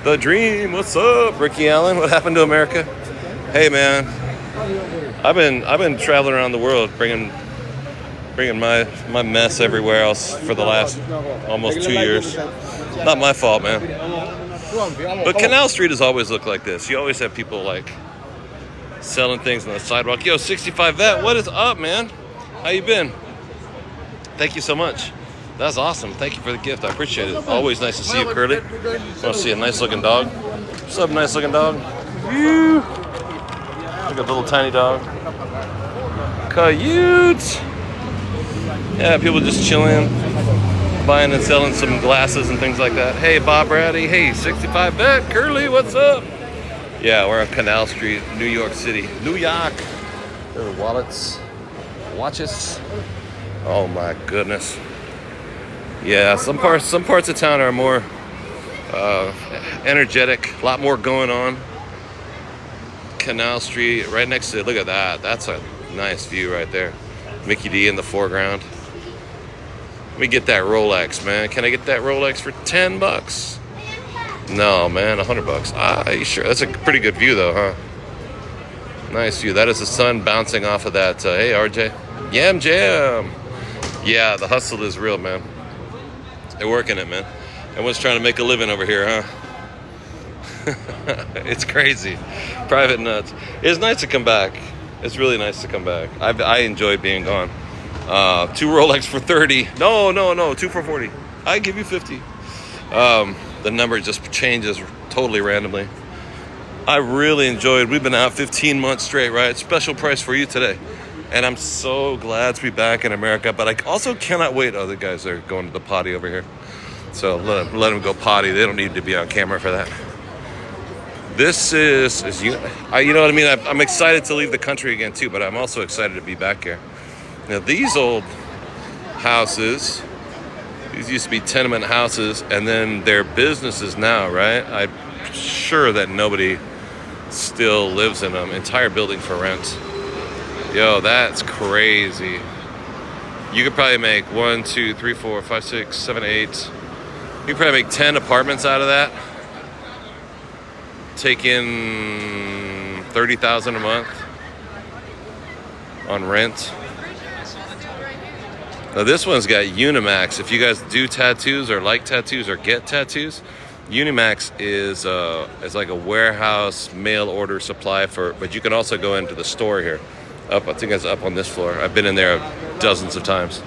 The dream. What's up, Ricky Allen? What happened to America? Hey, man. I've been traveling around the world, bringing my mess everywhere else for the last almost 2 years. Not my fault, man. But Canal Street has always looked like this. You always have people like selling things on the sidewalk. Yo, 65 Vet, what is up, man? How you been? Thank you so much. That's awesome. Thank you for the gift. I appreciate it. Always nice to see you, Curly. Want to see a nice looking dog? What's up, nice looking dog? You. Look at the little tiny dog. Cute. Yeah, people just chilling, buying and selling some glasses and things like that. Hey, Bob Ratty. Hey, 65 Vet. Curly, what's up? Yeah, we're on Canal Street, New York City. New York. There are wallets, watches. Oh my goodness. Yeah, some parts of town are more energetic, a lot more going on. Canal Street, right next to it, look at that. That's a nice view right there. Mickey D in the foreground. Let me get that Rolex, man. Can I get that Rolex for 10 bucks? No, man, 100 bucks. Ah, you sure? That's a pretty good view though, huh? Nice view. That is the sun bouncing off of that. Hey, RJ. Yam Jam. Yeah, the hustle is real, man. They're working it, man. Everyone's trying to make a living over here, huh? It's crazy. Private nuts. It's nice to come back. It's really nice to come back. I enjoy being gone. 2 Rolex for 30. No. 2 for 40. I give you 50. The number just changes totally randomly. I really enjoyed. We've been out 15 months straight, right? Special price for you today. And I'm so glad to be back in America, but I also cannot wait. Other guys are going to the potty over here. So let them go potty. They don't need to be on camera for that. This is you know what I mean? I'm excited to leave the country again too, but I'm also excited to be back here. Now these old houses, these used to be tenement houses, and then they're businesses now, right? I'm sure that nobody still lives in them. Entire building for rent. Yo, that's crazy. You could probably make 1, 2, 3, 4, 5, 6, 7, 8. You could probably make 10 apartments out of that. Take in $30,000 a month on rent. Now this one's got Unimax. If you guys do tattoos or like tattoos or get tattoos, Unimax is like a warehouse mail order supply for. But you can also go into the store here. I think it's up on this floor. I've been in there dozens of times.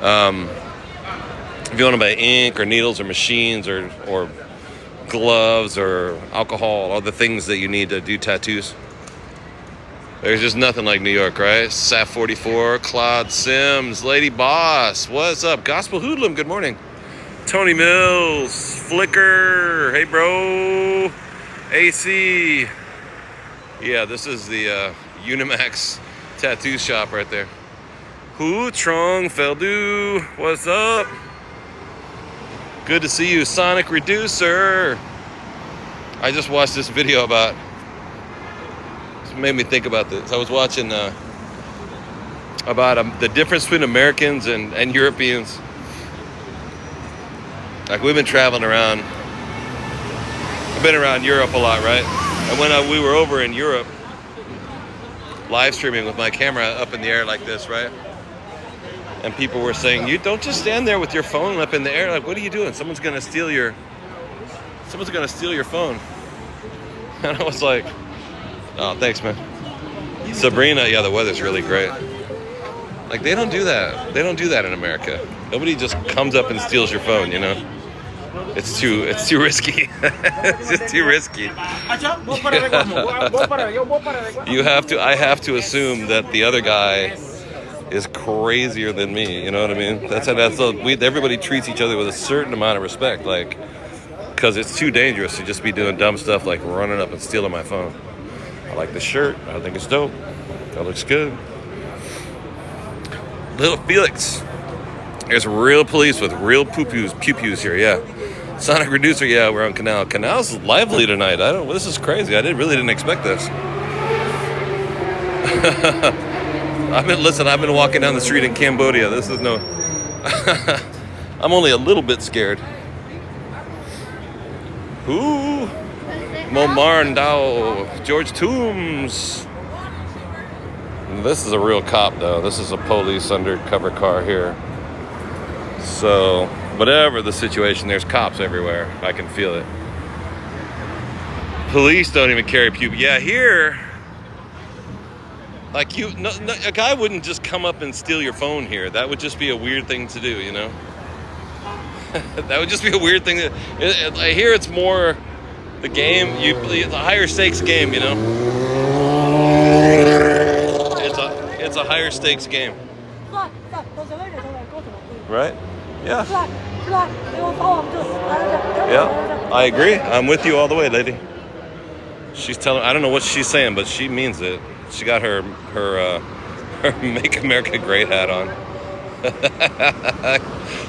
If you want to buy ink or needles or machines or gloves or alcohol, all the things that you need to do tattoos, there's just nothing like New York, right? Saf 44, Claude Sims, Lady Boss, what's up? Gospel Hoodlum, good morning. Tony Mills, Flicker, hey bro. AC. Yeah, this is the Unimax tattoo shop right there. Hu Trong Feldu, what's up? Good to see you, Sonic Reducer. I just watched this video about, it made me think about this. I was watching about the difference between Americans and Europeans. Like we've been traveling around, I've been around Europe a lot, right? And when we were over in Europe, live streaming with my camera up in the air like this, right? And people were saying, "You don't just stand there with your phone up in the air. Like, what are you doing? Someone's gonna steal your phone." And I was like, "Oh, thanks, man." Sabrina, yeah, the weather's really great. Like they don't do that. They don't do that in America. Nobody just comes up and steals your phone, you know? It's too risky. It's just too risky. I have to assume that the other guy is crazier than me, you know what I mean? Everybody treats each other with a certain amount of respect, like, because it's too dangerous to just be doing dumb stuff like running up and stealing my phone. I like the shirt. I think it's dope. That looks good. Little Felix. There's real police with real pew-pews here, yeah. Sonic Reducer, yeah, we're on Canal. Canal's lively tonight. This is crazy. I really didn't expect this. I've been walking down the street in Cambodia. This is no... I'm only a little bit scared. Ooh, Momarndau, George Toombs. This is a real cop, though. This is a police undercover car here. So, whatever the situation, there's cops everywhere. I can feel it. Police don't even carry pew. Yeah, here, like a guy wouldn't just come up and steal your phone here. That would just be a weird thing to do, you know? That would just be a weird thing. Here it's more the game. It's a higher stakes game, you know? It's a higher stakes game. Right? Yeah. Yeah, I agree. I'm with you all the way, lady. She's telling, I don't know what she's saying, but she means it. She got her Make America Great hat on.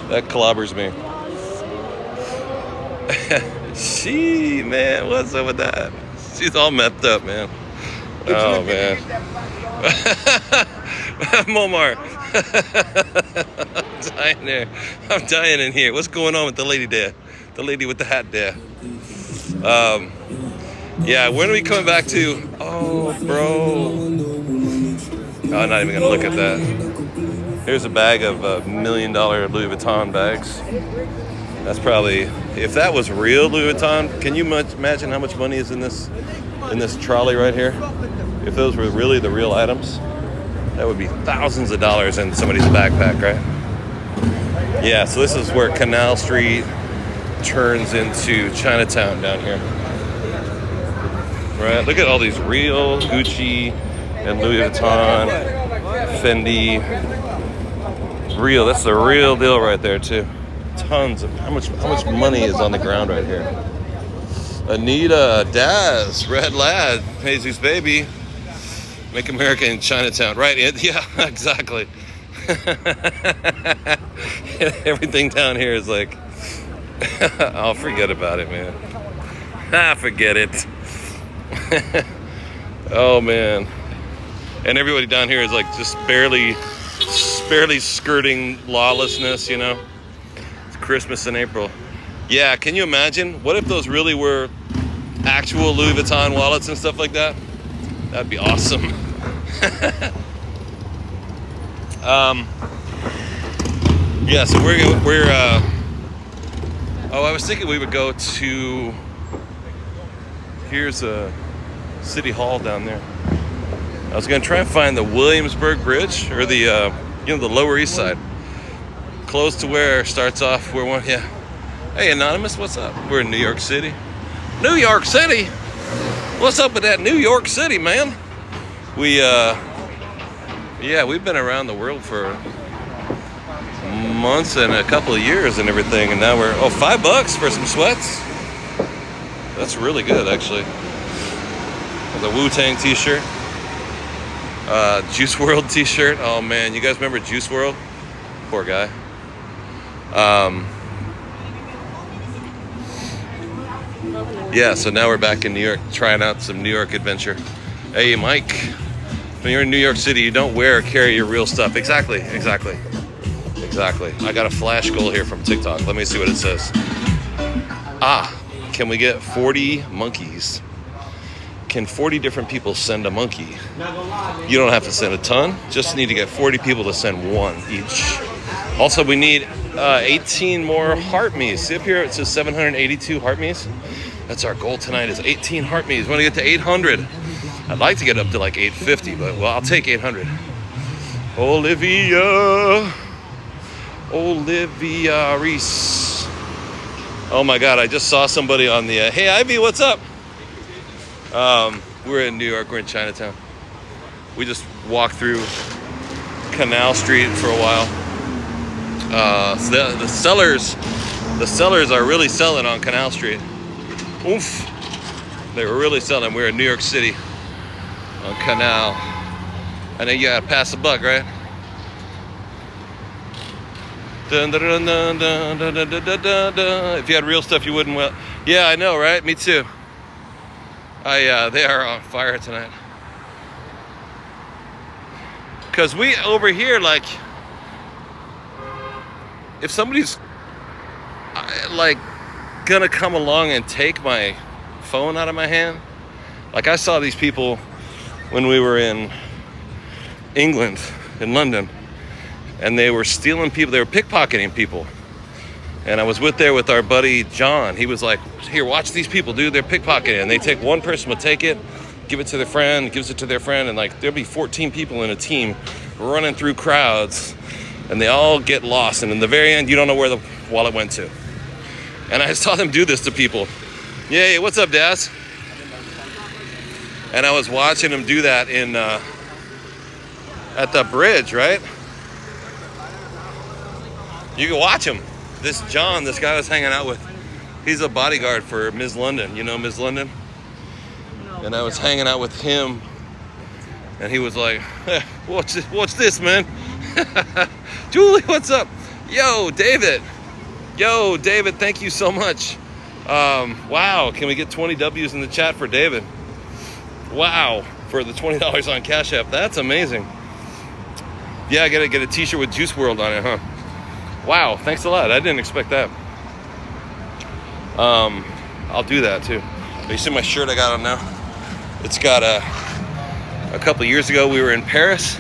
That clobbers me. Man, what's up with that? She's all messed up, man. Oh, man. Momar. I'm dying there. I'm dying in here. What's going on with the lady there? The lady with the hat there. Yeah, when are we coming back to? Oh, bro. I'm not even going to look at that. Here's a bag of $1 million Louis Vuitton bags. That's probably, if that was real Louis Vuitton, can you imagine how much money is in this trolley right here? If those were really the real items, that would be thousands of dollars in somebody's backpack, right? Yeah, so this is where Canal Street turns into Chinatown down here. Right, look at all these real Gucci and Louis Vuitton, Fendi. Real, that's the real deal right there too. Tons of, how much money is on the ground right here? Anita, Daz, Red Lad, Jesus Baby, Make America in Chinatown. Right, yeah, exactly. Everything down here is like, I'll forget about it, man. Forget it. Oh, man. And everybody down here is like just barely skirting lawlessness, you know? It's Christmas in April. Yeah, can you imagine? What if those really were actual Louis Vuitton wallets and stuff like that? That'd be awesome. Yeah, so I was thinking we would go to, here's a City Hall down there. I was gonna try and find the Williamsburg Bridge, or the the Lower East Side, close to where starts off where one. Yeah. Hey, Anonymous, what's up? We're in New York City. New York City. What's up with that New York City, man? We've been around the world for months and a couple of years and everything, and now we're $5 for some sweats. That's really good, actually. The Wu-Tang t-shirt. Juice WRLD t-shirt. Oh man, you guys remember Juice WRLD? Poor guy. Yeah, so now we're back in New York, trying out some New York adventure. Hey, Mike, when you're in New York City, you don't wear or carry your real stuff. Exactly. I got a flash goal here from TikTok. Let me see what it says. Can we get 40 monkeys? Can 40 different people send a monkey? You don't have to send a ton. Just need to get 40 people to send one each. Also, we need 18 more heart me's. See up here, it says 782 heart me's. That's our goal tonight, is 18 heart me's. We want to get to 800. I'd like to get up to like 850, but well, I'll take 800. Olivia Reese. Oh my God, I just saw somebody on the, hey Ivy, what's up? We're in New York, we're in Chinatown. We just walked through Canal Street for a while. So the sellers are really selling on Canal Street. Oof. They were really selling. We're in New York City on Canal. I know you gotta pass a buck, right? Dun, dun, dun, dun, dun, dun, dun, dun, dun, dun. If you had real stuff, you wouldn't. Well, yeah, I know, right? Me too. They are on fire tonight. Cause we over here, like, if somebody's like gonna come along and take my phone out of my hand. Like, I saw these people when we were in England, in London, and they were stealing people, they were pickpocketing people. And I was there with our buddy John. He was like, here, watch these people, dude, they're pickpocketing. And they take, one person will take it, give it to their friend, gives it to their friend, and like there'll be 14 people in a team running through crowds, and they all get lost. And in the very end, you don't know where the wallet went to. And I saw them do this to people. Yeah, what's up, Daz? And I was watching them do that in at the bridge, right? You can watch him. This John, this guy I was hanging out with, he's a bodyguard for Ms. London. You know Ms. London? And I was hanging out with him, and he was like, watch this, man. Julie, what's up? Yo, David, thank you so much. Wow, can we get 20 W's in the chat for David? Wow, for the $20 on Cash App. That's amazing. Yeah, I gotta get a t-shirt with Juice World on it, huh? Wow, thanks a lot. I didn't expect that. I'll do that too. You see my shirt I got on now? It's got a couple years ago we were in Paris,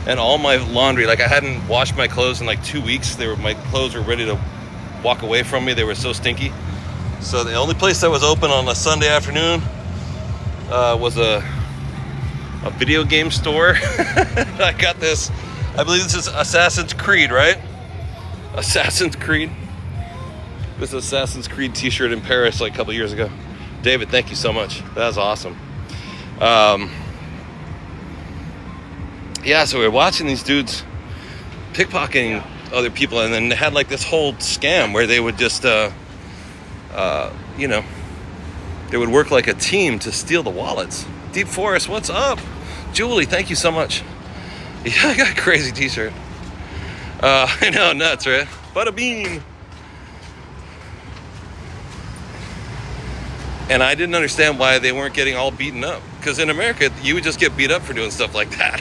and all my laundry, like I hadn't washed my clothes in like 2 weeks. My clothes were ready to walk away from me. They were so stinky. So the only place that was open on a Sunday afternoon was a video game store. I got this, I believe this is Assassin's Creed, right? Assassin's Creed. This Assassin's Creed t-shirt in Paris like a couple years ago. David, thank you so much. That was awesome. Yeah, so we were watching these dudes pickpocketing other people, and then they had like this whole scam where they would just, you know, they would work like a team to steal the wallets. Deep Forest, what's up? Julie, thank you so much. Yeah, I got a crazy t-shirt. I know, nuts, right? Bada bean. And I didn't understand why they weren't getting all beaten up. Because in America, you would just get beat up for doing stuff like that.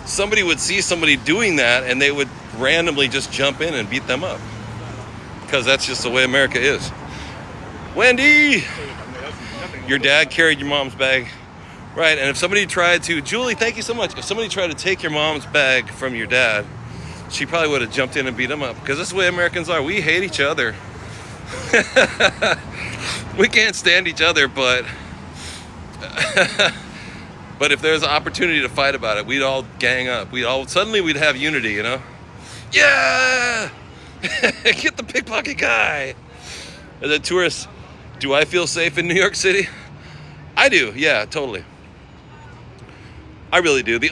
Somebody would see somebody doing that, and they would randomly just jump in and beat them up. Because that's just the way America is. Wendy! Your dad carried your mom's bag. Right, and if somebody tried to... Julie, thank you so much. If somebody tried to take your mom's bag from your dad, she probably would have jumped in and beat him up. Because that's the way Americans are. We hate each other. We can't stand each other, but... but if there's an opportunity to fight about it, we'd all gang up. Suddenly we'd have unity, you know? Yeah! Get the pickpocket guy! As a tourist, do I feel safe in New York City? I do, yeah, totally. I really do. The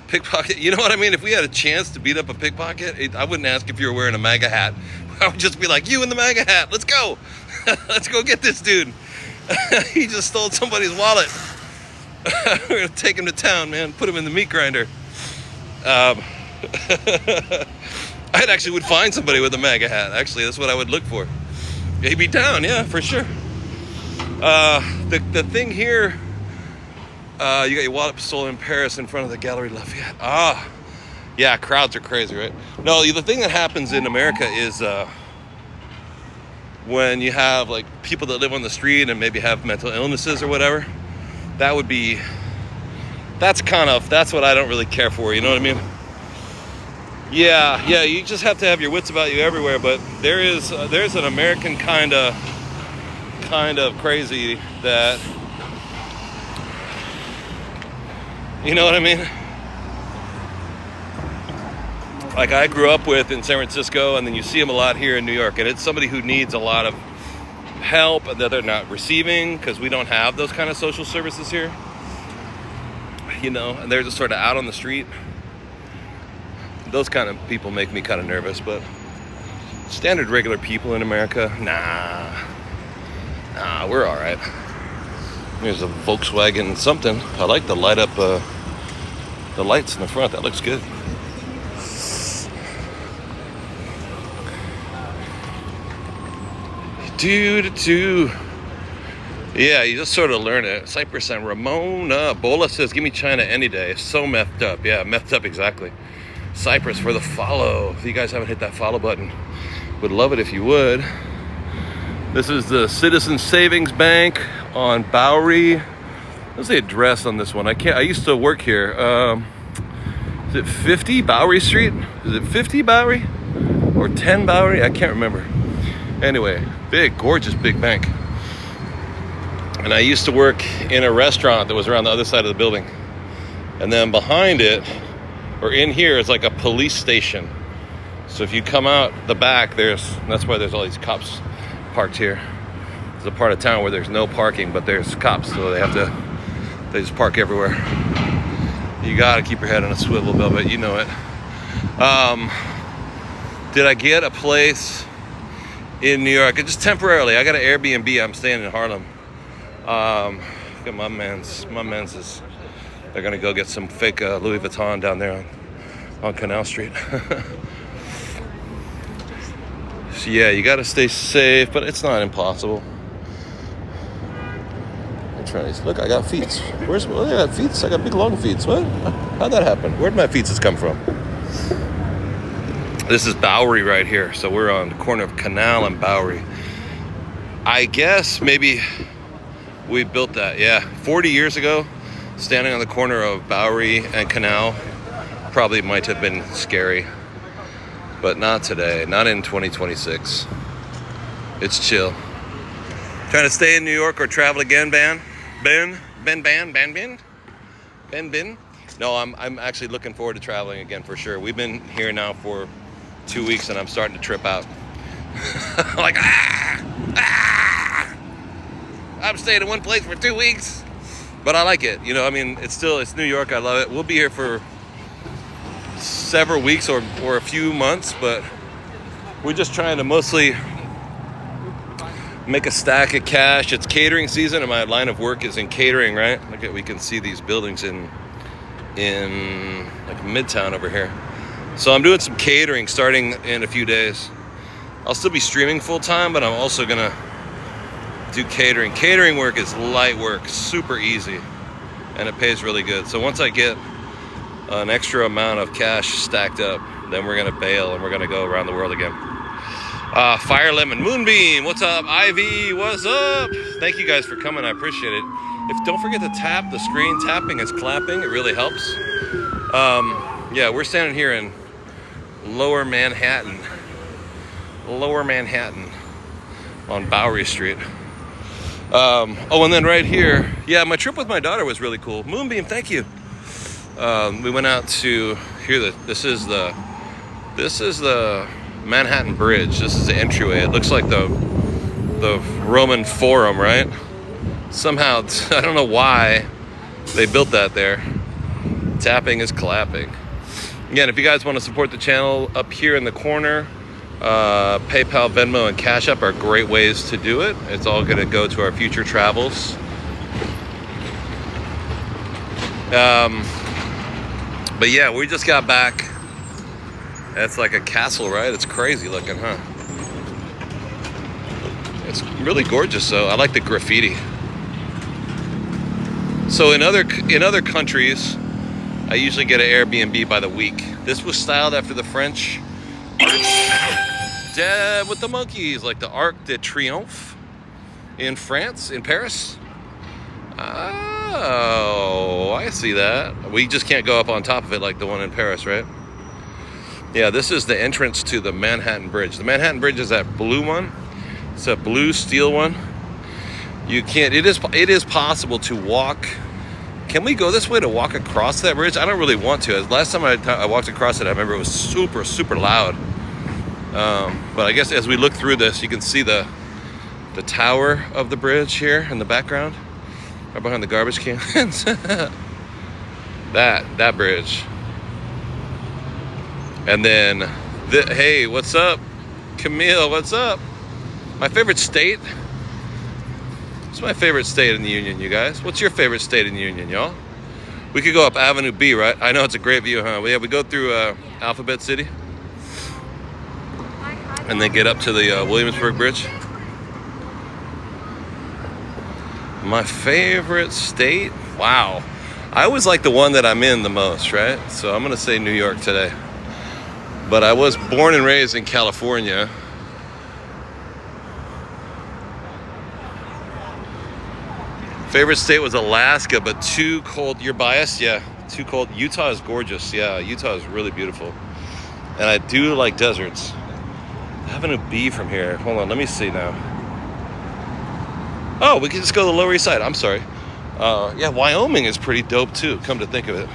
pickpocket, you know what I mean? If we had a chance to beat up a pickpocket, I wouldn't ask if you were wearing a MAGA hat. I would just be like, you in the MAGA hat, let's go. Let's go get this dude. He just stole somebody's wallet. We're gonna take him to town, man. Put him in the meat grinder. I actually would find somebody with a MAGA hat. Actually, that's what I would look for. He'd be down, yeah, for sure. The thing here, you got your wallet stolen in Paris in front of the Galerie Lafayette. Yeah, crowds are crazy, right? No, the thing that happens in America is when you have like people that live on the street and maybe have mental illnesses or whatever, that's what I don't really care for, you know what I mean? Yeah, you just have to have your wits about you everywhere, but there's an American kind of crazy that, you know what I mean? Like I grew up with in San Francisco, and then you see them a lot here in New York, and it's somebody who needs a lot of help that they're not receiving because we don't have those kind of social services here, you know, and they're just sort of out on the street. Those kind of people make me kind of nervous, but standard regular people in America, nah, we're all right. There's a Volkswagen something. I like the light up, the lights in the front. That looks good. Yeah, you just sort of learn it. Cypress and Ramona. Bola says, give me China any day. So methed up. Yeah, methed up exactly. Cypress for the follow. If you guys haven't hit that follow button, Would love it if you would. This is the Citizen Savings Bank on Bowery. What's the address on this one? I used to work here. Is it 50 Bowery Street? Is it 50 Bowery? Or 10 Bowery? I can't remember. Anyway, big, gorgeous big bank. And I used to work in a restaurant that was around the other side of the building. And then behind it, or in here, is like a police station. So if you come out the back, that's why there's all these cops parked here. There's a part of town where there's no parking, but there's cops, so they just park everywhere. You gotta keep your head on a swivel, Velvet, you know it. Did I get a place in New York? Just temporarily. I got an Airbnb. I'm staying in Harlem. Got my man's they're gonna go get some fake Louis Vuitton down there on Canal Street. So yeah, you gotta stay safe, but it's not impossible. I'm trying to look. I got feet. I got feet? I got big long feet. What? How'd that happen? Where'd my feet come from? This is Bowery right here. So we're on the corner of Canal and Bowery. I guess maybe we built that. Yeah, 40 years ago, standing on the corner of Bowery and Canal probably might have been scary. But not today, not in 2026. It's chill. Trying to stay in New York or travel again, Ben? No, I'm actually looking forward to traveling again for sure. We've been here now for 2 weeks and I'm starting to trip out. Like, I'm staying in one place for 2 weeks. But I like it, you know, I mean, it's New York, I love it. We'll be here for several weeks or a few months, but we're just trying to mostly make a stack of cash. It's catering season and my line of work is in catering, right? Look at, we can see these buildings in like Midtown over here. So I'm doing some catering starting in a few days. I'll still be streaming full time, but I'm also gonna do catering. Catering work is light work, super easy, and it pays really good. So once I get an extra amount of cash stacked up, then we're gonna bail and we're gonna go around the world again. Fire Lemon, Moonbeam, what's up? Ivy, what's up? Thank you guys for coming, I appreciate it. Don't forget to tap the screen. Tapping is clapping, it really helps. Yeah, we're standing here in Lower Manhattan on Bowery Street. Oh, and then right here, yeah, my trip with my daughter was really cool. Moonbeam, thank you. We went out to here. This is the Manhattan Bridge. This is the entryway. It looks like the Roman Forum, right? Somehow, I don't know why they built that there. Tapping is clapping. Again, if you guys want to support the channel, up here in the corner, PayPal, Venmo, and Cash App are great ways to do it. It's all going to go to our future travels. But yeah, we just got back. That's like a castle, right? It's crazy looking, huh? It's really gorgeous, though. I like the graffiti. So in other countries, I usually get an Airbnb by the week. This was styled after the French Dead with the monkeys, like the Arc de Triomphe in France, in Paris. Oh, I see that. We just can't go up on top of it like the one in Paris, right? Yeah, this is the entrance to the Manhattan Bridge. The Manhattan Bridge is that blue one. It's a blue steel one. You can't, it is possible to walk. Can we go this way to walk across that bridge? I don't really want to. Last time I walked across it, I remember it was super, super loud. But I guess as we look through this, you can see the tower of the bridge here in the background, right behind the garbage cans. that bridge. And then, hey, what's up? Camille, what's up? My favorite state? It's my favorite state in the Union, you guys. What's your favorite state in the Union, y'all? We could go up Avenue B, right? I know it's a great view, huh? Yeah, we go through Alphabet City. And then get up to the Williamsburg Bridge. My favorite state? Wow. I always like the one that I'm in the most, right? So I'm going to say New York today. But I was born and raised in California. Favorite state was Alaska, but too cold. You're biased? Yeah, too cold. Utah is gorgeous. Yeah, Utah is really beautiful. And I do like deserts. Having a bee from here. Hold on, let me see now. Oh, we can just go to the Lower East Side. I'm sorry. Yeah, Wyoming is pretty dope too, come to think of it.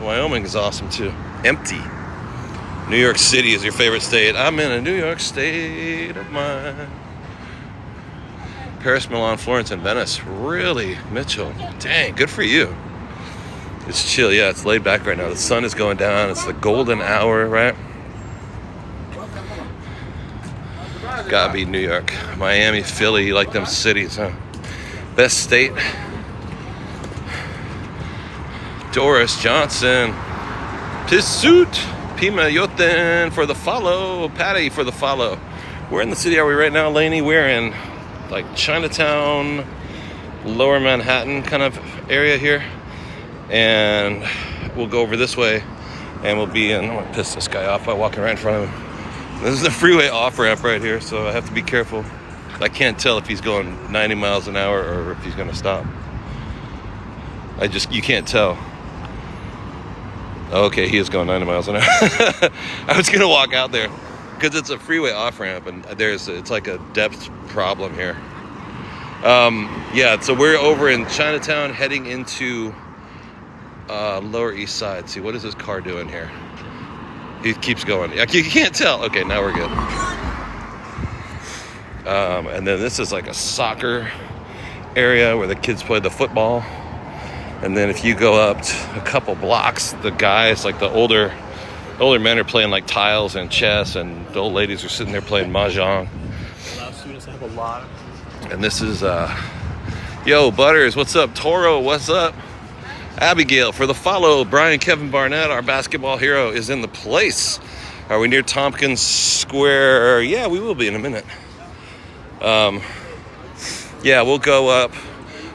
Wyoming is awesome too. Empty. New York City is your favorite state. I'm in a New York state of mind. Paris, Milan, Florence, and Venice. Really, Mitchell? Dang, good for you. It's chill. Yeah, it's laid back right now. The sun is going down. It's the golden hour, right? Gotta be New York. Miami, Philly, you like them cities, huh? Best state. Doris Johnson. Pursuit. Pima Yoten for the follow. Patty for the follow. Where in the city are we right now, Lainey? We're in like Chinatown, Lower Manhattan kind of area here. And we'll go over this way and we'll be in, I'm gonna piss this guy off by walking right in front of him. This is the freeway off-ramp right here, so I have to be careful. I can't tell if he's going 90 miles an hour or if he's gonna stop. You can't tell. Okay, he is going 90 miles an hour. I was gonna walk out there because it's a freeway off-ramp and it's like a depth problem here. Yeah, so we're over in Chinatown heading into Lower East Side. See, what is this car doing here? He keeps going. You can't tell. Okay, now we're good. And then this is like a soccer area where the kids play the football. And then if you go up a couple blocks, the guys, like the older men are playing like tiles and chess, and the old ladies are sitting there playing mahjong. Allow students to have a lot. And this is, yo, Butters, what's up? Toro, what's up? Abigail for the follow. Brian Kevin Barnett, our basketball hero, is in the place. Are we near Tompkins Square? Yeah, we will be in a minute. Yeah, we'll go up.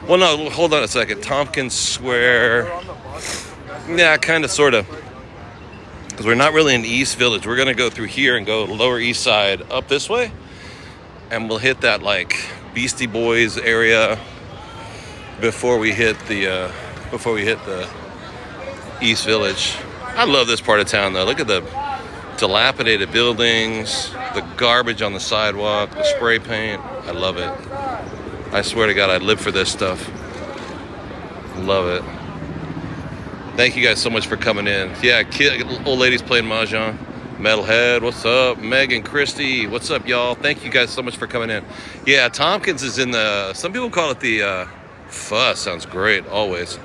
Well, no, hold on a second. Tompkins Square. Yeah, kind of, sort of. Because we're not really in East Village. We're going to go through here and go Lower East Side up this way. And we'll hit that, like, Beastie Boys area before we hit the East Village. I love this part of town, though. Look at the dilapidated buildings, the garbage on the sidewalk, the spray paint. I love it. I swear to God, I live for this stuff. Love it. Thank you guys so much for coming in. Yeah, old ladies playing mahjong. Metalhead, what's up? Megan, Christy, what's up, y'all? Thank you guys so much for coming in. Yeah, Tompkins is in the, some people call it the Fuss. Sounds great, always.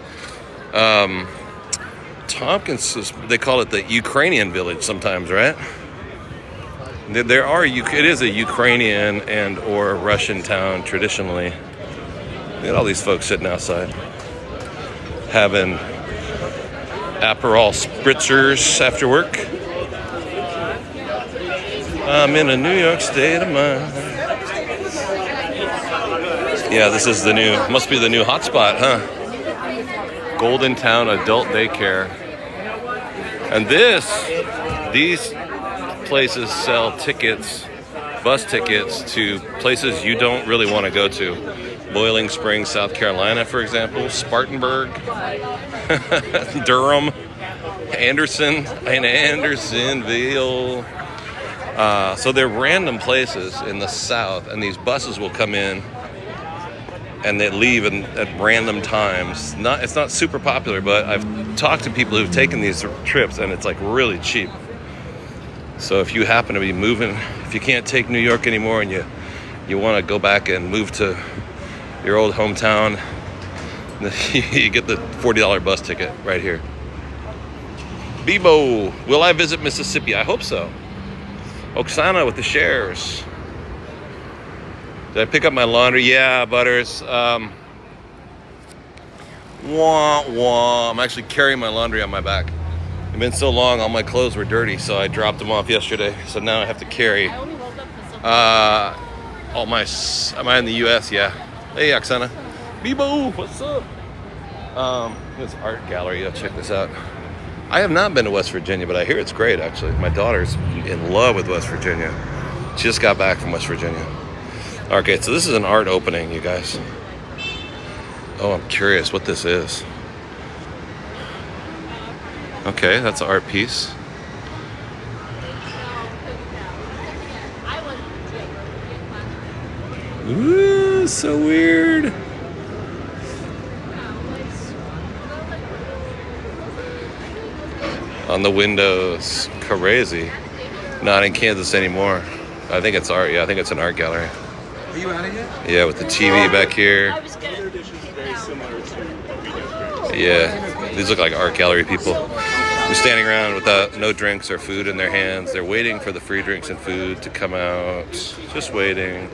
Tompkins is, they call it the Ukrainian village sometimes, right? There are, it is a Ukrainian and or Russian town traditionally. Look at all these folks sitting outside having Aperol spritzers after work. I'm in a New York state of mind. Yeah, this is the new, must be the new hotspot, huh? Golden Town Adult Daycare. And these places sell tickets, bus tickets to places you don't really want to go to. Boiling Springs, South Carolina, for example, Spartanburg, Durham, Anderson, and Andersonville. So they're random places in the South, and these buses will come in and they leave at random times. It's not super popular, but I've talked to people who've taken these trips, and it's like really cheap. So if you happen to be moving, if you can't take New York anymore and you want to go back and move to your old hometown, you get the $40 bus ticket right here. Bebo, will I visit Mississippi? I hope so. Oksana with the shares. Did I pick up my laundry? Yeah, Butters. Wah, wah. I'm actually carrying my laundry on my back. It's been so long, all my clothes were dirty, so I dropped them off yesterday. So now I have to carry all my, am I in the US? Yeah. Hey, Oksana. Bebo, what's up? This art gallery, check this out. I have not been to West Virginia, but I hear it's great, actually. My daughter's in love with West Virginia. She just got back from West Virginia. Okay, so this is an art opening, you guys. Oh, I'm curious what this is. Okay, that's an art piece. Ooh, so weird. On the windows, crazy. Not in Kansas anymore. I think it's art. Yeah, I think it's an art gallery. Are you out of here? Yeah, with the TV back here. Their dish is very similar to what we get. Yeah, these look like art gallery people. They're standing around without no drinks or food in their hands. They're waiting for the free drinks and food to come out. Just waiting.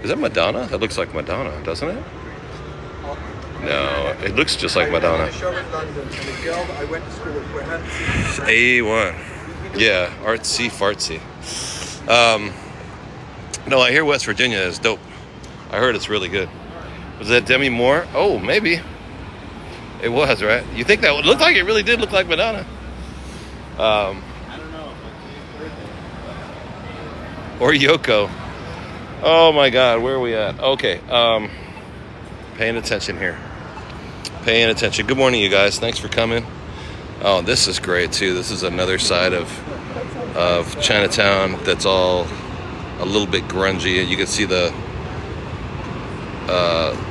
Is that Madonna? That looks like Madonna, doesn't it? No, it looks just like Madonna. A1. Yeah, artsy fartsy. No, I hear West Virginia is dope. I heard it's really good. Was that Demi Moore? Oh, maybe. It was, right? You think that would look like it really did look like Madonna? I don't know. Or Yoko. Oh my God, where are we at? Okay, paying attention here. Paying attention. Good morning, you guys. Thanks for coming. Oh, this is great too. This is another side of Chinatown that's all a little bit grungy. You can see the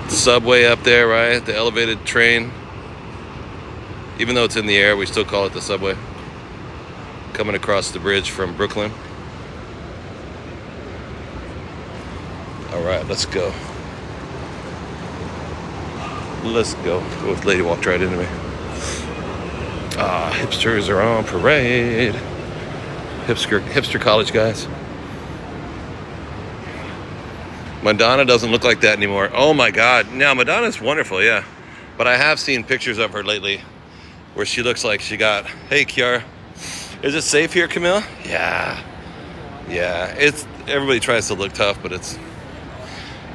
subway up there, right? The elevated train. Even though it's in the air, we still call it the subway. Coming across the bridge from Brooklyn. All right, let's go. Let's go. Oh, the lady walked right into me. Ah, hipsters are on parade. Hipster college guys. Madonna doesn't look like that anymore. Oh my God. Now, Madonna's wonderful, yeah. But I have seen pictures of her lately where she looks like she got, hey, Kiara, is it safe here, Camille? Yeah. Yeah, it's, everybody tries to look tough, but it's,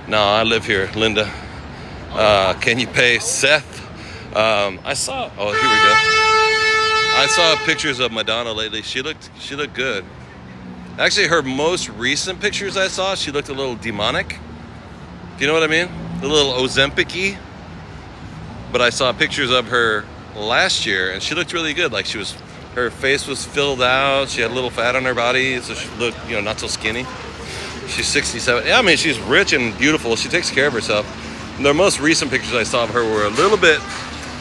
no, I live here, Linda. Can you pay Seth? I saw, oh, here we go. I saw pictures of Madonna lately. She looked good. Actually, her most recent pictures I saw, she looked a little demonic. Do you know what I mean? A little Ozempic-y. But I saw pictures of her last year, and she looked really good. Like her face was filled out. She had a little fat on her body, so she looked, not so skinny. She's 67. Yeah, I mean, she's rich and beautiful. She takes care of herself. And the most recent pictures I saw of her were a little bit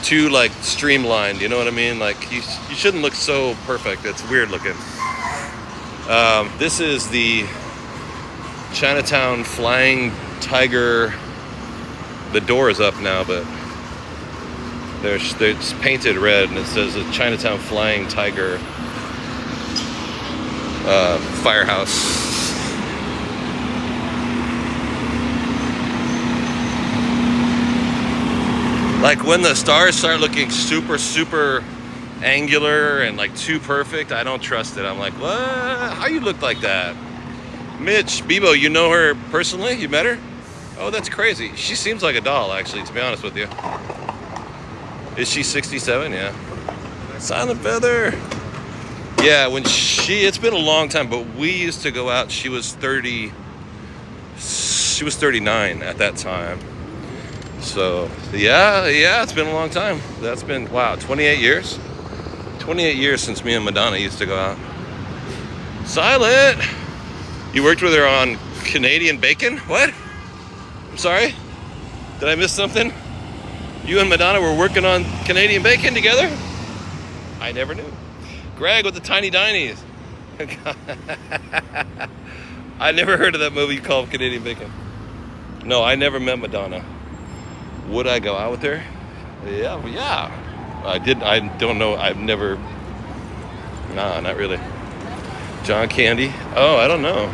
too, like, streamlined. You know what I mean? Like, you shouldn't look so perfect. It's weird looking. This is the Chinatown Flying Tiger. The door is up now, but it's painted red, and it says the Chinatown Flying Tiger firehouse. Like when the stars start looking super, super angular and like too perfect, I don't trust it. I'm like, what? How you look like that? Mitch, Bebo, you know her personally? You met her? Oh, that's crazy. She seems like a doll, actually, to be honest with you. Is she 67? Yeah. Silent Feather. Yeah, it's been a long time, but we used to go out. She was 30. She was 39 at that time. So, yeah, it's been a long time. That's been, wow, 28 years? 28 years since me and Madonna used to go out. Silent! You worked with her on Canadian bacon? What? I'm sorry? Did I miss something? You and Madonna were working on Canadian bacon together? I never knew. Greg with the Tiny Dinies. I never heard of that movie called Canadian Bacon. No, I never met Madonna. Would I go out with her? Yeah. I don't know. I've never. Nah, not really. John Candy. Oh, I don't know.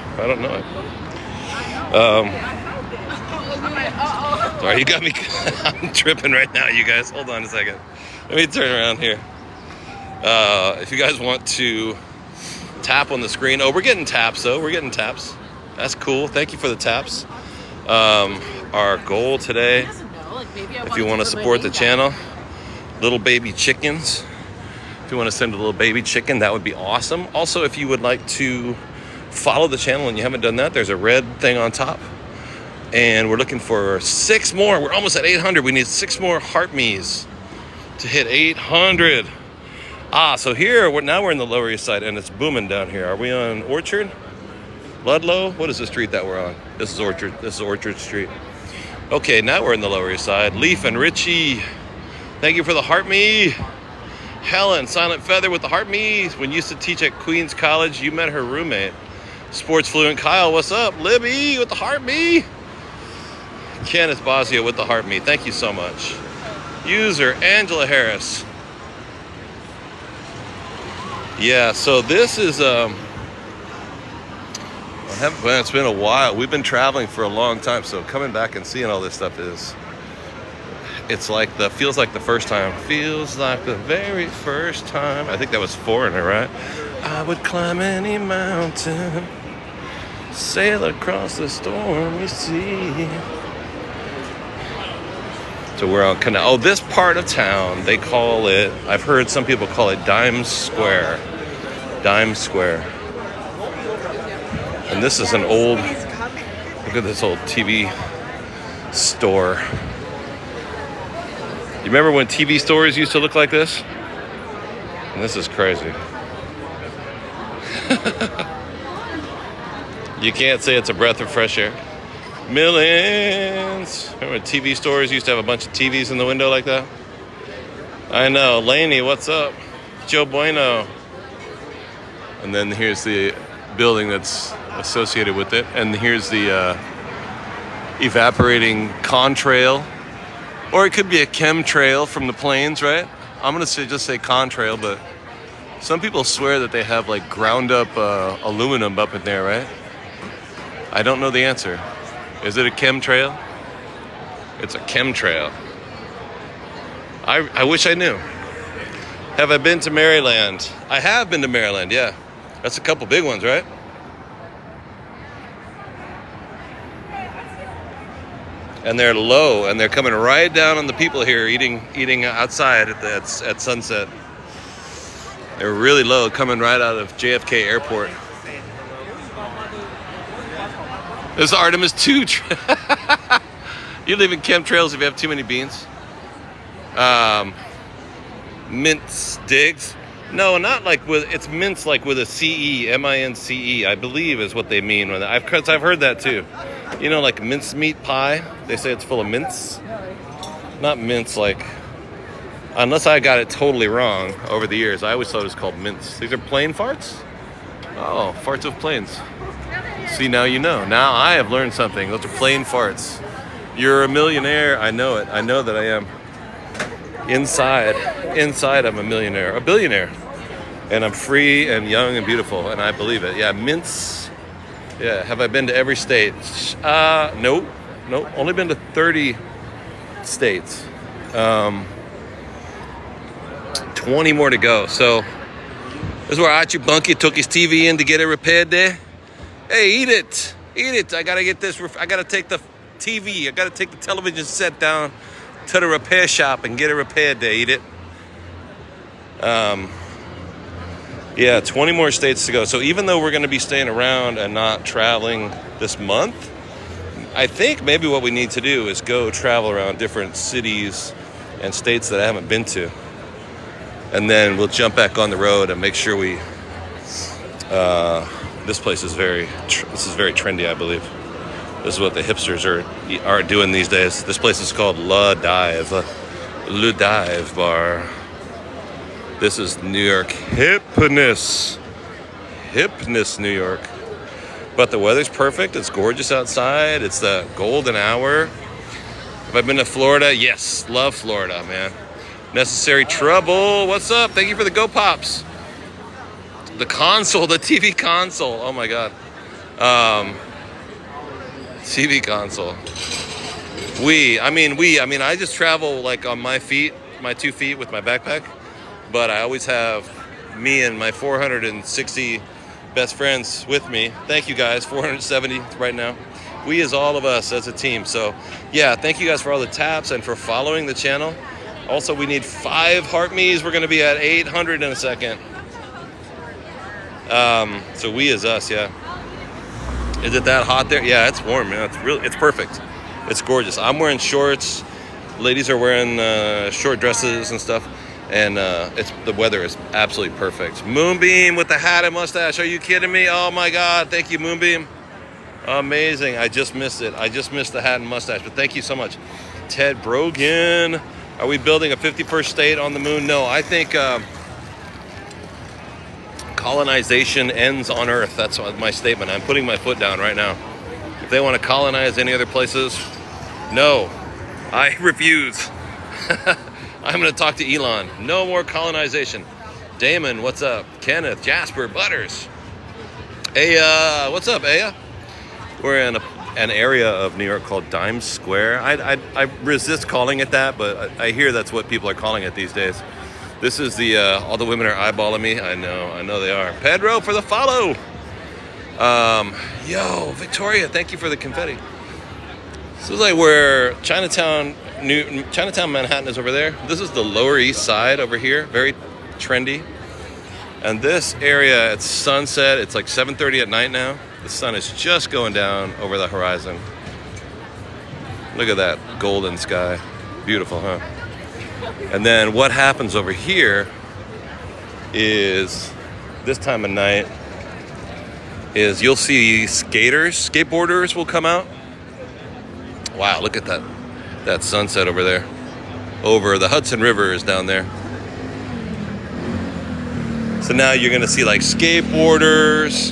Sorry, you got me. I'm tripping right now, you guys. Hold on a second. Let me turn around here. If you guys want to tap on the screen. Oh, we're getting taps, though. We're getting taps. That's cool. Thank you for the taps. Our goal today, if you want to support the channel, little baby chickens. If you want to send a little baby chicken, that would be awesome. Also, if you would like to follow the channel and you haven't done that, there's a red thing on top. And we're looking for 6 more. We're almost at 800. We need 6 more heart me's to hit 800. So here, now we're in the Lower East Side, and it's booming down here. Are we on Orchard? Ludlow? What is the street that we're on? This is Orchard. This is Orchard Street. Okay, now we're in the Lower East Side. Leaf and Richie, thank you for the heart me. Helen, Silent Feather with the heart me. When you used to teach at Queens College, you met her roommate. Sports Fluent Kyle, what's up? Libby with the heart me. Kenneth Bosio with the heart me. Thank you so much. User Angela Harris. Yeah, so this is it's been a while. We've been traveling for a long time, so coming back and seeing all this stuff feels like the first time. Feels like the very first time. I think that was Foreigner, right? I would climb any mountain, sail across the stormy sea. So we're on Canal. Oh, this part of town, they call it, I've heard some people call it Dime Square. Dime Square. And this is an old, look at this old TV store. You remember when TV stores used to look like this? And this is crazy. You can't say it's a breath of fresh air. Millions. Remember TV stores used to have a bunch of TVs in the window like that? I know. Laney, what's up? Joe Bueno. And then here's the building that's associated with it. And here's the evaporating contrail. Or it could be a chemtrail from the planes, right? I'm going to just say contrail, but some people swear that they have like ground up aluminum up in there, right? I don't know the answer. Is it a chemtrail? It's a chemtrail. I wish I knew. Have I been to Maryland? I have been to Maryland, yeah. That's a couple big ones, right? And they're low, and they're coming right down on the people here eating outside at sunset. They're really low, coming right out of JFK Airport. This is Artemis 2. You live in chemtrails if you have too many beans. Mince digs. No, not like it's mince like with a C-E, M-I-N-C-E, I believe is what they mean. I've heard that too. You know, like mincemeat pie, they say it's full of mince. Not mince like, unless I got it totally wrong over the years. I always thought it was called mince. These are plane farts? Oh, farts of planes. See, now you know. Now I have learned something. Those are plane farts. You're a millionaire. I know it. I know that I am. Inside, I'm a millionaire, a billionaire. And I'm free and young and beautiful, and I believe it. Yeah, mince. Yeah, have I been to every state? Nope. Only been to 30 states. 20 more to go. So this is where Archie Bunky took his TV in to get it repaired there. Hey, eat it. I gotta get this. I gotta take the TV. I gotta take the television set down to the repair shop and get it repaired there. Eat it. Yeah, 20 more states to go. So even though we're going to be staying around and not traveling this month, I think maybe what we need to do is go travel around different cities and states that I haven't been to. And then we'll jump back on the road and make sure we... this place is very trendy, I believe. This is what the hipsters are doing these days. This place is called Le Dive Bar. This is New York hipness, New York. But the weather's perfect. It's gorgeous outside. It's the golden hour. Have I been to Florida? Yes, love Florida, man. Necessary Trouble. What's up? Thank you for the Go Pops. The console, the TV console. Oh my God. TV console. I just travel like on my 2 feet with my backpack. But I always have me and my 460 best friends with me. Thank you guys, 470 right now. We is all of us as a team. So yeah, thank you guys for all the taps and for following the channel. Also, we need 5 heart me's. We're gonna be at 800 in a second. So we is us, yeah. Is it that hot there? Yeah, it's warm, man. It's perfect. It's gorgeous. I'm wearing shorts. Ladies are wearing short dresses and stuff. And the weather is absolutely perfect. Moonbeam with the hat and mustache. Are you kidding me? Oh my God. Thank you, Moonbeam. Amazing. I just missed it. I just missed the hat and mustache, but thank you so much. Ted Brogan. Are we building a 51st state on the moon? No, I think colonization ends on Earth. That's my statement. I'm putting my foot down right now. If they want to colonize any other places, no, I refuse. I'm going to talk to Elon. No more colonization. Damon, what's up? Kenneth, Jasper, Butters. Aya, what's up, Aya? We're in an area of New York called Dimes Square. I resist calling it that, but I hear that's what people are calling it these days. This is all the women are eyeballing me. I know they are. Pedro for the follow. Yo, Victoria, thank you for the confetti. This is like where Chinatown, Manhattan is over there. This is the Lower East Side over here, very trendy. And this area, it's sunset. It's like 7:30 at night now. The sun is just going down over the horizon. Look at that golden sky. Beautiful, huh? And then what happens over here is this time of night is you'll see skateboarders will come out. Wow, look at that sunset over there. Over the Hudson River is down there. So now you're gonna see like skateboarders,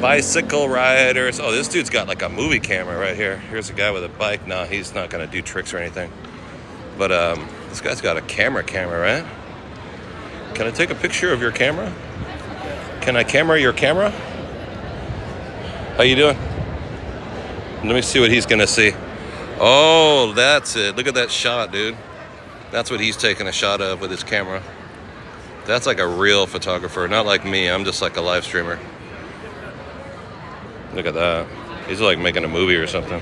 bicycle riders. Oh, this dude's got like a movie camera right here. Here's a guy with a bike. No, he's not gonna do tricks or anything. But this guy's got a camera, right? Can I take a picture of your camera? Can I camera your camera? How you doing? Let me see what he's gonna see. Oh, that's it. Look at that shot, dude. That's what he's taking a shot of with his camera. That's like a real photographer, not like me. I'm just like a live streamer. Look at that. He's like making a movie or something.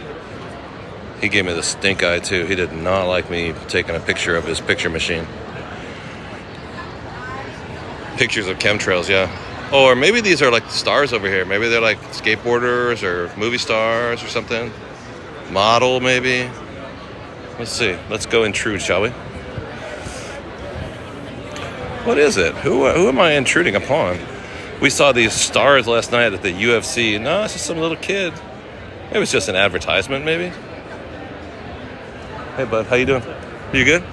He gave me the stink eye too. He did not like me taking a picture of his picture machine. Pictures of chemtrails, yeah. Oh, or maybe these are like stars over here. Maybe they're like skateboarders or movie stars or something. Model, maybe. Let's see. Let's go intrude, shall we? What is it? Who am I intruding upon? We saw these stars last night at the UFC. No, it's just some little kid. It was just an advertisement, maybe. Hey, bud, how you doing? You good?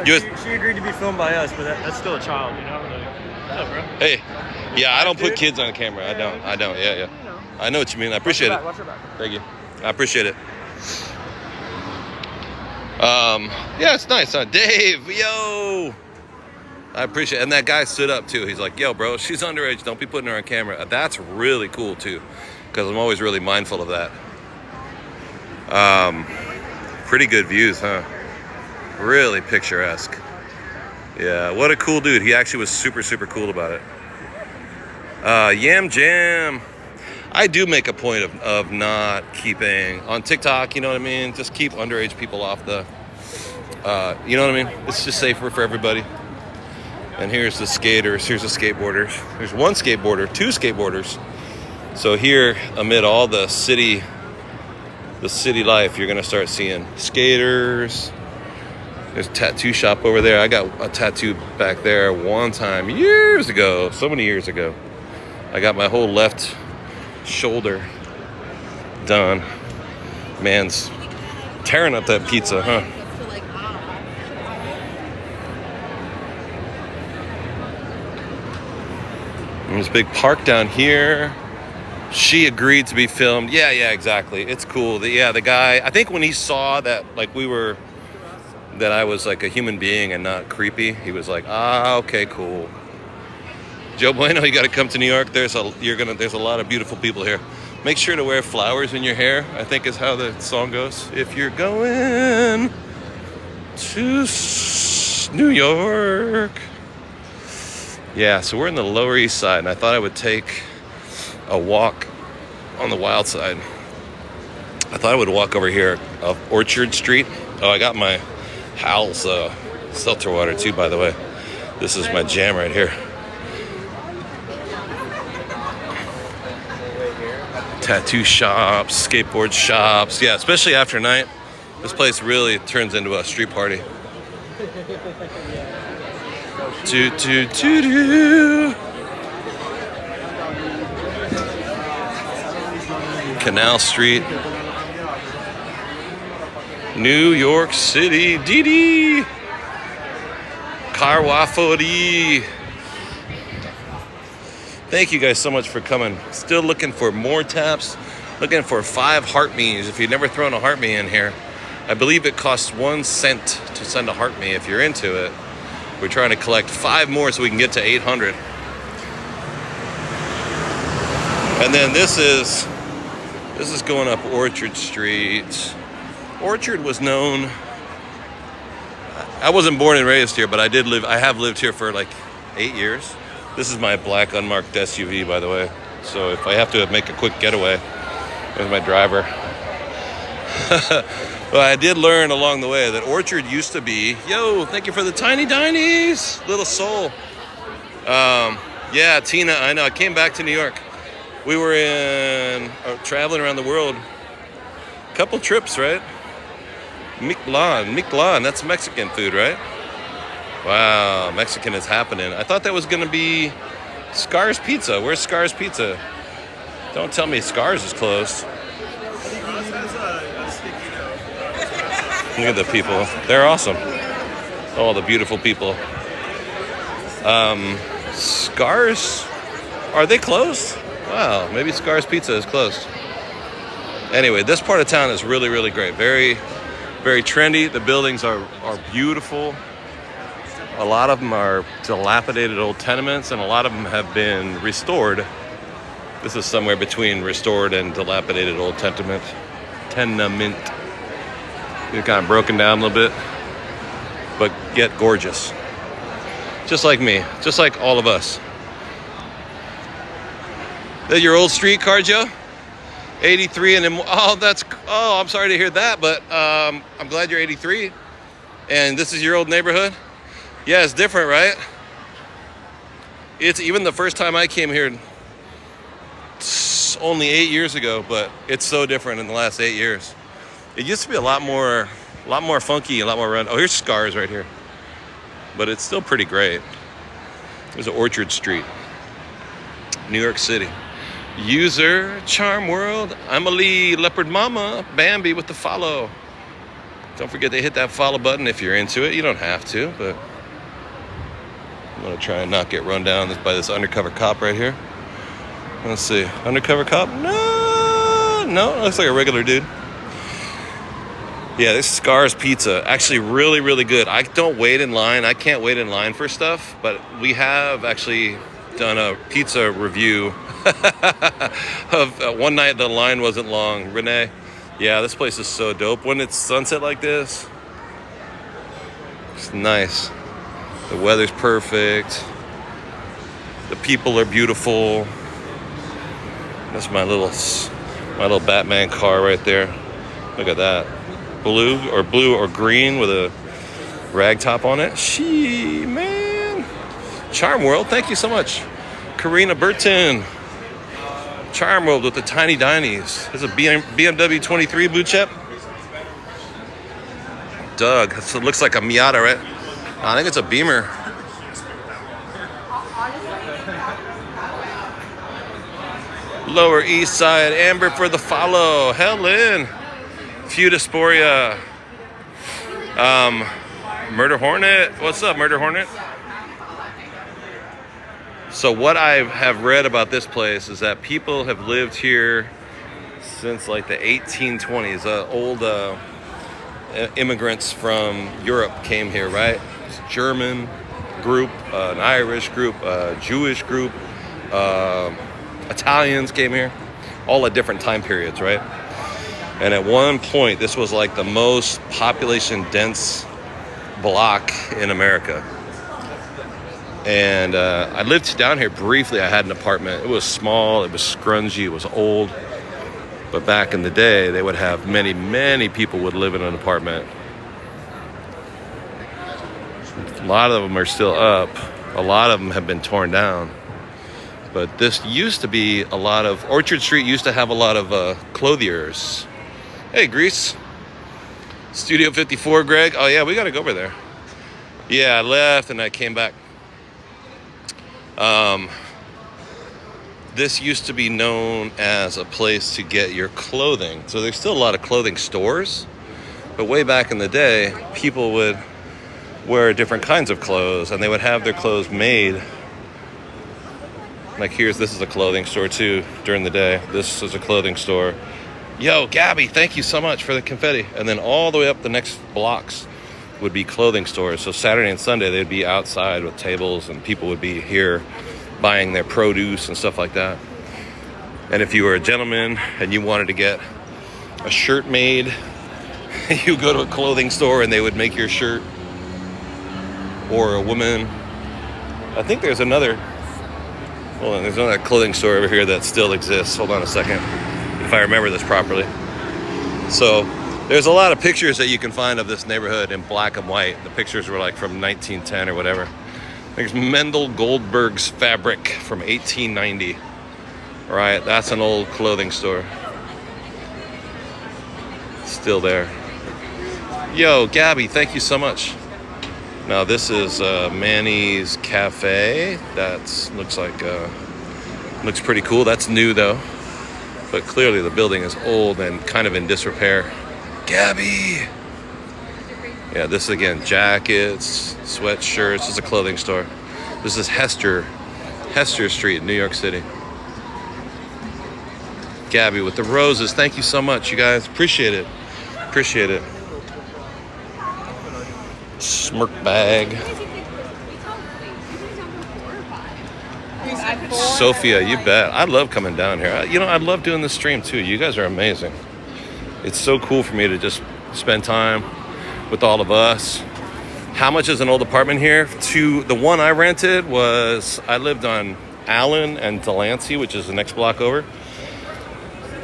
She agreed to be filmed by us, but that's still a child, you know? What's up, bro? Hey, yeah, I don't put kids on camera. I don't. Yeah. I know what you mean. I appreciate it. Watch your back. Thank you. I appreciate it. Yeah, it's nice, huh? Dave, yo. I appreciate it. And that guy stood up too. He's like, yo, bro, she's underage. Don't be putting her on camera. That's really cool too, because I'm always really mindful of that. Pretty good views, huh? Really picturesque. Yeah, what a cool dude. He actually was super, super cool about it. Yam Jam. I do make a point of not keeping on TikTok, you know what I mean? Just keep underage people off the, you know what I mean? It's just safer for everybody. And here's the skaters, here's the skateboarders. There's one skateboarder, two skateboarders. So here, amid all the city life, you're gonna start seeing skaters. There's a tattoo shop over there. I got a tattoo back there one time years ago, so many years ago. I got my whole left shoulder done. Man's tearing up that pizza, huh? There's a big park down here. She agreed to be filmed. Yeah, exactly. It's cool. The guy, I think when he saw that, like that I was like a human being and not creepy, he was like, okay, cool. Joe Bueno, you got to come to New York. There's a lot of beautiful people here. Make sure to wear flowers in your hair, I think is how the song goes. If you're going to New York. Yeah, so we're in the Lower East Side, and I thought I would take a walk on the wild side. I thought I would walk over here up Orchard Street. Oh, I got my Howell's seltzer water too, by the way. This is my jam right here. tattoo shops, skateboard shops. Yeah, especially after night. This place really turns into a street party. Toot, toot, toot, toot. Canal Street. New York City. Dee Carwafodi. Thank you guys so much for coming. Still looking for more taps. Looking for 5 heart me's. If you've never thrown a heart me in here, I believe it costs 1 cent to send a heart me if you're into it. We're trying to collect 5 more so we can get to 800. And then this is going up Orchard Street. Orchard was known. I wasn't born and raised here, but I have lived here for like 8 years. This is my black unmarked SUV, by the way. So if I have to make a quick getaway, there's my driver. But I did learn along the way that Orchard used to be, yo, thank you for the tiny dinies, little soul. Yeah, Tina, I know, I came back to New York. We were traveling around the world. Couple trips, right? Mictlan, that's Mexican food, right? Wow, Mexican is happening. I thought that was gonna be Scar's Pizza. Where's Scar's Pizza? Don't tell me Scar's is closed. Look at the people. They're awesome. Oh, the beautiful people. Scar's, are they closed? Wow, maybe Scar's Pizza is closed. Anyway, this part of town is really, really great. Very, very trendy. The buildings are beautiful. A lot of them are dilapidated old tenements, and a lot of them have been restored. This is somewhere between restored and dilapidated old tenement. It's kind of broken down a little bit, but yet gorgeous. Just like me, just like all of us. That your old street car, Joe? 83 and then, I'm sorry to hear that, but I'm glad you're 83. And this is your old neighborhood? Yeah, it's different, right? It's even the first time I came here, only 8 years ago, but it's so different in the last 8 years. It used to be a lot more funky, a lot more run. Oh, here's Scars right here. But it's still pretty great. There's Orchard Street, New York City. User, Charm World, Emily, Leopard Mama, Bambi with the follow. Don't forget to hit that follow button if you're into it. You don't have to, but I'm gonna try and not get run down by this undercover cop right here. Let's see, undercover cop? No, looks like a regular dude. Yeah, this is Scar's Pizza. Actually really, really good. I don't wait in line. I can't wait in line for stuff, but we have actually done a pizza review of one night the line wasn't long. Renee, yeah, this place is so dope. When it's sunset like this, it's nice. The weather's perfect. The people are beautiful. That's my little Batman car right there. Look at that. Blue or green with a rag top on it. Man. Charm World, thank you so much. Karina Burton. Charm World with the tiny dinies. There's a BMW 23 blue chip. Doug, so it looks like a Miata, right? I think it's a Beamer. Lower East Side, Amber for the follow. Helen. Feudisporia. Murder Hornet. What's up, Murder Hornet? So what I have read about this place is that people have lived here since like the 1820s. Old immigrants from Europe came here, right? It's a German group, an Irish group, a Jewish group, Italians came here, all at different time periods, right? And at one point, this was like the most population-dense block in America. And I lived down here briefly. I had an apartment. It was small, it was scrungy, it was old. But back in the day, they would have many, many people would live in an apartment. A lot of them are still up. A lot of them have been torn down. But this used to be a lot of, Orchard Street used to have a lot of clothiers. Hey, Grease. Studio 54, Greg. Oh yeah, we gotta go over there. Yeah, I left and I came back. This used to be known as a place to get your clothing. So there's still a lot of clothing stores, but way back in the day, people would wear different kinds of clothes and they would have their clothes made. Like this is a clothing store too during the day. This is a clothing store. Yo, Gabby, thank you so much for the confetti. And then all the way up the next blocks would be clothing stores. So Saturday and Sunday, they'd be outside with tables and people would be here buying their produce and stuff like that. And if you were a gentleman and you wanted to get a shirt made, you go to a clothing store and they would make your shirt. Or a woman. I think there's another clothing store over here that still exists. Hold on a second, if I remember this properly. So there's a lot of pictures that you can find of this neighborhood in black and white. The pictures were like from 1910 or whatever. There's Mendel Goldberg's Fabric from 1890. Right, that's an old clothing store. Still there. Yo, Gabby, thank you so much. Now this is Manny's Cafe. That looks pretty cool. That's new though. But clearly the building is old and kind of in disrepair. Gabby! Yeah, this is again jackets, sweatshirts. This is a clothing store. This is Hester Street, New York City. Gabby with the roses. Thank you so much, you guys. Appreciate it. Appreciate it. Smirk bag. Sophia, you bet. I love coming down here. I love doing this stream too. You guys are amazing. It's so cool for me to just spend time with all of us. How much is an old apartment here? The one I rented I lived on Allen and Delancey, which is the next block over.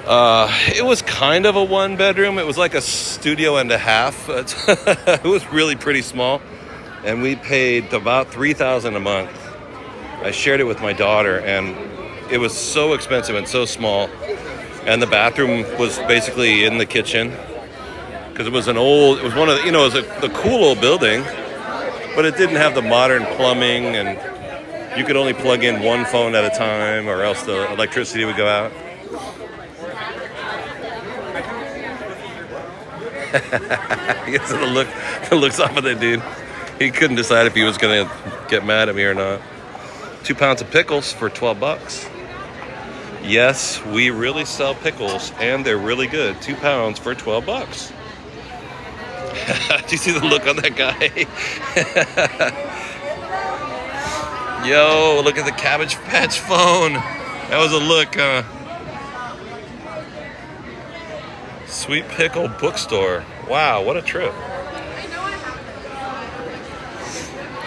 It was kind of a one bedroom. It was like a studio and a half. It was really pretty small. And we paid about $3,000 a month. I shared it with my daughter and it was so expensive and so small. And the bathroom was basically in the kitchen. Because it was one of the, it was a cool old building, but it didn't have the modern plumbing and you could only plug in one phone at a time or else the electricity would go out. Gets the looks off of that dude. He couldn't decide if he was gonna get mad at me or not. 2 pounds of pickles for $12. Yes, we really sell pickles and they're really good. 2 pounds for $12. Do you see the look on that guy? Yo, look at the Cabbage Patch phone. That was a look, Sweet Pickle Bookstore. Wow, what a trip.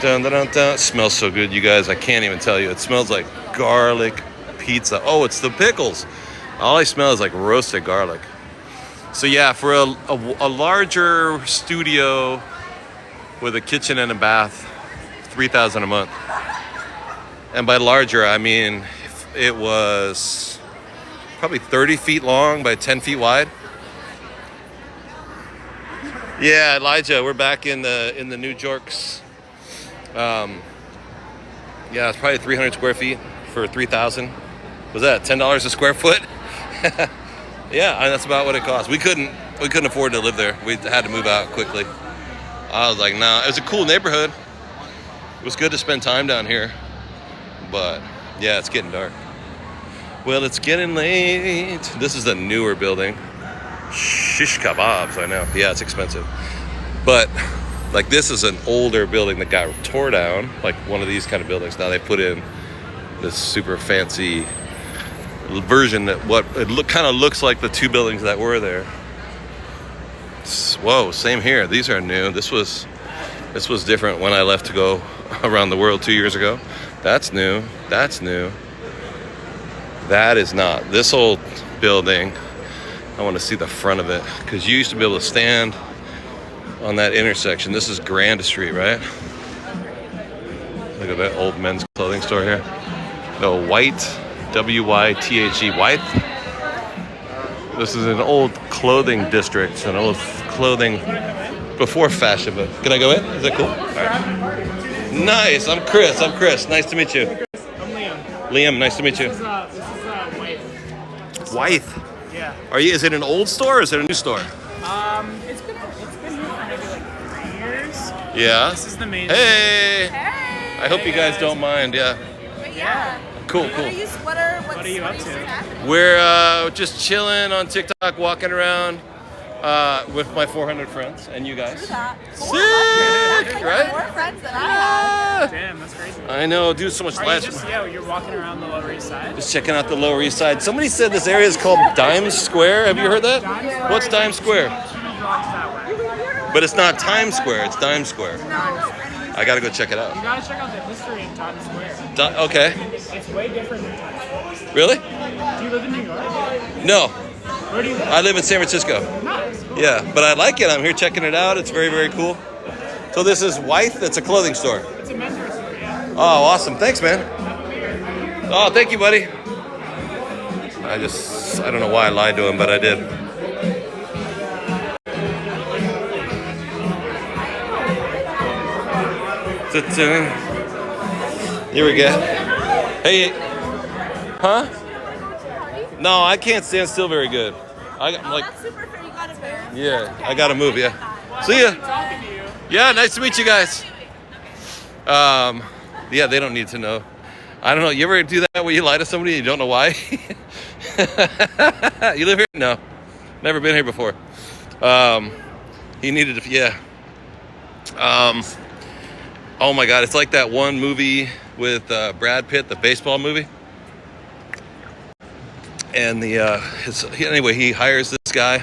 Dun, dun, dun, dun. It smells so good, you guys. I can't even tell you. It smells like garlic pizza. Oh, it's the pickles. All I smell is like roasted garlic. So yeah, for a larger studio with a kitchen and a bath, $3,000 a month. And by larger, I mean it was probably 30 feet long by 10 feet wide. Yeah, Elijah, we're back in the New Jorks. Yeah, it's probably 300 square feet for $3,000. Was that $10 a square foot? Yeah, that's about what it cost. We couldn't afford to live there. We had to move out quickly. I was like, nah. It was a cool neighborhood. It was good to spend time down here. But yeah, it's getting dark. Well, it's getting late. This is the newer building. Shish kebabs, I know. Yeah, it's expensive. But like this is an older building that got tore down, like one of these kind of buildings. Now they put in this super fancy version that kind of looks like the two buildings that were there. Whoa, same here. These are new. This was different when I left to go around the world 2 years ago. That's new. That's new. That is not. This old building, I want to see the front of it because you used to be able to stand on that intersection. This is Grand Street, right? Look at that old men's clothing store here. No, White, W-Y-T-H-E, White. This is an old clothing district, an old clothing before fashion. But can I go in? Is that cool? All right. Nice. I'm Chris. Nice to meet you. I'm Liam. Liam, nice to meet you. This is White. White. Yeah. Is it an old store or is it a new store? It's been here for maybe like 3 years. Yeah. This is the main. Hey. Hey. I hope you guys don't mind. Yeah. But yeah. Cool. What are you up to? We're just chilling on TikTok, walking around with my 400 friends and you guys. Sick, right? More friends than I have. Damn, that's crazy. I know, do so much less. You're walking around the Lower East Side. Just checking out the Lower East Side. Somebody said this area is called Dimes Square. Have you heard that? What's Dimes Square? But it's not Times Square, it's Dimes Square. I gotta go check it out. You gotta check out the history of Times Square. Okay. It's way different than Times Square. Really? Do you live in New York? No. Where do you live? I live in San Francisco. Nice. Cool. Yeah, but I like it. I'm here checking it out. It's very, very cool. So this is White. That's a clothing store. It's a men's store, yeah. Oh, awesome. Thanks, man. Oh, thank you, buddy. I don't know why I lied to him, but I did. Here we go. Hey. Huh? No, I can't stand still very good. I'm like, That's super fair. You got it fair. yeah, I gotta move, yeah. See ya. Yeah, nice to meet you guys. Yeah, they don't need to know. I don't know. You ever do that where you lie to somebody and you don't know why? You live here? No, never been here before. He needed to, yeah. Oh my God, it's like that one movie with Brad Pitt, the baseball movie. And anyway, he hires this guy.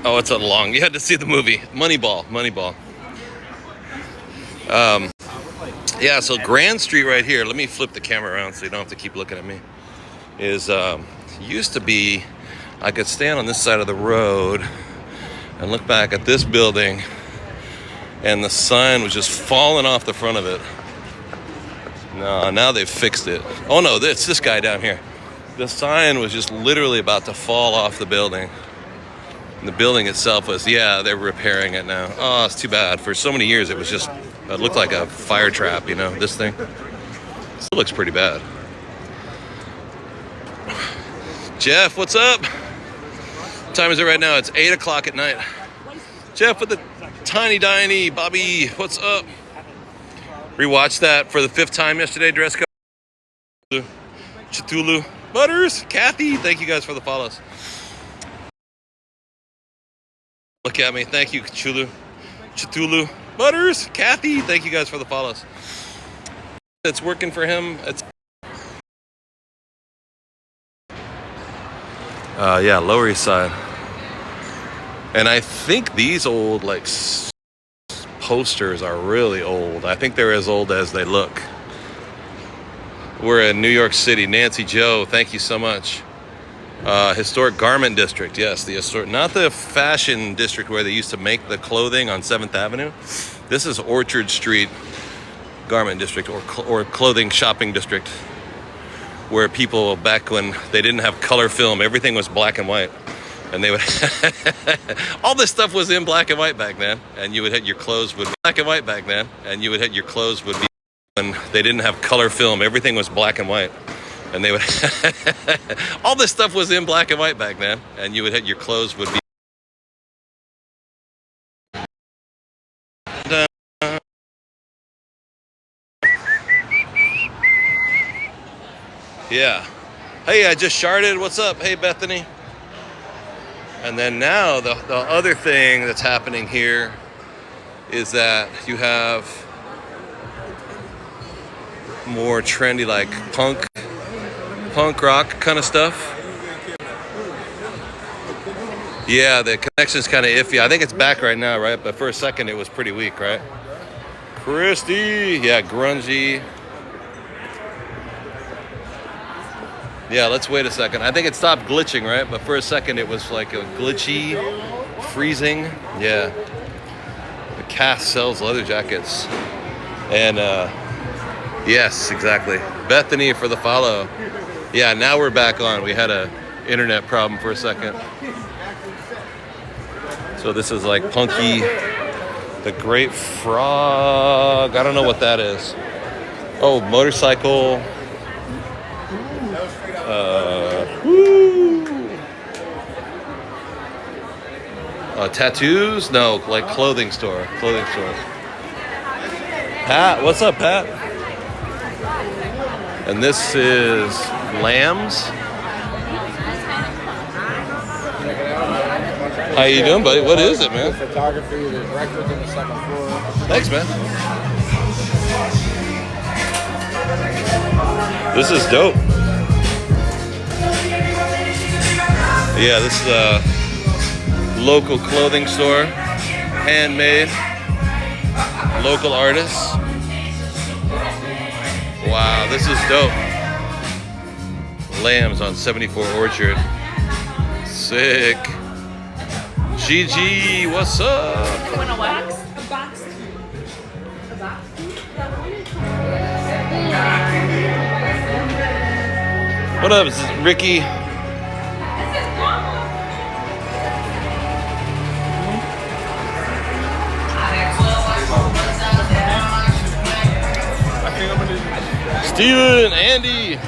Oh, it's you had to see the movie, Moneyball. Yeah, so Grand Street right here, let me flip the camera around so you don't have to keep looking at me, used to be, I could stand on this side of the road and look back at this building and the sign was just falling off the front of it. No, now they've fixed it. Oh no, it's this guy down here. The sign was just literally about to fall off the building. And the building itself was, yeah, they're repairing it now. Oh, it's too bad. For so many years, it looked like a fire trap, this thing. Still looks pretty bad. Jeff, what's up? What time is it right now? It's 8 o'clock at night. Jeff with the tiny Bobby, what's up? Rewatched that for the 5th time yesterday, dress code. Cthulhu. Butters, Kathy, thank you guys for the follows. Look at me, thank you, Cthulhu. Butters, Kathy, thank you guys for the follows. It's working for him. Yeah, Lower East Side. And I think these old posters are really old. I think they're as old as they look. We're in New York City. Nancy Joe, thank you so much. Historic Garment District, yes, not the fashion district where they used to make the clothing on 7th Avenue. This is Orchard Street Garment District or clothing shopping district, where people back when they didn't have color film, everything was black and white, and they would all this stuff was in black and white back then, and you would hit your clothes would be black and white back then, and you would hit your clothes would be. When they didn't have color film, everything was black and white, and they would all this stuff was in black and white back then, and you would hit your clothes would be. Yeah. Hey, I just sharded. What's up? Hey, Bethany. And then now the other thing that's happening here is that you have more trendy, like punk rock kind of stuff. Yeah, the connection's kind of iffy. I think it's back right now, right? But for a second, it was pretty weak, right? Christy, yeah, grungy. Yeah, let's wait a second. I think it stopped glitching, right? But for a second, it was like a glitchy, freezing. Yeah. The cast sells leather jackets. And yes, exactly. Bethany for the follow. Yeah, now we're back on. We had a internet problem for a second. So this is like Punky, the Great Frog. I don't know what that is. Oh, motorcycle. Tattoos? No, like clothing store. Clothing store. Pat, what's up, Pat? And this is Lambs. How you doing, buddy? What is it, man? Photography, there's records on the second floor. Thanks, man. This is dope. Yeah, this is a local clothing store, handmade, local artists. Wow, this is dope. Lambs on 74 Orchard. Sick. GG, what's up? You want a wax? What up, Ricky? Steven, Andy.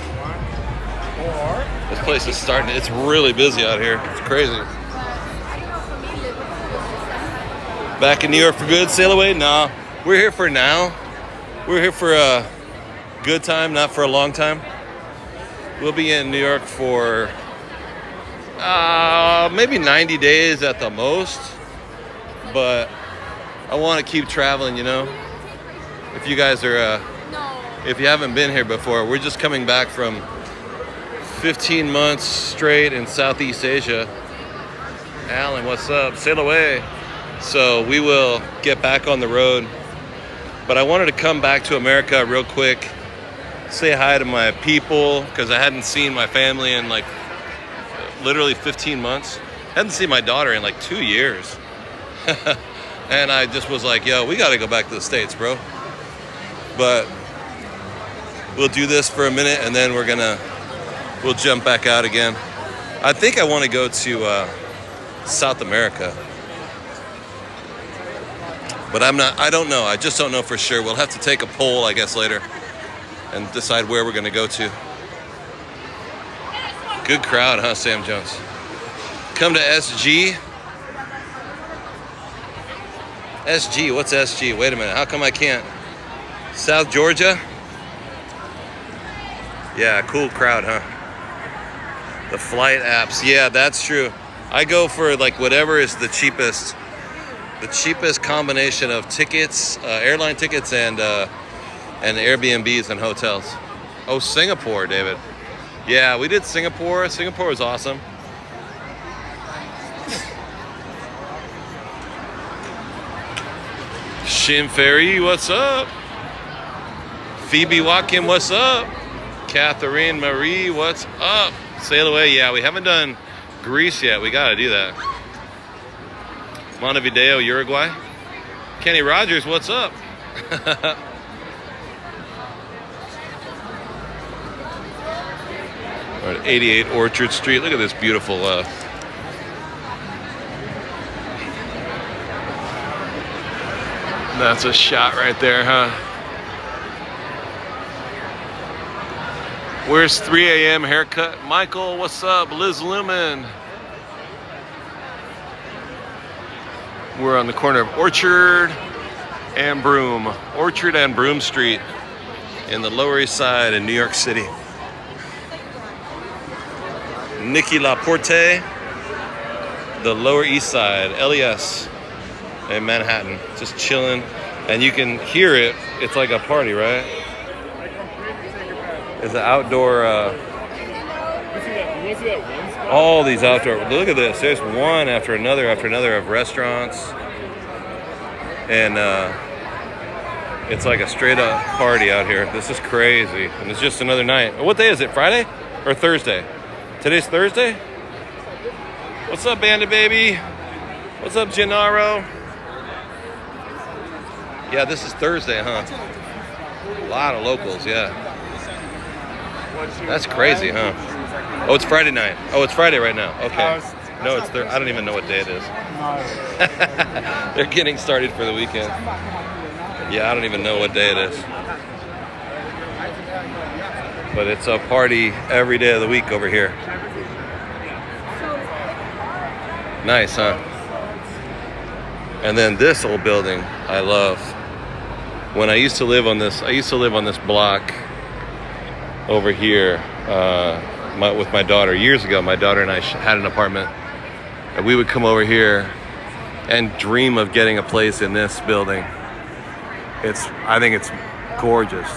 This place is starting. It's really busy out here. It's crazy. Back in New York for good. Sail away? No. We're here for now. We're here for a good time, not for a long time. We'll be in New York for maybe 90 days at the most. But I want to keep traveling, you know. If you guys are, if you haven't been here before, we're just coming back from 15 months straight in Southeast Asia. Alan, what's up? Sail away. So we will get back on the road. But I wanted to come back to America real quick, say hi to my people, because I hadn't seen my family in like literally 15 months. Hadn't seen my daughter in like 2 years. And I just was like, yo, we got to go back to the States, bro. But we'll do this for a minute and then we'll jump back out again. I think I want to go to South America. But I don't know. I just don't know for sure. We'll have to take a poll, I guess, later and decide where we're going to go to. Good crowd, huh, Sam Jones? Come to SG. SG, what's SG? Wait a minute, how come I can't? South Georgia? Yeah, cool crowd, huh? The flight apps, yeah, that's true. I go for like whatever is the cheapest combination of tickets, airline tickets and Airbnbs and hotels. Oh, Singapore, David. Yeah, we did Singapore. Singapore was awesome. Shin Ferry, what's up? Phoebe Watkin, what's up? Catherine Marie, what's up? Sail away. Yeah, we haven't done Greece yet. We got to do that. Montevideo, Uruguay. Kenny Rogers, what's up? We're at 88 Orchard Street. Look at this beautiful that's a shot right there, huh? Where's 3 a.m. haircut? Michael, what's up? Liz Lumen. We're on the corner of Orchard and Broome. Orchard and Broome Street in the Lower East Side in New York City. Nikki Laporte, the Lower East Side, LES in Manhattan. Just chilling. And you can hear it. It's like a party, right? It's an outdoor... all these outdoor... Look at this. There's one after another of restaurants. And it's like a straight up party out here. This is crazy. And it's just another night. What day is it? Friday or Thursday? Today's Thursday? What's up, Bandit Baby? What's up, Gennaro? Yeah, this is Thursday, huh? A lot of locals, yeah. That's crazy, huh? Oh, it's Friday night. Oh, it's Friday right now. Okay. No, it's I don't even know what day it is. They're getting started for the weekend. Yeah, I don't even know what day it is. But it's a party every day of the week over here. Nice, huh? And then this old building, I love. When I used to live on this block over here with my daughter years ago. My daughter and I had an apartment, and we would come over here and dream of getting a place in this building. I think it's gorgeous.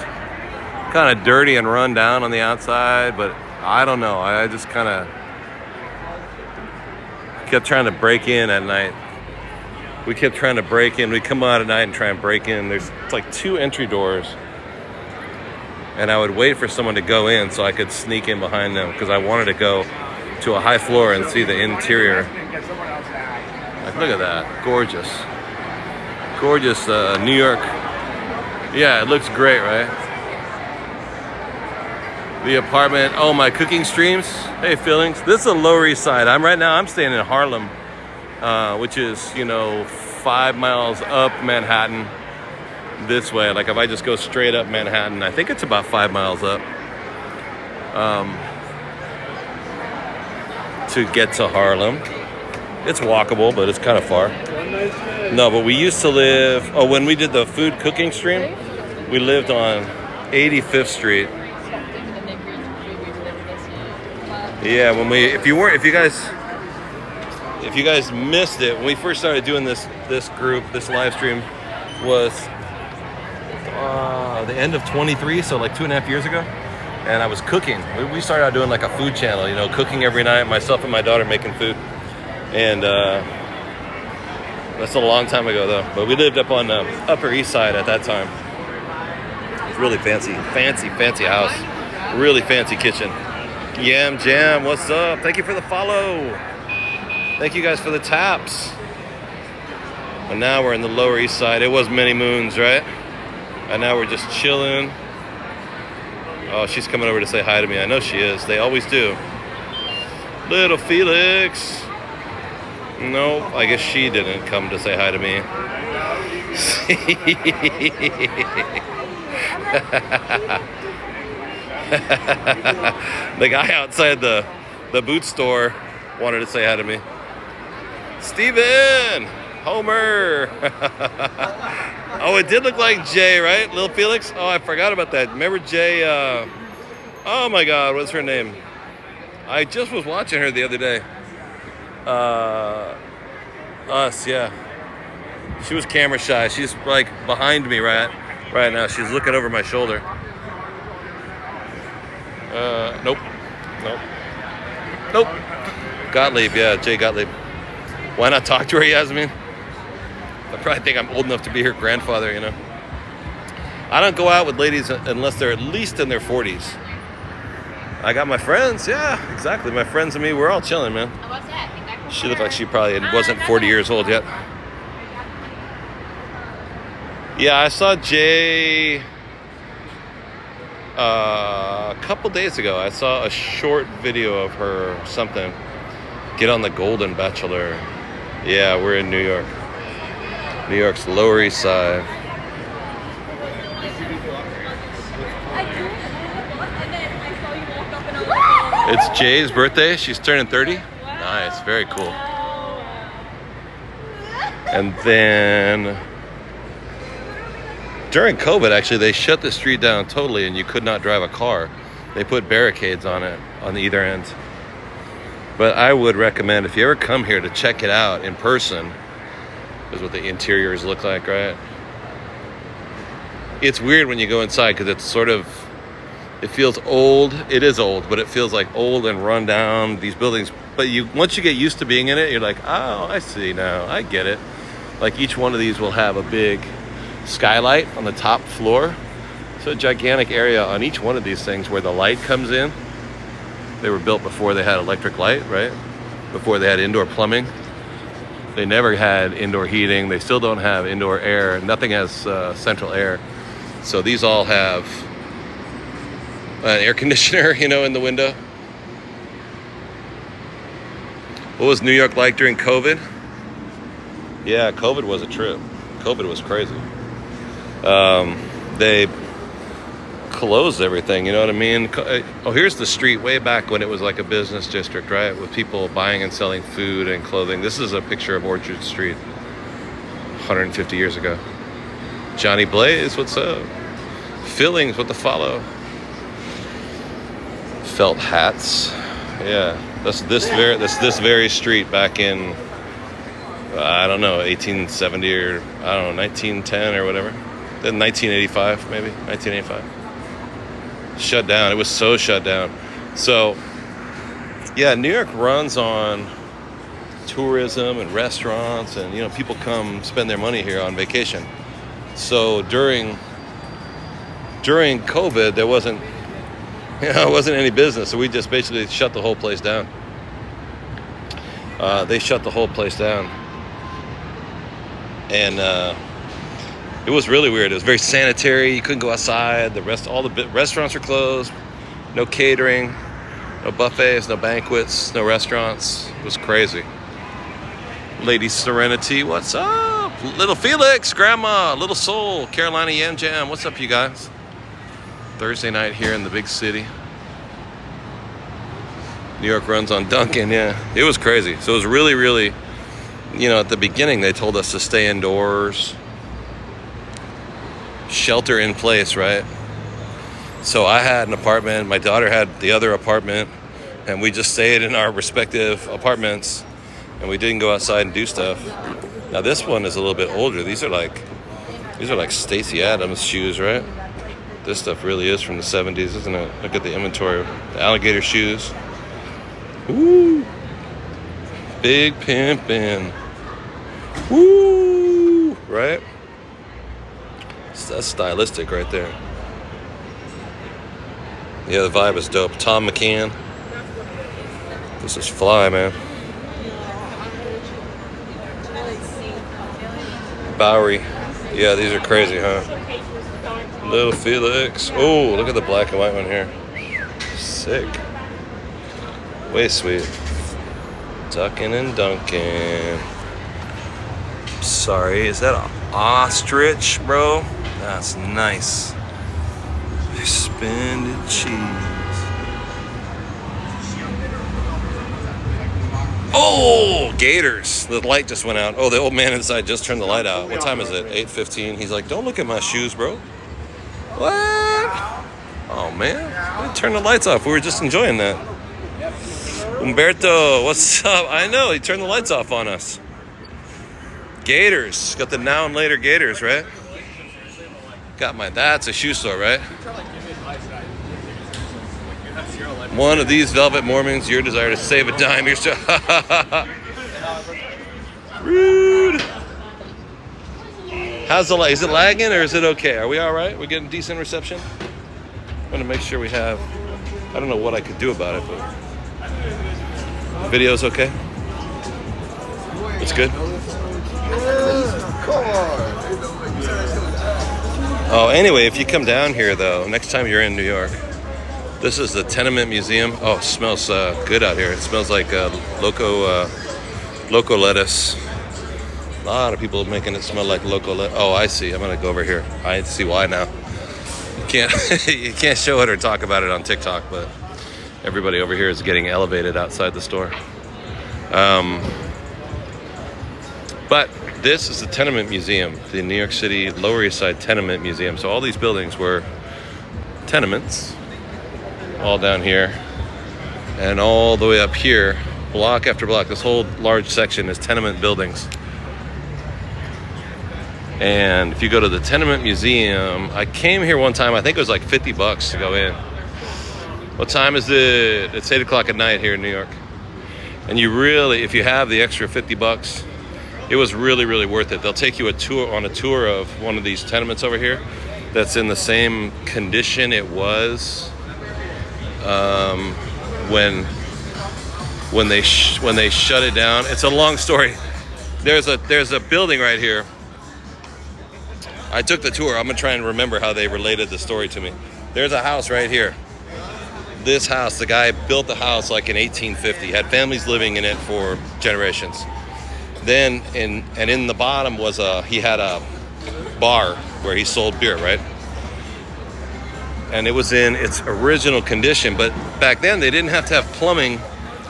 Kind of dirty and run down on the outside, but I don't know. I just kind of kept trying to break in at night. We kept trying to break in. We'd come out at night and try and break in. It's like 2 entry doors. And I would wait for someone to go in so I could sneak in behind them because I wanted to go to a high floor and see the interior. Like, look at that. Gorgeous. Gorgeous New York. Yeah, it looks great, right? The apartment. Oh, my cooking streams. Hey, feelings. This is the Lower East Side. I'm staying in Harlem, which is, 5 miles up Manhattan this way. Like if I just go straight up Manhattan, I think it's about 5 miles up to get to Harlem. It's walkable, but it's kind of far. No, but we used to live, when we did the food cooking stream, we lived on 85th Street. Yeah, if you guys missed it, when we first started doing this live stream was the end of 23, so like 2.5 years ago. And I was cooking. We started out doing like a food channel, cooking every night, myself and my daughter making food. And that's a long time ago though. But we lived up on the Upper East Side at that time. It's really fancy house. Really fancy kitchen. Yam Jam, what's up? Thank you for the follow. Thank you guys for the taps. And now we're in the Lower East Side. It was many moons, right? And now we're just chilling. Oh, she's coming over to say hi to me. I know she is. They always do. Little Felix. No, I guess she didn't come to say hi to me. The guy outside the boot store wanted to say hi to me. Steven! Homer! Oh, it did look like Jay, right? Little Felix? Oh, I forgot about that. Remember Jay? Oh my God, what's her name? I just was watching her the other day. Us, yeah. She was camera shy. She's like behind me right now. She's looking over my shoulder. Nope. Gottlieb, yeah, Jay Gottlieb. Why not talk to her, Yasmin? I probably think I'm old enough to be her grandfather, I don't go out with ladies unless they're at least in their 40s. I got my friends, yeah, exactly. My friends and me, we're all chilling, man. She looked like she probably wasn't 40 years old yet. Yeah, I saw Jay a couple days ago. I saw a short video of her something. Get on the Golden Bachelor. Yeah, we're in New York. New York's Lower East Side. It's Jay's birthday. She's turning 30. Nice, very cool. And then during COVID, actually, they shut the street down totally and you could not drive a car. They put barricades on it on either end. But I would recommend, if you ever come here, to check it out in person. This is what the interiors look like, right? It's weird when you go inside because it's sort of, it feels old. It is old, but it feels like old and run down, these buildings. But once you get used to being in it, you're like, oh, I see now. I get it. Like each one of these will have a big skylight on the top floor. So a gigantic area on each one of these things where the light comes in. They were built before they had electric light, right? Before they had indoor plumbing. They never had indoor heating. They still don't have indoor air. Nothing has central air. So these all have an air conditioner, you know, in the window. What was New York like during COVID? Yeah, COVID was a trip. COVID was crazy. They closed everything, you know what I mean? Oh, here's the street way back when it was like a business district, right? With people buying and selling food and clothing. This is a picture of Orchard Street 150 years ago. Johnny Blaze, what's up? Fillings, what the follow? Felt hats. Yeah, that's this very street back in, I don't know, 1870 or I don't know, 1910 or whatever. Then 1985, maybe 1985. Shut down. It was so shut down. So, yeah, New York runs on tourism and restaurants, and you know, people come spend their money here on vacation. So during COVID, there wasn't any business. So we just basically shut the whole place down. They shut the whole place down, and it was really weird. It was very sanitary. You couldn't go outside. All the restaurants were closed. No catering, no buffets, no banquets, no restaurants. It was crazy. Lady Serenity, what's up? Little Felix, Grandma, Little Soul, Carolina Yam Jam. What's up, you guys? Thursday night here in the big city. New York runs on Dunkin', yeah. It was crazy. So it was really, really, you know, at the beginning they told us to stay indoors. Shelter in place, right? So I had an apartment, my daughter had the other apartment, and we just stayed in our respective apartments, and we didn't go outside and do stuff. Now this one is a little bit older. These are like Stacey Adams shoes, right? This stuff really is from the 70s, isn't it? Look at the inventory. The alligator shoes. Woo! Big pimpin'. Woo! Right? That's stylistic right there. Yeah, the vibe is dope. Tom McCann. This is fly, man. Bowery. Yeah, these are crazy, huh? Little Felix. Oh, look at the black and white one here. Sick. Way sweet. Duckin' and Dunkin'. Sorry, is that an ostrich, bro? That's nice. Suspended cheese. Oh, gators. The light just went out. Oh, the old man inside just turned the light out. What time is it? 8:15. He's like, don't look at my shoes, bro. What? Oh, man. Turn the lights off. We were just enjoying that. Umberto, what's up? I know. He turned the lights off on us. Gators. Got the now and later gators, right? That's a shoe store, right? One of these velvet mornings, your desire to save a dime. You're so rude. How's the light? Is it lagging or is it okay? Are we all right? We're getting decent reception? I'm going to make sure we have, I don't know what I could do about it, but the video's okay? It's good? Oh, anyway, if you come down here, though, next time you're in New York, this is the Tenement Museum. Oh, it smells good out here. It smells like loco lettuce. A lot of people making it smell like loco lettuce. Oh, I see. I'm going to go over here. I see why now. You can't show it or talk about it on TikTok, but everybody over here is getting elevated outside the store. But this is the Tenement Museum, the New York City Lower East Side Tenement Museum. So all these buildings were tenements, all down here, and all the way up here, block after block. This whole large section is tenement buildings. And if you go to the Tenement Museum, I came here one time, I think it was like $50 to go in. What time is it? It's 8 o'clock at night here in New York. And you really, if you have the extra $50, it was really, really worth it. They'll take you on a tour of one of these tenements over here that's in the same condition it was when they shut it down. It's a long story. There's a building right here. I took the tour. I'm gonna try and remember how they related the story to me. There's a house right here. this house, the guy built the house like in 1850, had families living in it for generations. Then in the bottom was he had a bar where he sold beer, right? And it was in its original condition, but back then they didn't have to have plumbing,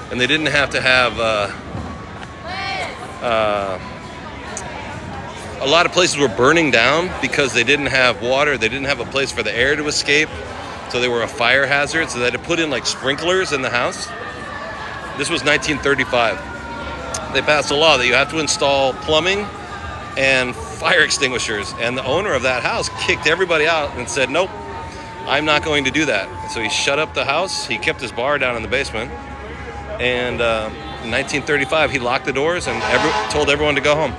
and they didn't have to have a lot of places were burning down because they didn't have water. They didn't have a place for the air to escape, so they were a fire hazard. So they had to put in like sprinklers in the house. This was 1935. They passed a law that you have to install plumbing and fire extinguishers, and the owner of that house kicked everybody out and said, nope, I'm not going to do that. So he shut up the house. He kept his bar down in the basement, and in 1935 he locked the doors and told everyone to go home.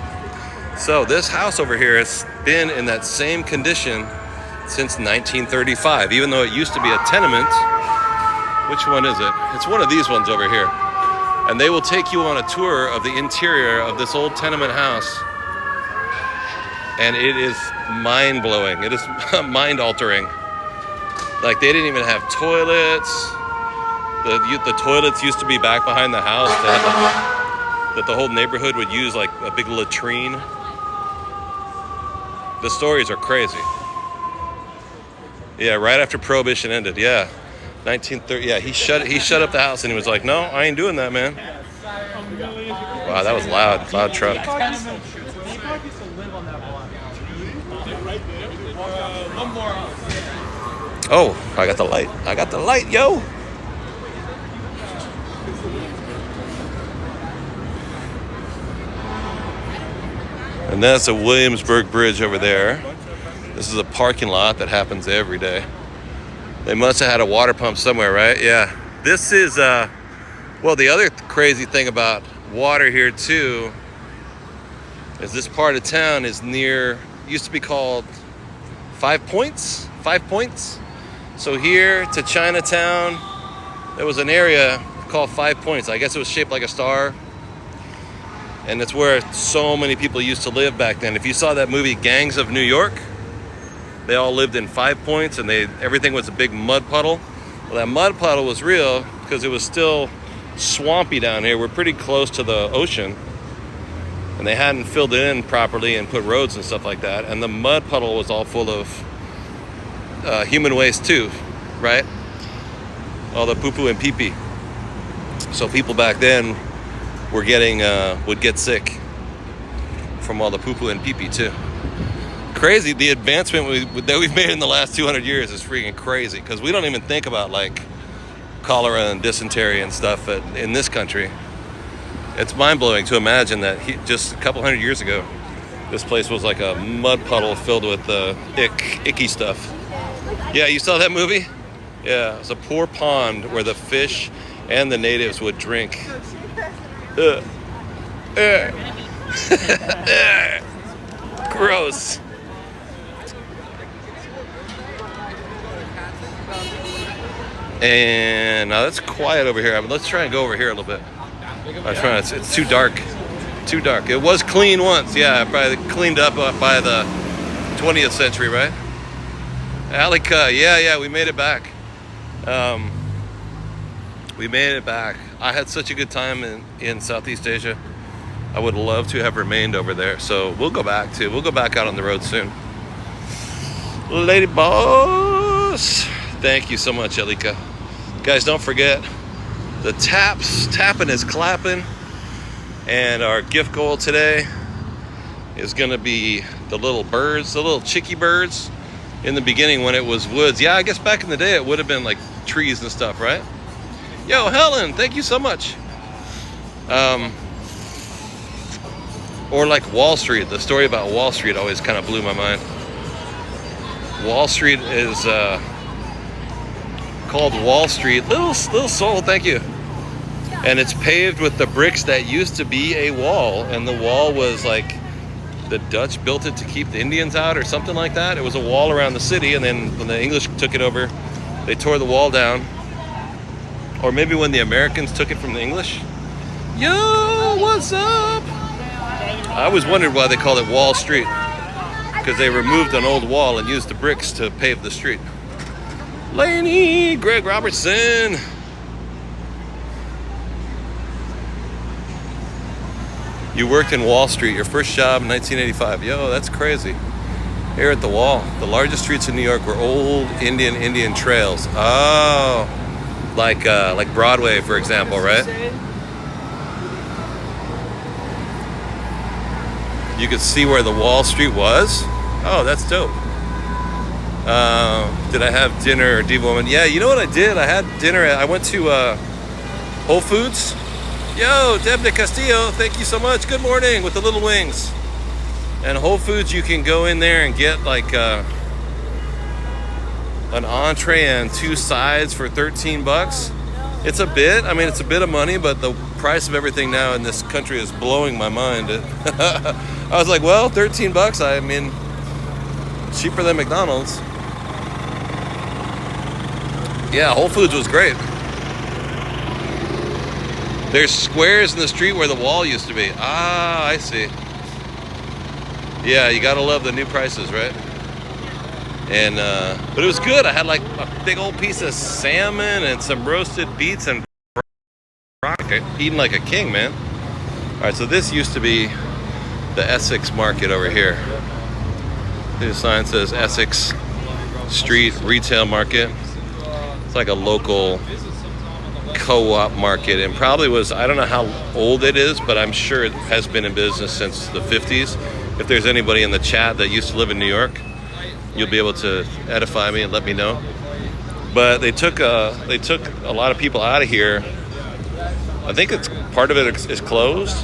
So this house over here has been in that same condition since 1935, even though it used to be a tenement. Which one is it? It's one of these ones over here. And they will take you on a tour of the interior of this old tenement house. And it is mind-blowing. It is mind-altering. Like, they didn't even have toilets. The toilets used to be back behind the house that the whole neighborhood would use, like a big latrine. The stories are crazy. Yeah, right after Prohibition ended. Yeah, 1930. Yeah, he shut up the house and he was like, "No, I ain't doing that, man." Wow, that was loud truck. Oh, I got the light, yo. And that's a Williamsburg Bridge over there. This is a parking lot that happens every day. They must have had a water pump somewhere, right? Yeah. This is, well, the other crazy thing about water here too is this part of town is near, used to be called Five Points. So here to Chinatown, there was an area called 5 Points. I guess it was shaped like a star. And it's where so many people used to live back then. If you saw that movie Gangs of New York, they all lived in 5 Points and everything was a big mud puddle. Well, that mud puddle was real because it was still swampy down here. We're pretty close to the ocean. And they hadn't filled it in properly and put roads and stuff like that. And the mud puddle was all full of human waste too, right? All the poo-poo and pee-pee. So people back then would get sick from all the poo-poo and pee-pee too. Crazy, the advancement that we've made in the last 200 years is freaking crazy, because we don't even think about like cholera and dysentery and stuff in this country. It's mind-blowing to imagine that just a couple hundred years ago, this place was like a mud puddle filled with icky stuff. Yeah, you saw that movie? Yeah, it was a poor pond where the fish and the natives would drink. Gross. And now it's quiet over here. Let's try and go over here a little bit. It's too dark. Too dark. It was clean once. Yeah, probably cleaned up by the 20th century, right? Alika, yeah, we made it back. We made it back. I had such a good time in Southeast Asia. I would love to have remained over there. So we'll go back too. We'll go back out on the road soon. Lady boss. Thank you so much, Alika. Guys, don't forget, the tapping is clapping. And our gift goal today is gonna be the little birds, the little chickie birds. In the beginning when it was woods. Yeah, I guess back in the day it would have been like trees and stuff, right? Yo, Helen, thank you so much. Or like Wall Street. The story about Wall Street always kind of blew my mind. Wall Street is called Wall Street. Little soul, thank you. And it's paved with the bricks that used to be a wall, and the wall was like, the Dutch built it to keep the Indians out or something like that. It was a wall around the city, and then when the English took it over, they tore the wall down. Or maybe when the Americans took it from the English. Yo, what's up? I always wondered why they called it Wall Street, because they removed an old wall and used the bricks to pave the street. Laney, Greg Robertson. You worked in Wall Street, your first job in 1985. Yo, that's crazy. Here at the Wall, the largest streets in New York were old Indian trails. Oh, like Broadway, for example, right? You could see where the Wall Street was. Oh, that's dope. Did I have dinner, Diva Woman? Yeah, you know what I did? I had dinner. I went to Whole Foods. Yo, Deb de Castillo, thank you so much. Good morning with the little wings. And Whole Foods, you can go in there and get like an entree and 2 sides for 13 bucks. It's a bit, I mean, it's a bit of money, but the price of everything now in this country is blowing my mind. I was like, well, 13 bucks, I mean, cheaper than McDonald's. Yeah, Whole Foods was great. There's squares in the street where the Wall used to be. Ah, I see. Yeah, you gotta love the new prices, right? And but it was good. I had like a big old piece of salmon and some roasted beets and eating like a king, man. All right, so this used to be the Essex Market over here. The sign says Essex Street Retail Market. It's like a local co-op market, and probably was, I don't know how old it is, but I'm sure it has been in business since the 50s. If there's anybody in the chat that used to live in New York, you'll be able to edify me and let me know. But they took a lot of people out of here. I think it's part of it is closed.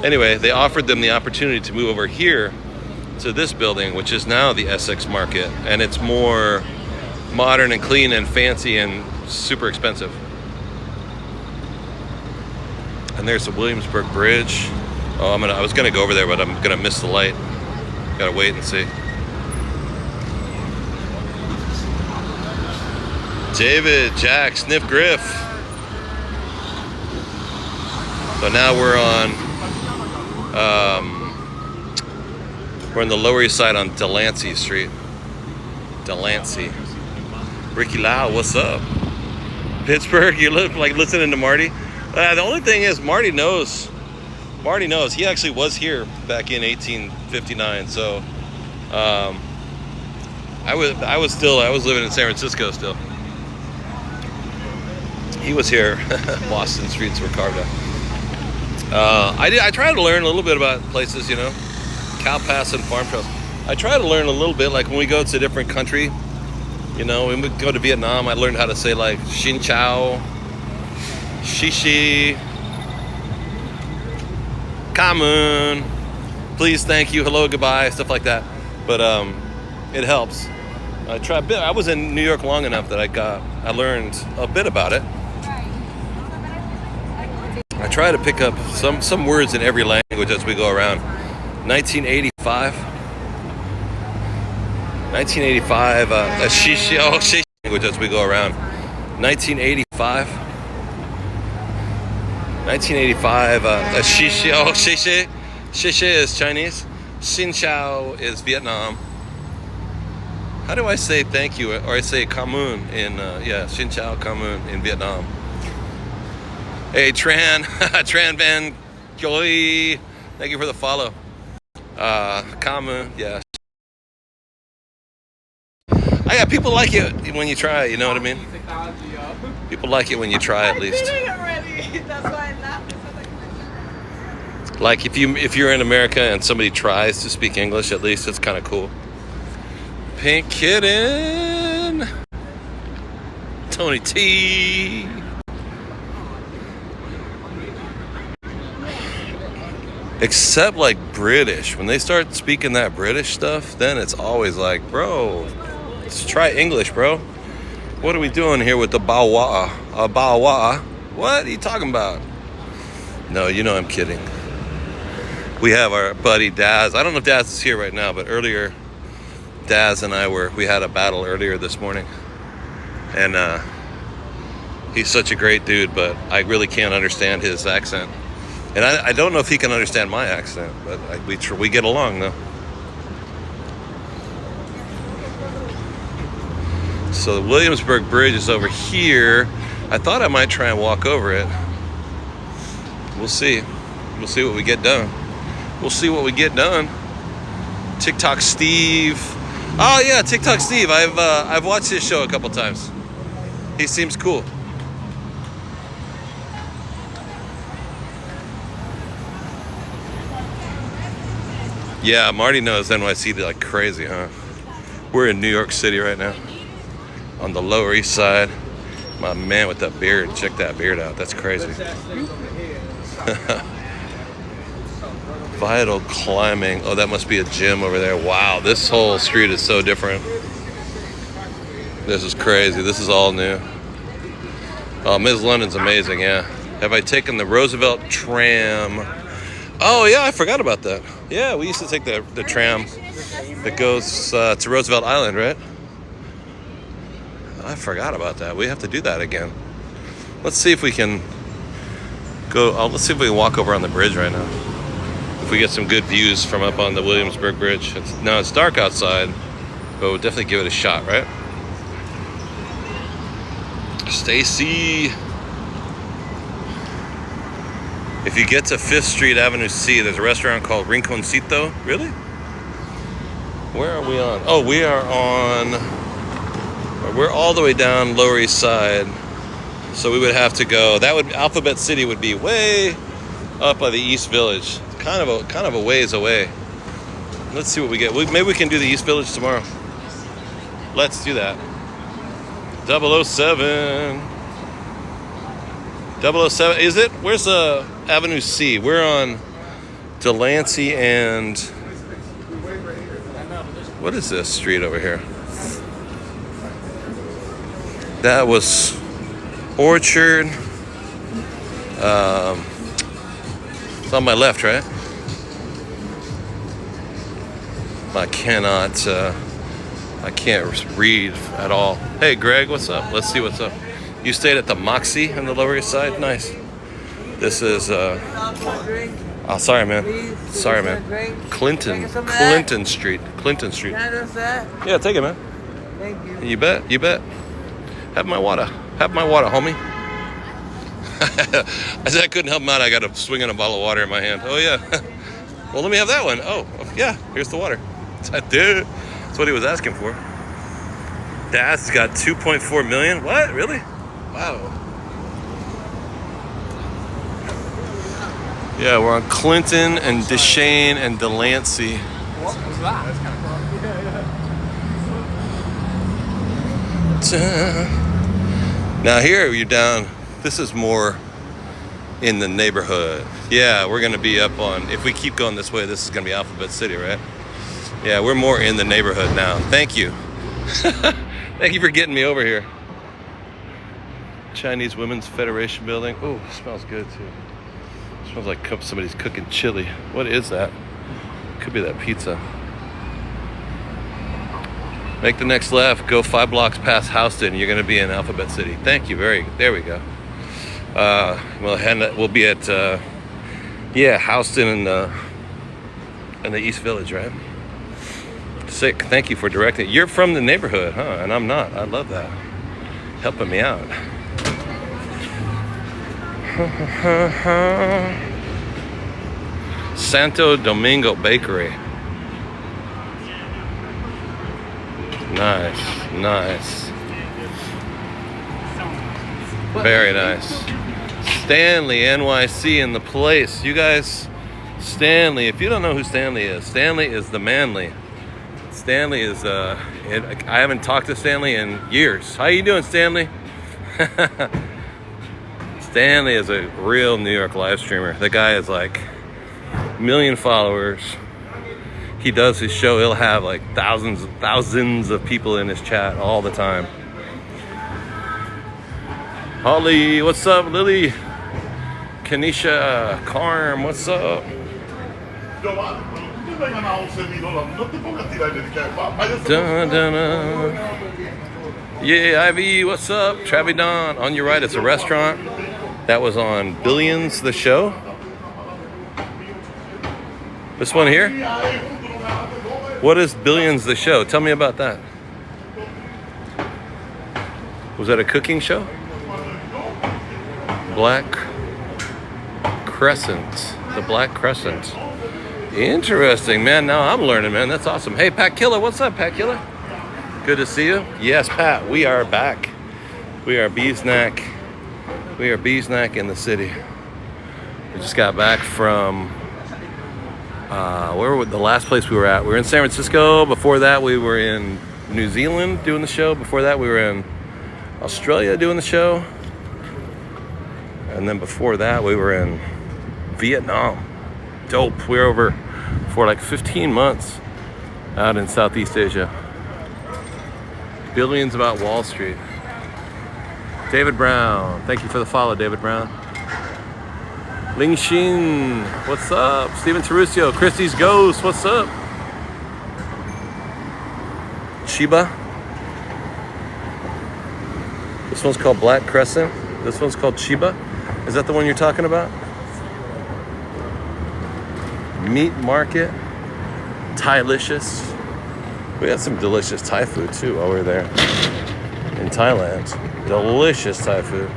Anyway, they offered them the opportunity to move over here to this building, which is now the Essex Market, and it's more modern and clean and fancy and super expensive. And there's the Williamsburg Bridge. Oh, I was gonna go over there, but I'm gonna miss the light. Gotta wait and see. David, Jack, Sniff Griff. So now we're on the Lower East Side on Delancey Street. Delancey. Ricky Lau, what's up? Pittsburgh, you look like listening to Marty. The only thing is, Marty knows. He actually was here back in 1859. So, I was living in San Francisco still. He was here. Boston streets were carved out. I try to learn a little bit about places, you know, cow pass and farm trails. I try to learn a little bit, like when we go to a different country. You know, when we go to Vietnam, I learned how to say like Xin Chao, Shishi, Kamun, please, thank you, hello, goodbye, stuff like that. But it helps. I was in New York long enough that I learned a bit about it. I try to pick up some words in every language as we go around. 1985, shishi language as we go around. 1985, shishi is Chinese. Xin Chao is Vietnam. How do I say thank you? Or I say Kamun in, Xin Chao Kamun in Vietnam. Hey, Tran Van Joy, thank you for the follow. Kamun, yeah. People like it when you try, you know what I mean? People like it when you try, at least. That's why I laughed. Like if you're in America and somebody tries to speak English, at least it's kind of cool. Pink Kitten, Tony T. Except like British, when they start speaking that British stuff, then it's always like, bro, let's try English, bro. What are we doing here with the bawa? Bawa? What are you talking about? No, you know I'm kidding. We have our buddy Daz. I don't know if Daz is here right now, but earlier, Daz and we had a battle earlier this morning. And he's such a great dude, but I really can't understand his accent. And I don't know if he can understand my accent, but we get along though. So the Williamsburg Bridge is over here. I thought I might try and walk over it. We'll see. We'll see what we get done. We'll see what we get done. TikTok Steve. Oh yeah, TikTok Steve. I've watched his show a couple times. He seems cool. Yeah, Marty knows NYC like crazy, huh? We're in New York City right now, on the Lower East Side. My man with that beard, check that beard out. That's crazy. Vital climbing. Oh, that must be a gym over there. Wow, this whole street is so different. This is crazy. This is all new. Oh, Ms. London's amazing, yeah. Have I taken the Roosevelt tram? Oh, yeah, I forgot about that. Yeah, we used to take the tram that goes to Roosevelt Island, right? I forgot about that. We have to do that again. Let's see if we can go. Let's see if we can walk over on the bridge right now. If we get some good views from up on the Williamsburg Bridge. It's dark outside, but we'll definitely give it a shot, right? Stacy. If you get to 5th Street Avenue C, there's a restaurant called Rinconcito. Really? Where are we on? Oh, we're all the way down Lower East Side. So we would have to go. Alphabet City would be way up by the East Village. Kind of a ways away. Let's see what we get. Maybe we can do the East Village tomorrow. Let's do that. 007. 007. Is it? Where's Avenue C? We're on Delancey and what is this street over here? That was Orchard. It's on my left, right? I can't read at all. Hey, Greg, what's up? Let's see what's up. You stayed at the Moxie on the Lower East Side? Nice. This is, oh, sorry, man. Sorry, man. Clinton Street. Clinton Street. Yeah, take it, man. Thank you. You bet. Have my water, homie. I said I couldn't help him out. I got a swinging a bottle of water in my hand. Oh, yeah. Well, let me have that one. Oh, yeah, here's the water. Dude, that's what he was asking for. Dad's got 2.4 million. What? Really? Wow. Yeah, we're on Clinton and Deshane and Delancey. What was that? That's kind of cool. Now here you're down. This is more in the neighborhood. Yeah, we're gonna be up on. If we keep going this way, this is gonna be Alphabet City, right? Yeah, we're more in the neighborhood now. Thank you. Thank you for getting me over here. Chinese Women's Federation building. Oh, smells good too. Smells like somebody's cooking chili. What is that? Could be that pizza. Make the next left. Go 5 blocks past Houston. You're going to be in Alphabet City. Thank you. There we go. We'll be at Houston in the East Village, right? Sick. Thank you for directing. You're from the neighborhood, huh? And I'm not. I love that. Helping me out. Santo Domingo Bakery. Nice. Very nice. Stanley, NYC in the place. You guys, Stanley, if you don't know who Stanley is the manly. Stanley is, I haven't talked to Stanley in years. How you doing, Stanley? Stanley is a real New York live streamer. The guy is like 1 million followers. He does his show. He'll have like thousands of people in his chat all the time. Holly, what's up? Lily, Kanisha, Carm, what's up? Yeah, Ivy, what's up? Travi Don, on your right, it's a restaurant. That was on Billions, the show. This one here? What is Billions, the show? Tell me about that. Was that a cooking show? Black Crescent. The Black Crescent. Interesting, man. Now I'm learning, man. That's awesome. Hey, Pat Killer. What's up, Pat Killer? Good to see you. Yes, Pat. We are back. We are Beesnack. We are Beesnack in the city. We just got back from where were the last place we were at? We were in San Francisco. Before that, we were in New Zealand doing the show. Before that, we were in Australia doing the show. And then before that, we were in Vietnam. Dope. We were over for like 15 months out in Southeast Asia. Billions about Wall Street. David Brown. Thank you for the follow, David Brown. Ling Xin. What's up? Steven Terusio. Christie's Ghost. What's up? Chiba. This one's called Black Crescent. This one's called Chiba. Is that the one you're talking about? Meat Market. Thai-licious. We had some delicious Thai food too while we were there in Thailand. Delicious Thai food.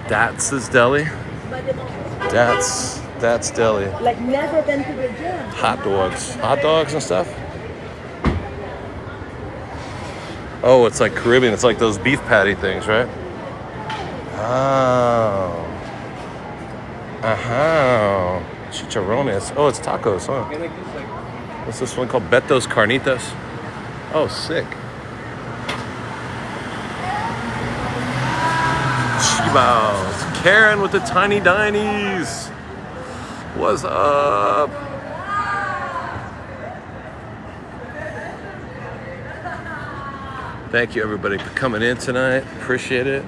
That's Deli. That's Deli. Like never been to the gym. Hot dogs and stuff. Oh, it's like Caribbean. It's like those beef patty things, right? Oh. Uh-huh. Chicharrones. Oh, it's tacos, huh? What's this one called? Beto's Carnitas. Oh, sick. Chibaos. Karen with the tiny dinies. What's up? Thank you, everybody, for coming in tonight. Appreciate it.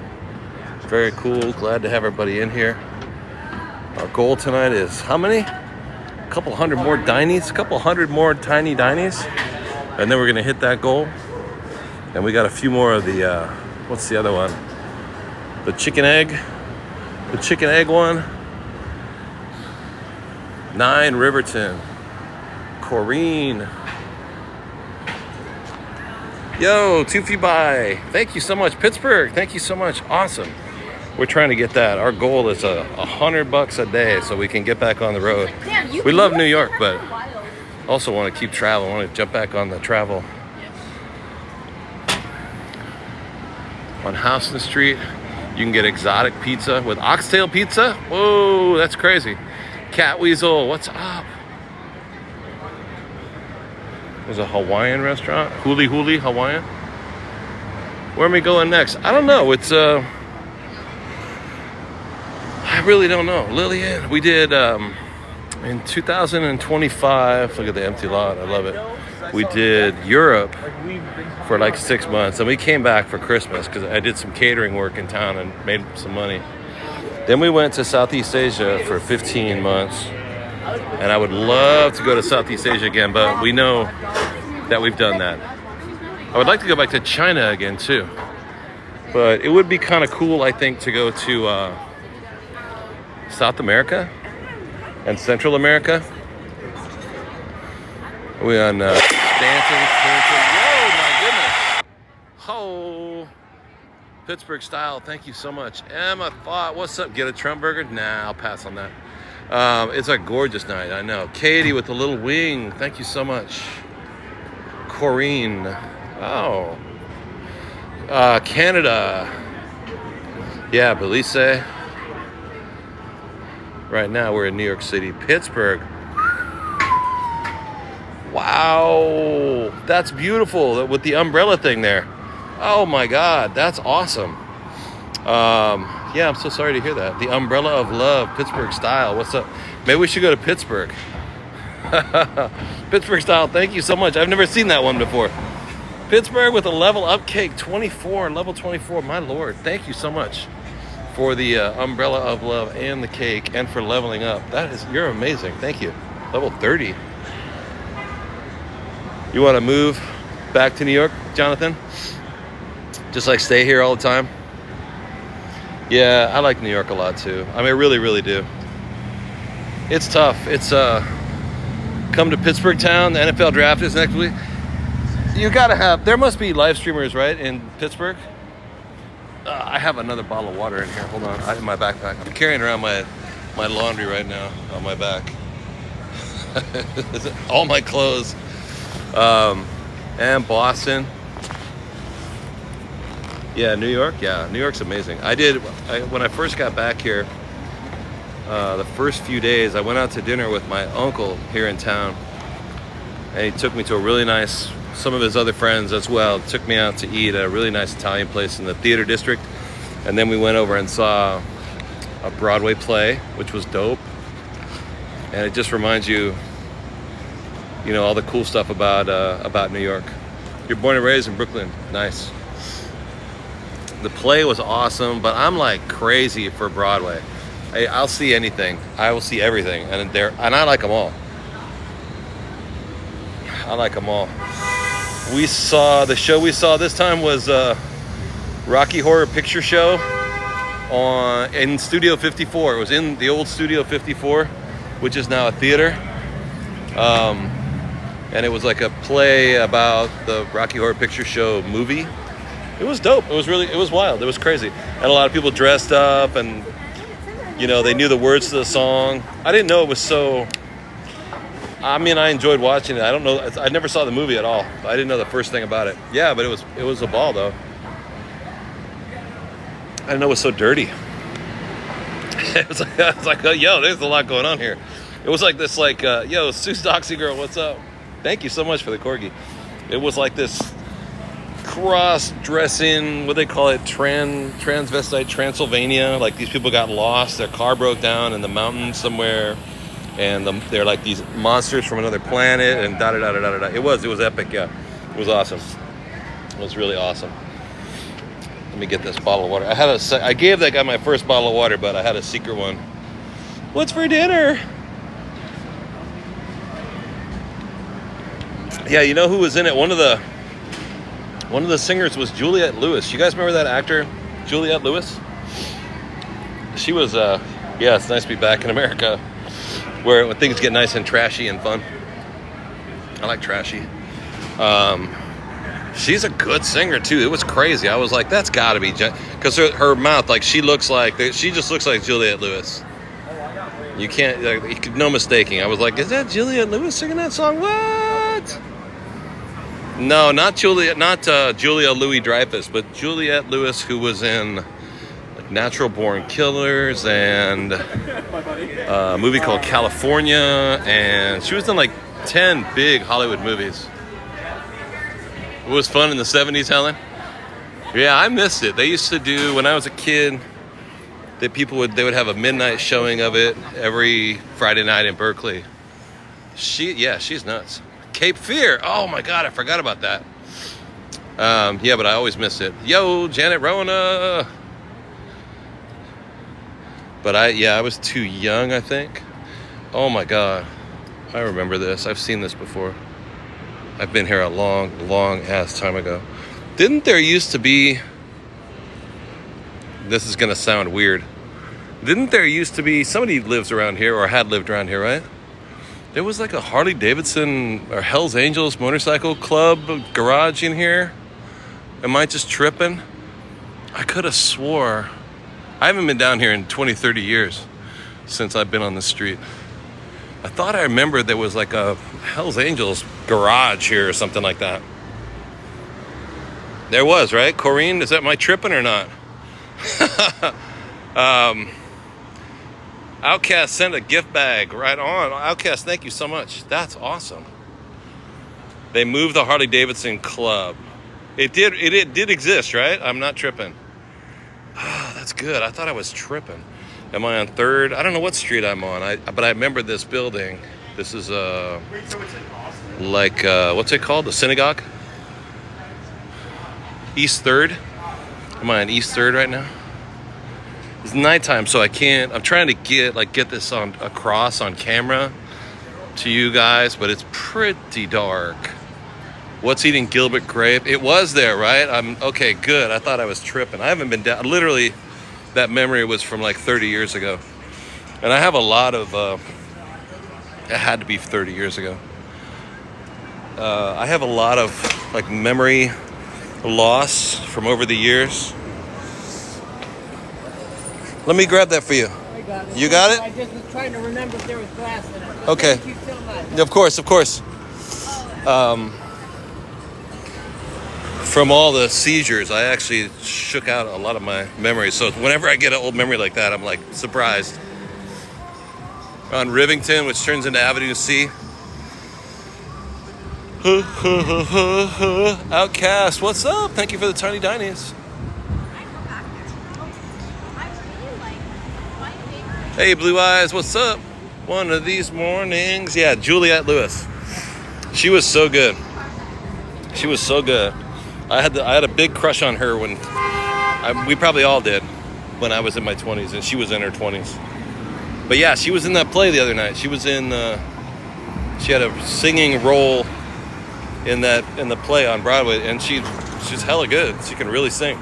Very cool. Glad to have everybody in here. Our goal tonight is how many? A couple hundred more dinies, a couple hundred more tiny dinies, and then we're gonna hit that goal. And we got a few more of the, what's the other one? The chicken egg one. 9 Riverton. Corrine. Yo, Tufi Bai. Thank you so much. Pittsburgh, thank you so much. Awesome. We're trying to get that. Our goal is $100 a day so we can get back on the road. We love New York, but also want to keep traveling. Want to jump back on the travel. On Houston Street, you can get exotic pizza with oxtail pizza. Whoa, that's crazy. Cat Weasel, what's up? There's a Hawaiian restaurant. Huli Huli Hawaiian. Where am I going next? I don't know. It's I really don't know. Lillian, we did in 2025. Look at the empty lot. I love it. We did Europe for like 6 months, and we came back for Christmas because I did some catering work in town and made some money. Then we went to Southeast Asia for 15 months, and I would love to go to Southeast Asia again, but we know that we've done that. I would like to go back to China again too, but it would be kind of cool, I think, to go to South America and Central America. We on Stanton, Clinton. Whoa, my goodness. Oh, Pittsburgh style. Thank you so much. Emma thought, what's up? Get a Trump burger? Nah, I'll pass on that. It's a gorgeous night, I know. Katie with the little wing. Thank you so much. Corrine. Oh. Canada. Yeah, Belize. Right now we're in New York City. Pittsburgh. Wow. That's beautiful with the umbrella thing there. Oh my God, that's awesome. Yeah, I'm so sorry to hear that. The umbrella of love, Pittsburgh style. What's up? Maybe we should go to Pittsburgh. Pittsburgh style, thank you so much. I've never seen that one before. Pittsburgh with a level up cake, 24, level 24. My Lord, thank you so much for the umbrella of love and the cake and for leveling up. You're amazing. Thank you. Level 30. You want to move back to New York, Jonathan? Just like stay here all the time? Yeah, I like New York a lot too. I mean, I really, really do. It's tough. It's come to Pittsburgh town. The NFL draft is next week. You gotta have. There must be live streamers, right, in Pittsburgh. I have another bottle of water in here. Hold on, in my backpack. I'm carrying around my laundry right now on my back. All my clothes. And Boston. Yeah, New York. Yeah, New York's amazing. When I first got back here, the first few days, I went out to dinner with my uncle here in town, and he took me to a really nice. Some of his other friends as well took me out to eat at a really nice Italian place in the theater district, and then we went over and saw a Broadway play, which was dope. And it just reminds you, all the cool stuff about New York. You're born and raised in Brooklyn. Nice. The play was awesome, but I'm like crazy for Broadway. I'll see anything. I will see everything, and I like them all. I like them all. The show we saw this time was Rocky Horror Picture Show in Studio 54. It was in the old Studio 54, which is now a theater. And it was like a play about the Rocky Horror Picture Show movie. It was dope. It was wild. It was crazy. And a lot of people dressed up, and they knew the words to the song. I didn't know it was so. I mean, I enjoyed watching it. I don't know. I never saw the movie at all. I didn't know the first thing about it. Yeah, but it was a ball though. I didn't know it was so dirty. I was like, yo, there's a lot going on here. It was like this, yo, Sue's Doxy girl, what's up? Thank you so much for the corgi. It was like this cross-dressing, what they call it, transvestite Transylvania. Like these people got lost. Their car broke down in the mountains somewhere. And they're like these monsters from another planet, and da-da-da-da-da-da. It was epic, yeah. It was awesome. It was really awesome. Let me get this bottle of water. I gave that guy my first bottle of water, but I had a secret one. What's for dinner? Yeah, you know who was in it? One of the singers was Juliette Lewis. You guys remember that actor, Juliette Lewis? She was, yeah, it's nice to be back in America, where when things get nice and trashy and fun. I like trashy. She's a good singer too. It was crazy. I was like, that's got to be because her mouth, like she just looks like Juliette Lewis. You can't, no mistaking. I was like, is that Juliette Lewis singing that song? What? No, not Julia Louis-Dreyfus, but Juliette Lewis, who was in Natural Born Killers and a movie called California, and she was in like 10 big Hollywood movies. It was fun in the 70s, Helen. Yeah, I missed it. They used to do, when I was a kid, they would have a midnight showing of it every Friday night in Berkeley. She's nuts. Cape Fear. Oh my God, I forgot about that. Yeah, but I always miss it. Yo, Janet Rona. But I was too young, I think. Oh my God. I remember this. I've seen this before. I've been here a long, long ass time ago. Didn't there used to be... This is going to sound weird. Didn't there used to be... Somebody lives around here or had lived around here, right? There was like a Harley Davidson or Hells Angels motorcycle club garage in here. Am I just tripping? I could have swore... I haven't been down here in 20, 30 years since I've been on the street. I thought I remembered there was like a Hells Angels garage here or something like that. There was, right? Corrine, is that my tripping or not? Outcast sent a gift bag right on. Outcast, thank you so much. That's awesome. They moved the Harley Davidson club. It did exist, right? I'm not tripping. Oh, that's good. I thought I was tripping. Am I on 3rd? I don't know what street I'm on. But I remember this building. This is what's it called? The synagogue? East 3rd. Am I on East 3rd right now? It's nighttime, so I can't. I'm trying to get this across on camera to you guys, but it's pretty dark. What's eating Gilbert Grape? It was there, right? Okay, good. I thought I was tripping. I haven't been down. Literally, that memory was from like 30 years ago. And I have a lot of, it had to be 30 years ago. I have a lot of like memory loss from over the years. Let me grab that for you. I got it. You got it? I just was trying to remember if there was glass in it. Okay. Thank you so much. Of course, of course. From all the seizures, I actually shook out a lot of my memories. So whenever I get an old memory like that, I'm like surprised. On Rivington, which turns into Avenue C. Outcast, what's up? Thank you for the tiny dinies. Hey, Blue Eyes, what's up? One of these mornings. Yeah, Juliette Lewis. She was so good. She was so good. I had a big crush on her when we probably all did when I was in my 20s and she was in her 20s. But yeah, she was in that play the other night. She was in. She had a singing role in the play on Broadway, and she's hella good. She can really sing.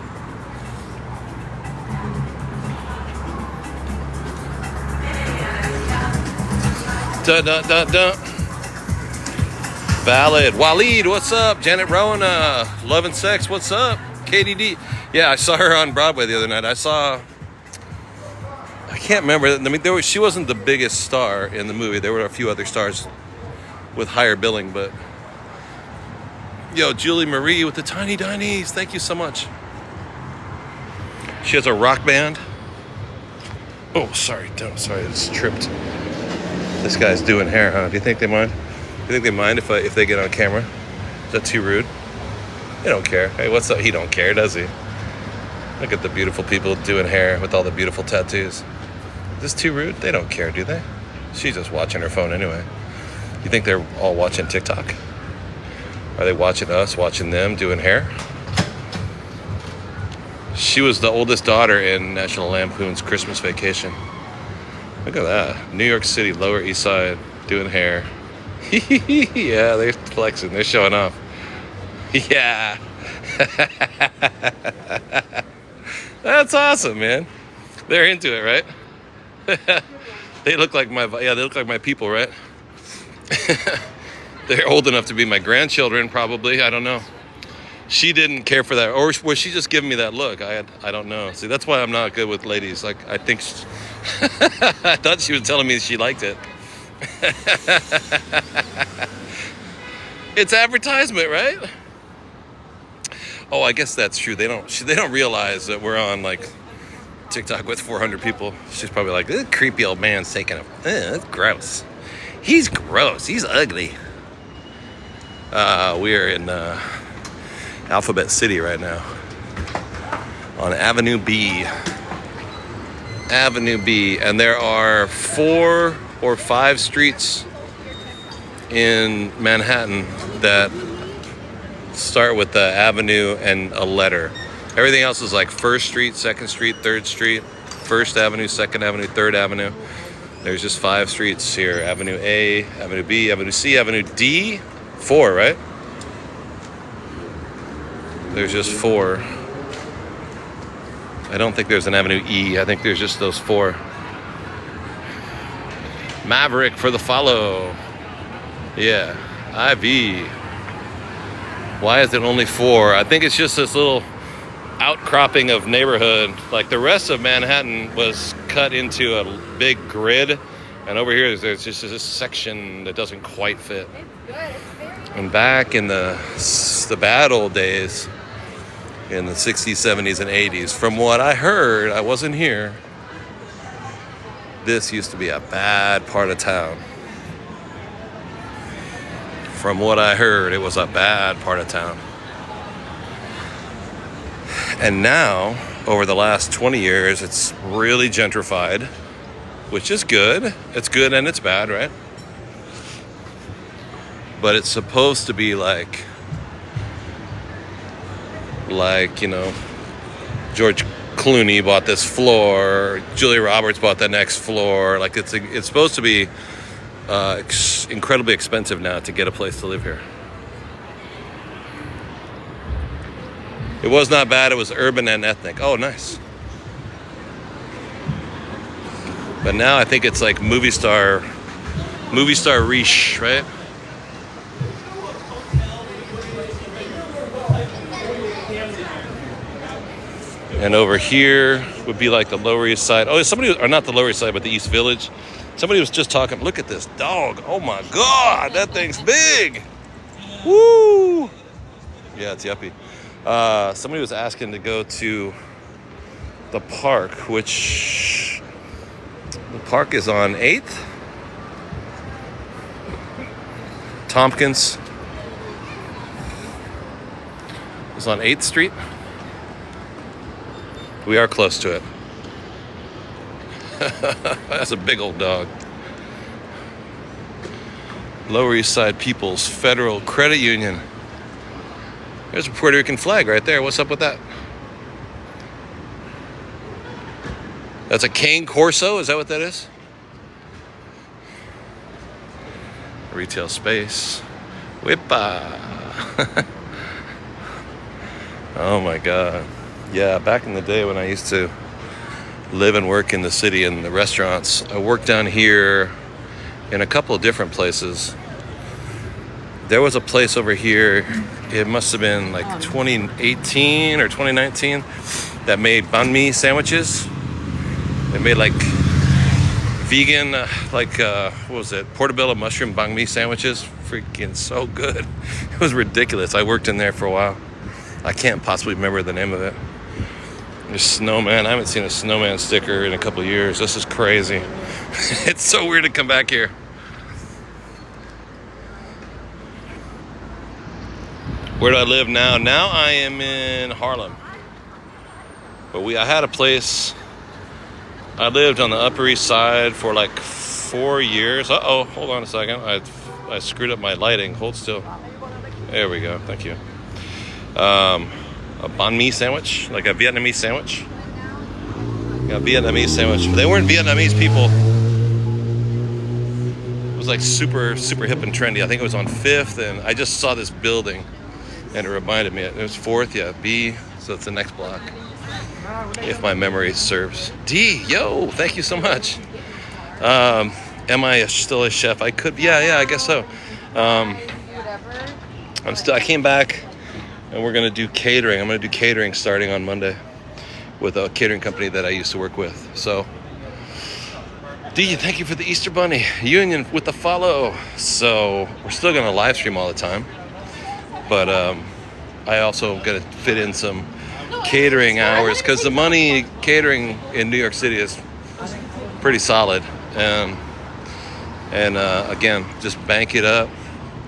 Dun dun dun dun. Valid. Waleed, what's up? Janet Rona, Love and Sex, what's up? KDD. Yeah, I saw her on Broadway the other night. I can't remember. I mean, she wasn't the biggest star in the movie. There were a few other stars with higher billing, but yo, Julie Marie with the tiny dinies. Thank you so much. She has a rock band. Oh, sorry, I just tripped. This guy's doing hair, huh? Do you think they mind? Do you think they mind if they get on camera? Is that too rude? They don't care. Hey, what's up? He don't care, does he? Look at the beautiful people doing hair with all the beautiful tattoos. Is this too rude? They don't care, do they? She's just watching her phone anyway. You think they're all watching TikTok? Are they watching us, watching them doing hair? She was the oldest daughter in National Lampoon's Christmas Vacation. Look at that. New York City, Lower East Side, doing hair. Yeah, they're flexing. They're showing off. Yeah. That's awesome, man. They're into it, right? They look like my people, right? They're old enough to be my grandchildren, probably. I don't know. She didn't care for that, or was she just giving me that look? I don't know. See, that's why I'm not good with ladies. Like, I think I thought she was telling me she liked it. It's advertisement, right? Oh, I guess that's true. They don't realize that we're on like TikTok with 400 people. She's probably like, this creepy old man's taking a. That's gross. He's gross. He's ugly. We are in Alphabet City right now on Avenue B. Avenue B, and there are 4 or 5 streets in Manhattan that start with the avenue and a letter. Everything else is like 1st Street, 2nd Street, 3rd Street, 1st Avenue, 2nd Avenue, 3rd Avenue. There's just 5 streets here. Avenue A, Avenue B, Avenue C, Avenue D. 4, right? There's just 4. I don't think there's an Avenue E. I think there's just those 4. Maverick for the follow. Yeah. IV. Why is it only 4? I think it's just this little outcropping of neighborhood. Like the rest of Manhattan was cut into a big grid. And over here, there's just this section that doesn't quite fit. And back in the bad old days, in the 60s, 70s, and 80s, from what I heard, I wasn't here, this used to be a bad part of town. From what I heard, it was a bad part of town. And now, over the last 20 years, it's really gentrified, which is good. It's good and it's bad, right? But it's supposed to be like, you know, George Clooney bought this floor, Julia Roberts bought the next floor. Like it's supposed to be incredibly expensive now to get a place to live here. It was not bad. It was urban and ethnic. Oh, nice. But now I think it's like movie star riche, right? And over here would be like the Lower East Side. Oh, or not the Lower East Side, but the East Village. Somebody was just talking. Look at this dog. Oh my God, that thing's big. Woo! Yeah, it's yuppie. Somebody was asking to go to the park, which the park is on 8th. Tompkins is on 8th Street. We are close to it. That's a big old dog. Lower East Side People's Federal Credit Union. There's a Puerto Rican flag right there. What's up with that? That's a cane corso? Is that what that is? Retail space. Whippa. Oh my God. Yeah, back in the day when I used to live and work in the city in the restaurants, I worked down here in a couple of different places. There was a place over here, it must have been like 2018 or 2019, that made banh mi sandwiches. They made like vegan, what was it? Portobello mushroom banh mi sandwiches. Freaking so good. It was ridiculous. I worked in there for a while. I can't possibly remember the name of it. There's snowman. I haven't seen a snowman sticker in a couple of years. This is crazy. It's so weird to come back here. Where do I live now? Now I am in Harlem. But I had a place. I lived on the Upper East Side for like 4 years. Uh-oh, hold on a second. I screwed up my lighting. Hold still. There we go. Thank you. A banh mi sandwich, like a Vietnamese sandwich. Yeah, a Vietnamese sandwich. They weren't Vietnamese people. It was like super, super hip and trendy. I think it was on 5th, and I just saw this building, and it reminded me. It was 4th, yeah, B, so it's the next block. If my memory serves. D, yo, thank you so much. Am I still a chef? I could, yeah, I guess so. I came back. And we're going to do catering. I'm going to do catering starting on Monday with a catering company that I used to work with. So, D, thank you for the Easter Bunny. Union with the follow. So, we're still going to live stream all the time. But I also am going to fit in some catering hours because the money catering in New York City is pretty solid. And again, just bank it up.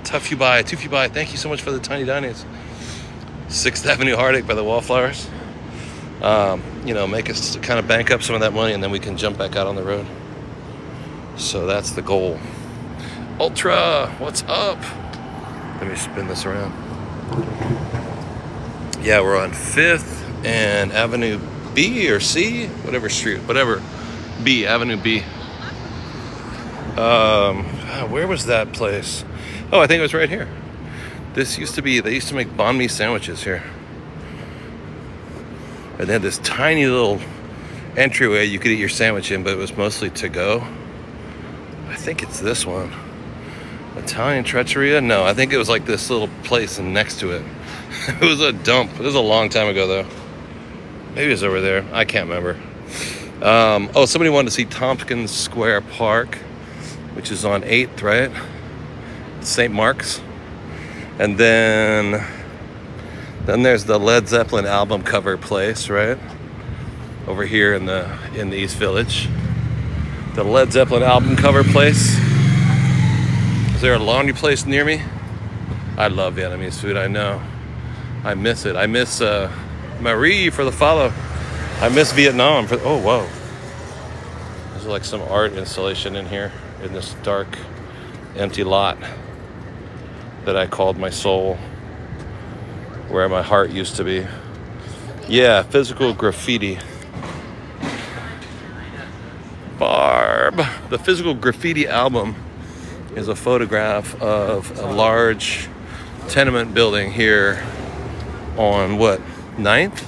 Tough you buy. Thank you so much for the tiny diners. 6th Avenue Heartache by the Wallflowers. Make us kind of bank up some of that money and then we can jump back out on the road. So that's the goal. Ultra, what's up? Let me spin this around. Yeah, we're on 5th and Avenue B or C, whatever street, whatever. B, Avenue B. Where was that place? Oh, I think it was right here. They used to make banh mi sandwiches here. And they had this tiny little entryway you could eat your sandwich in, but it was mostly to go. I think it's this one. Italian Trattoria? No, I think it was like this little place and next to it. It was a dump. It was a long time ago, though. Maybe it was over there. I can't remember. Somebody wanted to see Tompkins Square Park, which is on 8th, right? St. Mark's. And then there's the Led Zeppelin album cover place, right? Over here in the East Village. The Led Zeppelin album cover place. Is there a laundry place near me? I love Vietnamese food, I know. I miss it. I miss Marie for the follow. I miss Vietnam for, oh, whoa. There's like some art installation in here in this dark, empty lot that I called my soul, where my heart used to be. Yeah, physical graffiti. Barb. The Physical Graffiti album is a photograph of a large tenement building here on what, 9th?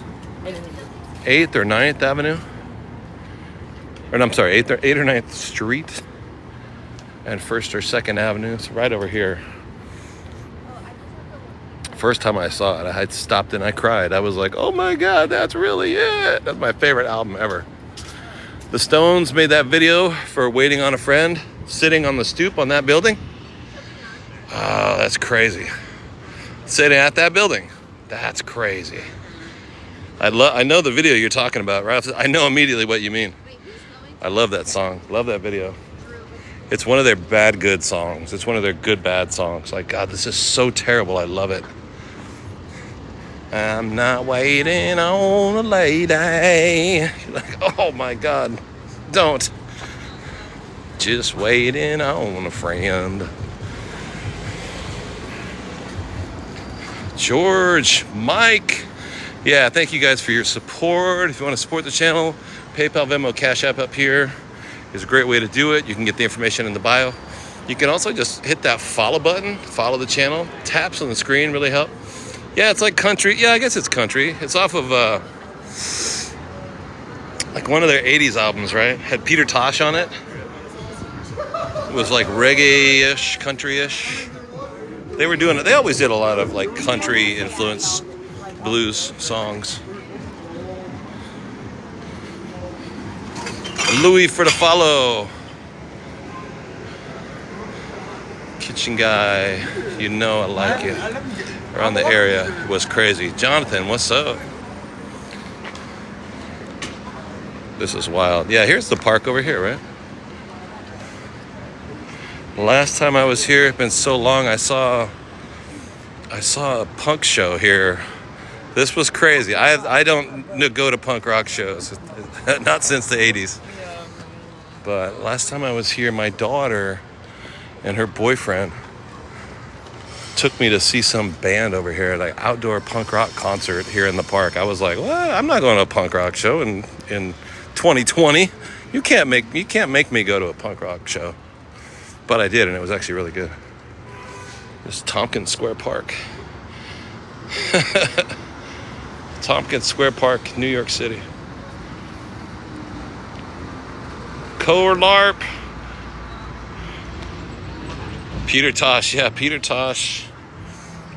8th or 9th Avenue? Or no, I'm sorry, 8th or 9th Street and 1st or 2nd Avenue. It's right over here. first time I saw it, I stopped and I cried. I was like, oh my God, that's really it. That's my favorite album ever. The Stones made that video for Waiting on a Friend, sitting on the stoop on that building. Oh, that's crazy. Sitting at that building. That's crazy. I know the video you're talking about, right? I know immediately what you mean. I love that song. Love that video. It's one of their bad good songs. It's one of their good bad songs. Like, God, this is so terrible. I love it. I'm not waiting on a lady. You're like, oh my God, don't. Just waiting on a friend. George, Mike. Yeah, thank you guys for your support. If you want to support the channel, PayPal, Venmo, Cash App up here is a great way to do it. You can get the information in the bio. You can also just hit that follow button, follow the channel. Taps on the screen really help. Yeah, it's like country. Yeah, I guess it's country. It's off of like one of their 80s albums, right? Had Peter Tosh on it. It was like reggae-ish, country-ish. They were doing it. They always did a lot of like country influence blues songs. Louis for the follow. Kitchen guy, you know I like it. Around the area was crazy. Jonathan, what's up? This is wild. Yeah, here's the park over here, right? Last time I was here, it's been so long, I saw a punk show here. This was crazy. I don't go to punk rock shows, not since the 80s. But last time I was here, my daughter and her boyfriend took me to see some band over here, like outdoor punk rock concert here in the park. I was like, what? I'm not going to a punk rock show in 2020. You can't make me go to a punk rock show. But I did, and it was actually really good. This is Tompkins Square Park. Tompkins Square Park, New York City. Core LARP. Peter Tosh, yeah, Peter Tosh.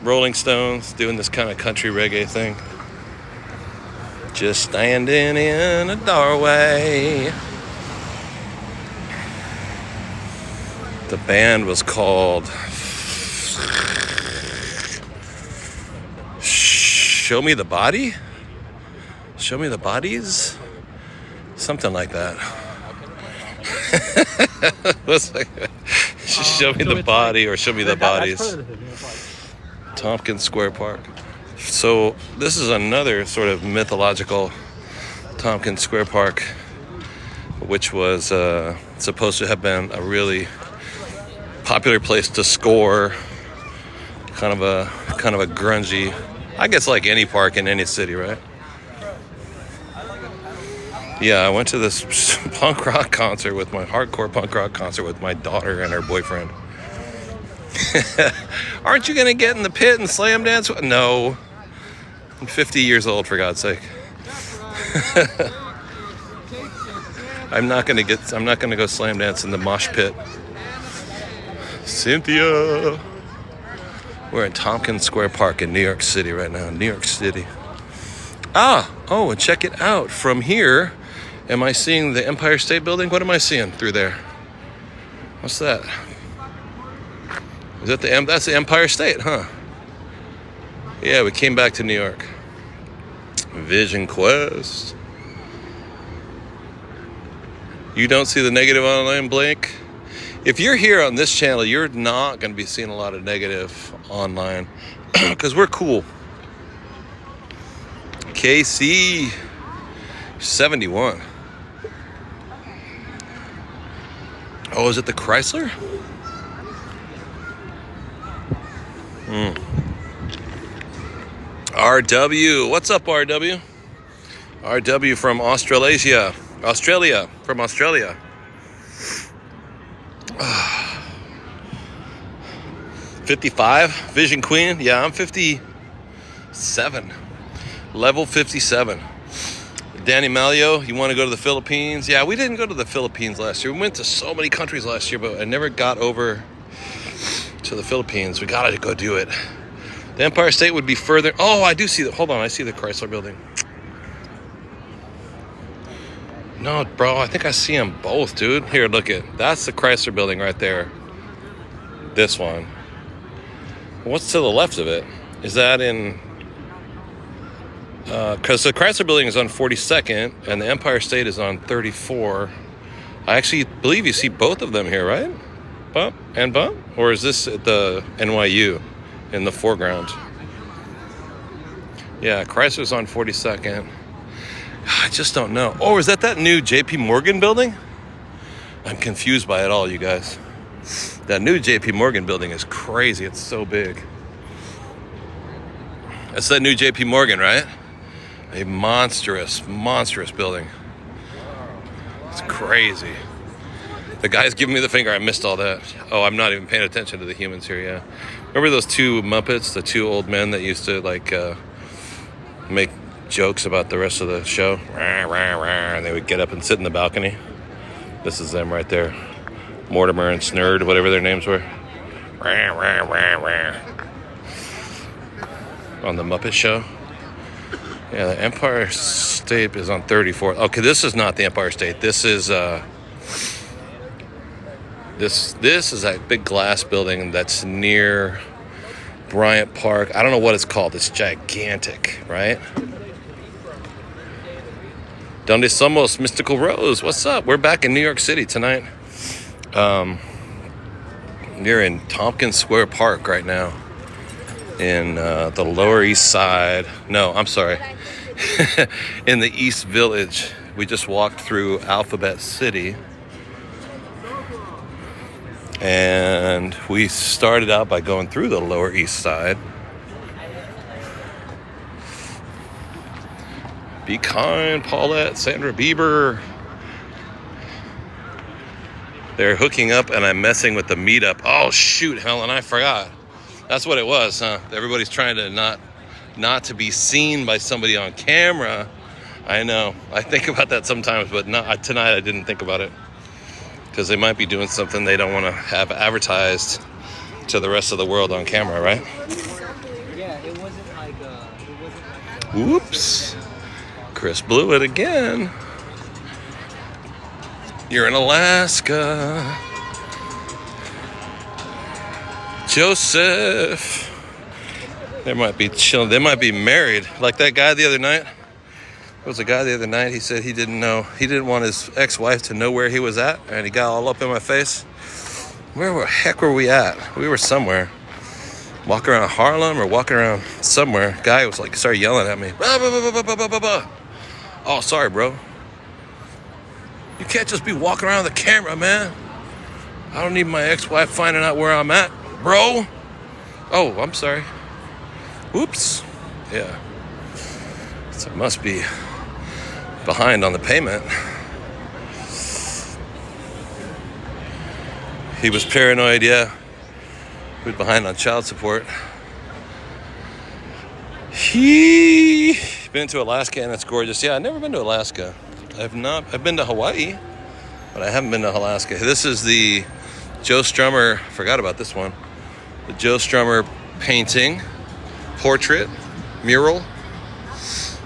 Rolling Stones, doing this kind of country reggae thing. Just standing in a doorway. The band was called Show Me the Body? Show Me the Bodies? Something like that. What's like, Show Me the Body or Show Me the Bodies. Tompkins Square Park. So this is another sort of mythological Tompkins Square Park, which was supposed to have been a really popular place to score, kind of a grungy, I guess like any park in any city, right? Yeah, I went to this hardcore punk rock concert with my daughter and her boyfriend. Aren't you gonna get in the pit and slam dance? No, I'm 50 years old, for God's sake. I'm not gonna go slam dance in the mosh pit. Cynthia. We're in Tompkins Square Park in New York City right now. New York City. Oh, and check it out. From here, am I seeing the Empire State Building? What am I seeing through there? What's that? Is that that's the Empire State, huh? Yeah, we came back to New York. Vision Quest. You don't see the negative online, Blake? If you're here on this channel, you're not going to be seeing a lot of negative online because we're cool. KC 71. Oh, is it the Chrysler? RW. What's up, RW? RW from Australasia. From Australia. 55, Vision Queen. Yeah, I'm 57. Level 57. Danny Malio, you want to go to the Philippines? Yeah, we didn't go to the Philippines last year. We went to so many countries last year, but I never got over to the Philippines. We gotta go do it. The Empire State would be further. Oh, I do see the. Hold on, I see the Chrysler Building. No, bro, I think I see them both, dude. Here, look it. That's the Chrysler Building right there. This one. What's to the left of it? Is that in? Because the Chrysler Building is on 42nd and the Empire State is on 34. I actually believe you see both of them here, right? Bump and bump? Or is this at the NYU in the foreground? Yeah, Chrysler's on 42nd. I just don't know. Oh, is that new JP Morgan building? I'm confused by it all, you guys. That new JP Morgan building is crazy. It's so big. That's that new JP Morgan, right? A monstrous building. It's crazy. The guy's giving me the finger. I missed all that. Oh, I'm not even paying attention to the humans here, yeah. Remember those two Muppets, the two old men that used to, like, make jokes about the rest of the show? And they would get up and sit in the balcony. This is them right there. Mortimer and Snurd, whatever their names were. On the Muppet Show. Yeah, the Empire State is on 34th. Okay, this is not the Empire State. This is this is that big glass building that's near Bryant Park. I don't know what it's called. It's gigantic, right? Donde somos, Mystical Rose? What's up? We're back in New York City tonight. We're in Tompkins Square Park right now. In the Lower East Side. No, I'm sorry. In the East Village. We just walked through Alphabet City. And we started out by going through the Lower East Side. Be kind, Paulette, Sandra Bieber. They're hooking up and I'm messing with the meetup. Oh, shoot, Helen, I forgot. That's what it was, huh? Everybody's trying to not to be seen by somebody on camera. I know. I think about that sometimes, but not tonight. I didn't think about it because they might be doing something they don't want to have advertised to the rest of the world on camera, right? Yeah, it wasn't like Whoops. Chris blew it again. You're in Alaska. Joseph. They might be chilling. They might be married. Like that guy the other night. There was a guy the other night. He said he didn't want his ex-wife to know where he was at. And he got all up in my face. Where the heck were we at? We were somewhere. Walking around Harlem or walking around somewhere. Guy was like, started yelling at me. Bah, bah, bah, bah, bah, bah, bah, bah. Oh, sorry, bro. You can't just be walking around with the camera, man. I don't need my ex-wife finding out where I'm at, bro. Oh, I'm sorry. Whoops. Yeah. So it must be behind on the payment. He was paranoid, yeah. He was behind on child support. He been to Alaska and it's gorgeous. Yeah, I've never been to Alaska. I've been to Hawaii, but I haven't been to Alaska. This is the Joe Strummer, forgot about this one. The Joe Strummer painting, portrait, mural.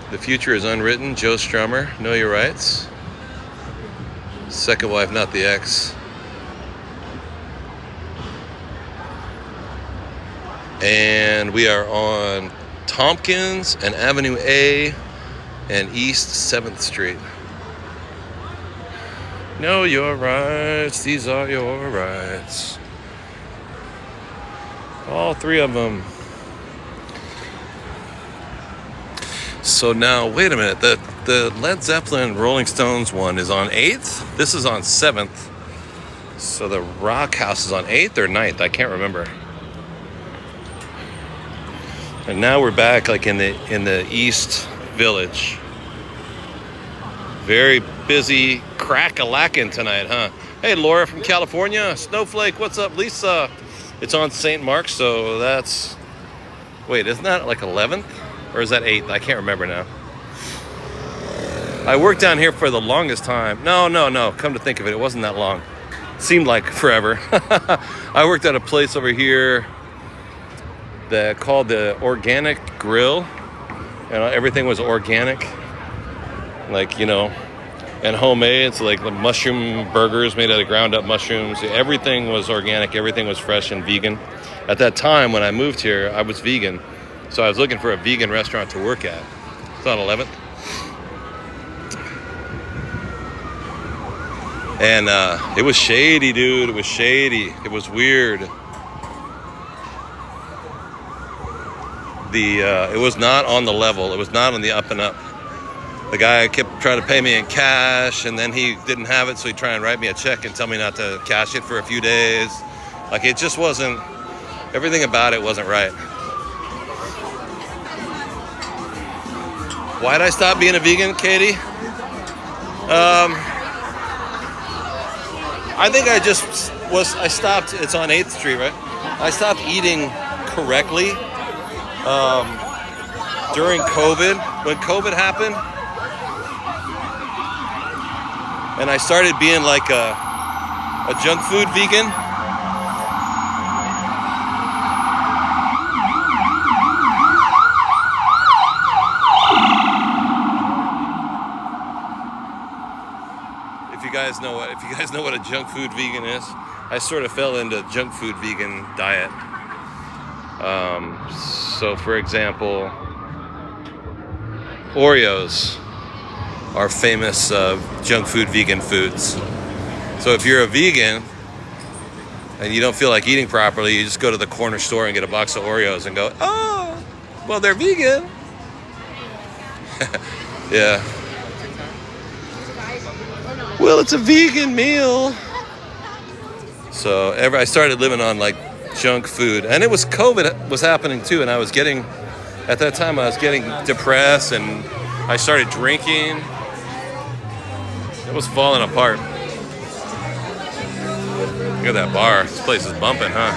The future is unwritten. Joe Strummer, know your rights. Second wife, not the ex. And we are on Tompkins and Avenue A and East 7th Street. Know your rights, these are your rights. All three of them. So now, wait a minute. The Led Zeppelin Rolling Stones one is on 8th. This is on 7th. So the Rock House is on 8th or 9th. I can't remember. And now we're back like in the East Village. Very busy crack-a-lackin' tonight, huh? Hey, Laura from California. Snowflake, what's up? Lisa. It's on St. Mark's, so that's... Wait, isn't that like 11th? Or is that 8th? I can't remember now. I worked down here for the longest time. No. Come to think of it, it wasn't that long. Seemed like forever. I worked at a place over here called the Organic Grill. And everything was organic, like, you know, and homemade. So like the mushroom burgers made out of ground up mushrooms. Everything was organic. Everything was fresh and vegan. At that time when I moved here, I was vegan. So I was looking for a vegan restaurant to work at. It's on 11th. And it was shady, dude. It was shady. It was weird. It was not on the level. It was not on the up and up. The guy kept trying to pay me in cash, and then he didn't have it, so he'd try and write me a check and tell me not to cash it for a few days. Like, it just wasn't, everything about it wasn't right. Why'd I stop being a vegan, Katie? I think I stopped, it's on 8th Street, right? I stopped eating correctly during COVID. When COVID happened, and I started being like a junk food vegan. If you guys know what a junk food vegan is, I sort of fell into junk food vegan diet. So for example, Oreos are famous junk food vegan foods. So if you're a vegan and you don't feel like eating properly, you just go to the corner store and get a box of Oreos and go, oh, well, they're vegan. Yeah. Well, it's a vegan meal. So I started living on like junk food, and it was COVID was happening too, and at that time I was getting depressed, and I started drinking. It was falling apart. Look at that bar. This place is bumping, huh?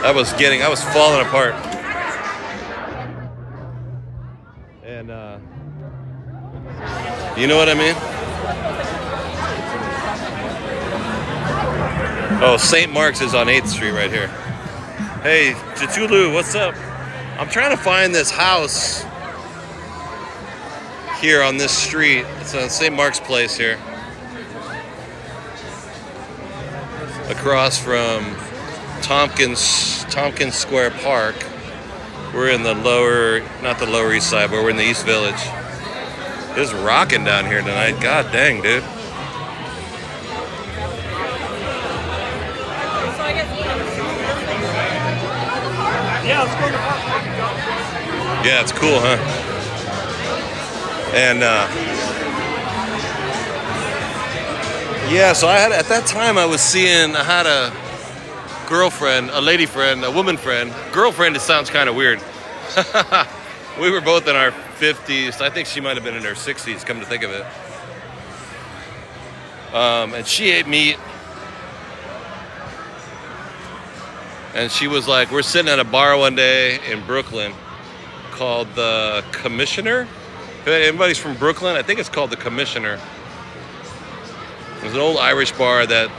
I was falling apart. And you know what I mean? Oh, St. Mark's is on 8th Street right here. Hey, Chitulu, what's up? I'm trying to find this house here on this street. It's on St. Mark's Place here. Across from Tompkins Square Park. We're in the not the Lower East Side, but we're in the East Village. It's rocking down here tonight. God dang, dude. Yeah, it's cool, huh? And yeah, so at that time I had a girlfriend, a lady friend, a woman friend. Girlfriend, it sounds kind of weird. We were both in our 50s. I think she might have been in her 60s, come to think of it. And she ate meat. And she was like, we're sitting at a bar one day in Brooklyn called the Commissioner. If anybody's from Brooklyn, I think it's called the Commissioner. It was an old Irish bar that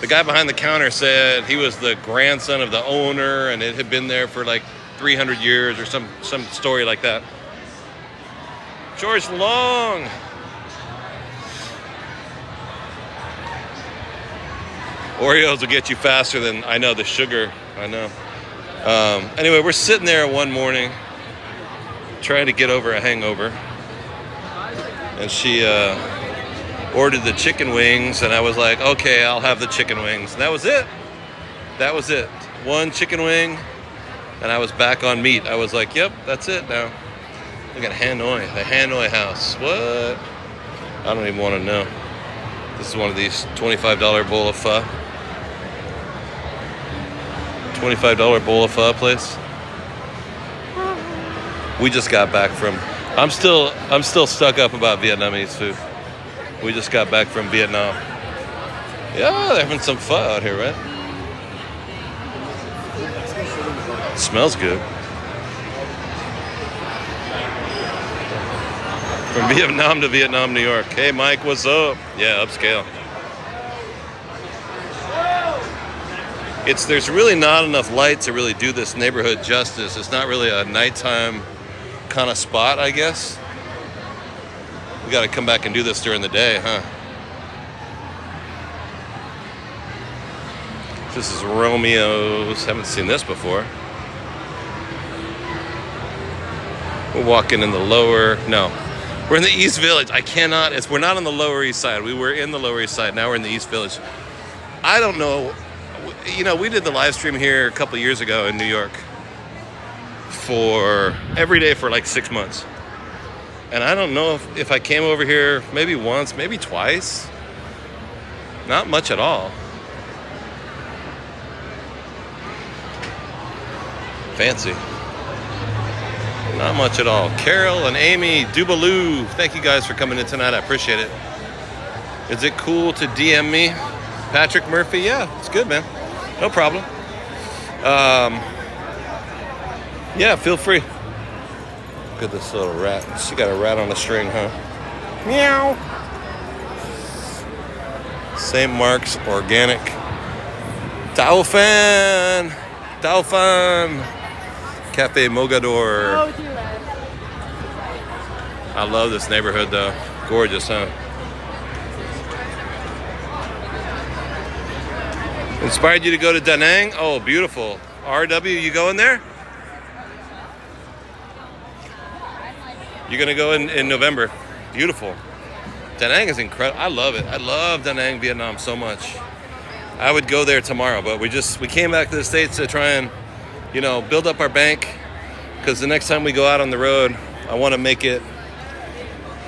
the guy behind the counter said he was the grandson of the owner, and it had been there for like 300 years or some story like that. George Long. Oreos will get you faster than the sugar. I know. Anyway, we're sitting there one morning trying to get over a hangover, and she ordered the chicken wings, and I was like, okay, I'll have the chicken wings. And that was it. One chicken wing, and I was back on meat. I was like, yep, that's it now. Look at Hanoi, the Hanoi house. What? I don't even want to know. This is one of these $25 bowl of pho. $25 bowl of pho place. We just got back from. I'm still stuck up about Vietnamese food. We just got back from Vietnam. Yeah, they're having some pho out here, right? It smells good. From Vietnam to Vietnam, New York. Hey, Mike, what's up? Yeah, upscale. there's really not enough light to really do this neighborhood justice. It's not really a nighttime kind of spot, I guess. We got to come back and do this during the day, huh? This is Romeo's. Haven't seen this before. We're walking in the lower, no. We're in the East Village. We're not on the Lower East Side. We were in the Lower East Side. Now we're in the East Village. I don't know. You know, we did the live stream here a couple years ago in New York for every day for like 6 months. And I don't know if I came over here maybe once, maybe twice. Not much at all. Fancy. Not much at all. Carol and Amy Dubaloo, thank you guys for coming in tonight. I appreciate it. Is it cool to DM me? Patrick Murphy? Yeah, it's good, man. No problem. Yeah, feel free. Look at this little rat. She got a rat on a string, huh? Meow. St. Mark's Organic. Dauphin. Cafe Mogador. I love this neighborhood though. Gorgeous, huh? Inspired you to go to Da Nang? Oh, beautiful. RW, you going there? You're gonna go in November. Beautiful. Da Nang is incredible. I love it. I love Da Nang, Vietnam so much. I would go there tomorrow, but we came back to the States to try and, you know, build up our bank, because the next time we go out on the road, I want to make it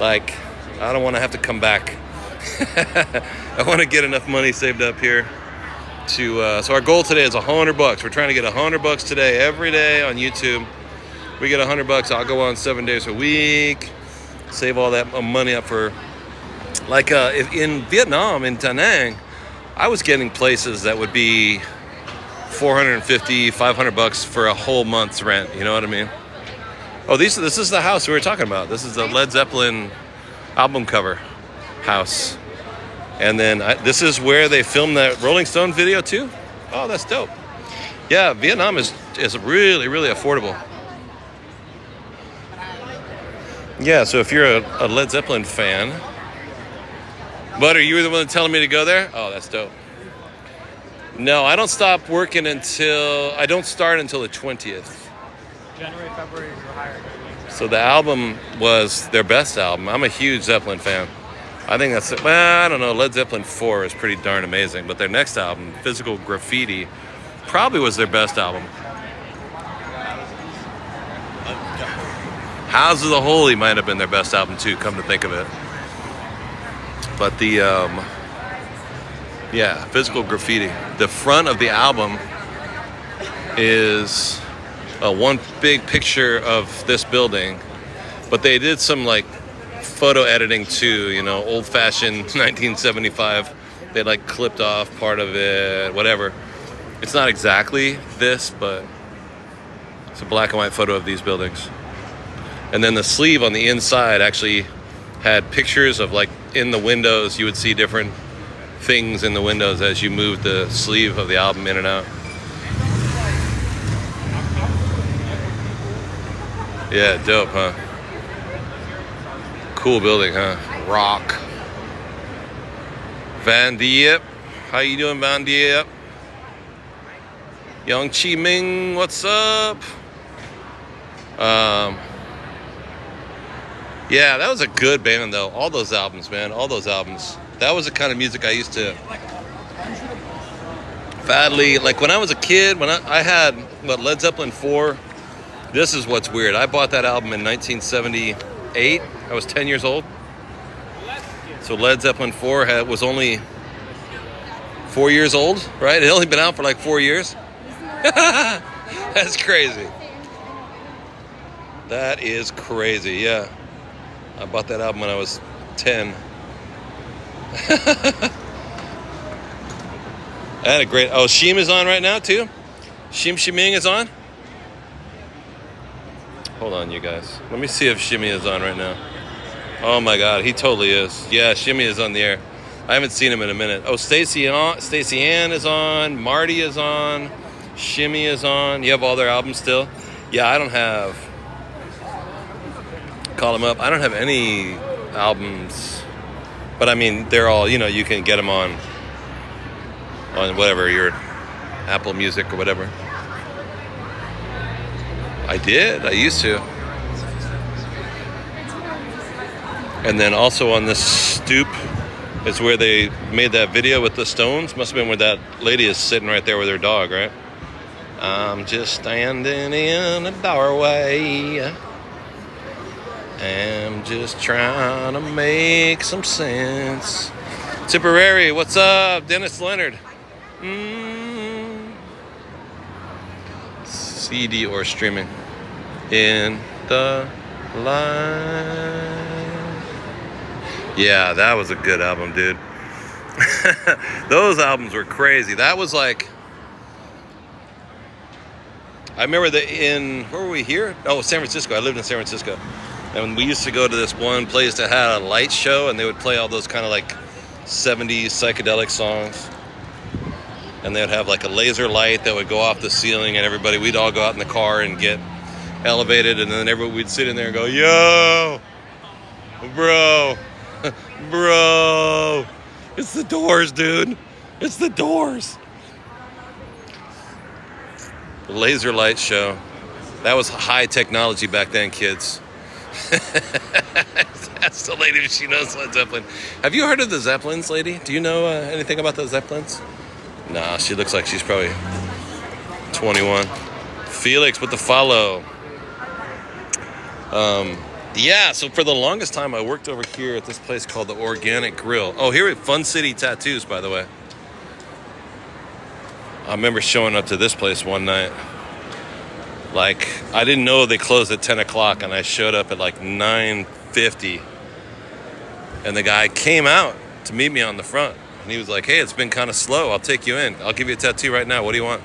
like, I don't want to have to come back. I want to get enough money saved up here to, so our goal today is $100. We're trying to get $100 today, every day on YouTube. We get $100, I'll go on 7 days a week, save all that money up for, like if in Vietnam, in Da Nang, I was getting places that would be $450, $500 for a whole month's rent. You know what I mean? Oh, this is the house we were talking about. This is the Led Zeppelin album cover house. And then this is where they filmed that Rolling Stone video too. Oh, that's dope. Yeah, Vietnam is really, really affordable. Yeah, so if you're a Led Zeppelin fan, Butter, you were the one telling me to go there? Oh, that's dope. No, I don't stop working I don't start until the 20th. January, February, you're hired. So the album was their best album. I'm a huge Zeppelin fan. I think that's, well, I don't know, Led Zeppelin 4 is pretty darn amazing. But their next album, Physical Graffiti, probably was their best album. House of the Holy might have been their best album too, come to think of it. But the, yeah, Physical Graffiti. The front of the album is one big picture of this building, but they did some like photo editing too, you know, old-fashioned 1975. They like clipped off part of it, whatever. It's not exactly this, but it's a black and white photo of these buildings. And then the sleeve on the inside actually had pictures of, like, in the windows, you would see different things in the windows as you moved the sleeve of the album in and out. Yeah, dope, huh? Cool building, huh? Rock. Van Diep. How you doing, Van Diep? Young Chi Ming, what's up? Yeah, that was a good band, though. All those albums, man. All those albums. That was the kind of music I used to badly... Like, when I was a kid, when I had, Led Zeppelin 4. This is what's weird. I bought that album in 1978. I was 10 years old. So Led Zeppelin 4 was only 4 years old, right? It had only been out for like 4 years. That's crazy. That is crazy, yeah. I bought that album when I was 10. I had a great... Oh, Sheem is on right now, too? Sheem Shiming is on? Hold on, you guys. Let me see if Shimmy is on right now. Oh, my God. He totally is. Yeah, Shimmy is on the air. I haven't seen him in a minute. Oh, Stacey Ann is on. Marty is on. Shimmy is on. You have all their albums still? Yeah, I don't have. Call them up. I don't have any albums, but I mean, they're all, you can get them on whatever, your Apple Music or whatever. I used to. And then also on this stoop is where they made that video with the Stones. Must have been where that lady is sitting right there with her dog, right? I'm just standing in a doorway. I'm just trying to make some sense. Tipperary, what's up? Dennis Leonard. CD or streaming. In the line. Yeah, that was a good album, dude. Those albums were crazy. That was like... I remember where were we here? Oh, San Francisco. I lived in San Francisco. And we used to go to this one place that had a light show, and they would play all those kind of like 70s psychedelic songs. And they would have like a laser light that would go off the ceiling, and we'd all go out in the car and get elevated, and then we'd sit in there and go, yo, bro, it's the Doors, dude. It's the Doors. The laser light show. That was high technology back then, kids. That's the lady, she knows Led Zeppelin. Have you heard of the Zeppelins, lady? Do you know anything about the Zeppelins? Nah, she looks like she's probably 21. Felix with the follow. Yeah, so for the longest time I worked over here at this place called the Organic Grill. Oh, here at Fun City Tattoos, by the way. I remember showing up to this place one night. Like, I didn't know they closed at 10 o'clock, and I showed up at like 9:50. And the guy came out to meet me on the front. And he was like, hey, it's been kind of slow. I'll take you in. I'll give you a tattoo right now. What do you want?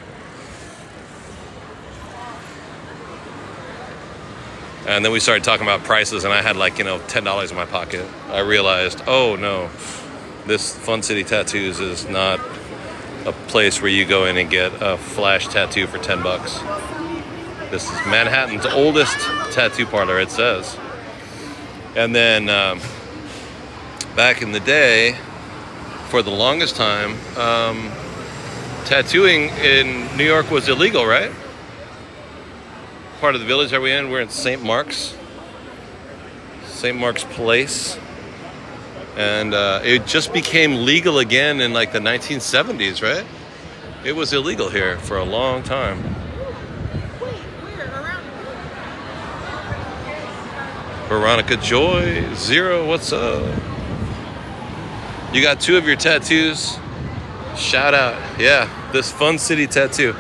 And then we started talking about prices, and I had like, $10 in my pocket. I realized, oh no, this Fun City Tattoos is not a place where you go in and get a flash tattoo for $10. This is Manhattan's oldest tattoo parlor, it says. And then back in the day, for the longest time, tattooing in New York was illegal, right? Part of the village are we in? We're in St. Mark's Place. And it just became legal again in like the 1970s, right? It was illegal here for a long time. Veronica Joy, Zero, what's up? You got 2 of your tattoos? Shout out. Yeah, this Fun City tattoo.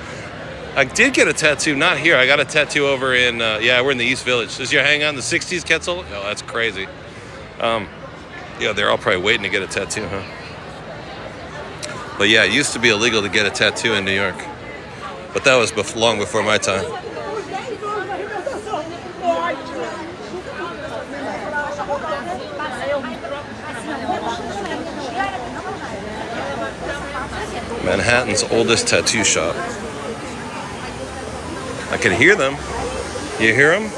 I did get a tattoo, not here. I got a tattoo over in, we're in the East Village. Is your hang on the 60s, Quetzal? Oh, that's crazy. Yeah, they're all probably waiting to get a tattoo, huh? But yeah, it used to be illegal to get a tattoo in New York. But that was long before my time. Manhattan's oldest tattoo shop. I can hear them. You hear them?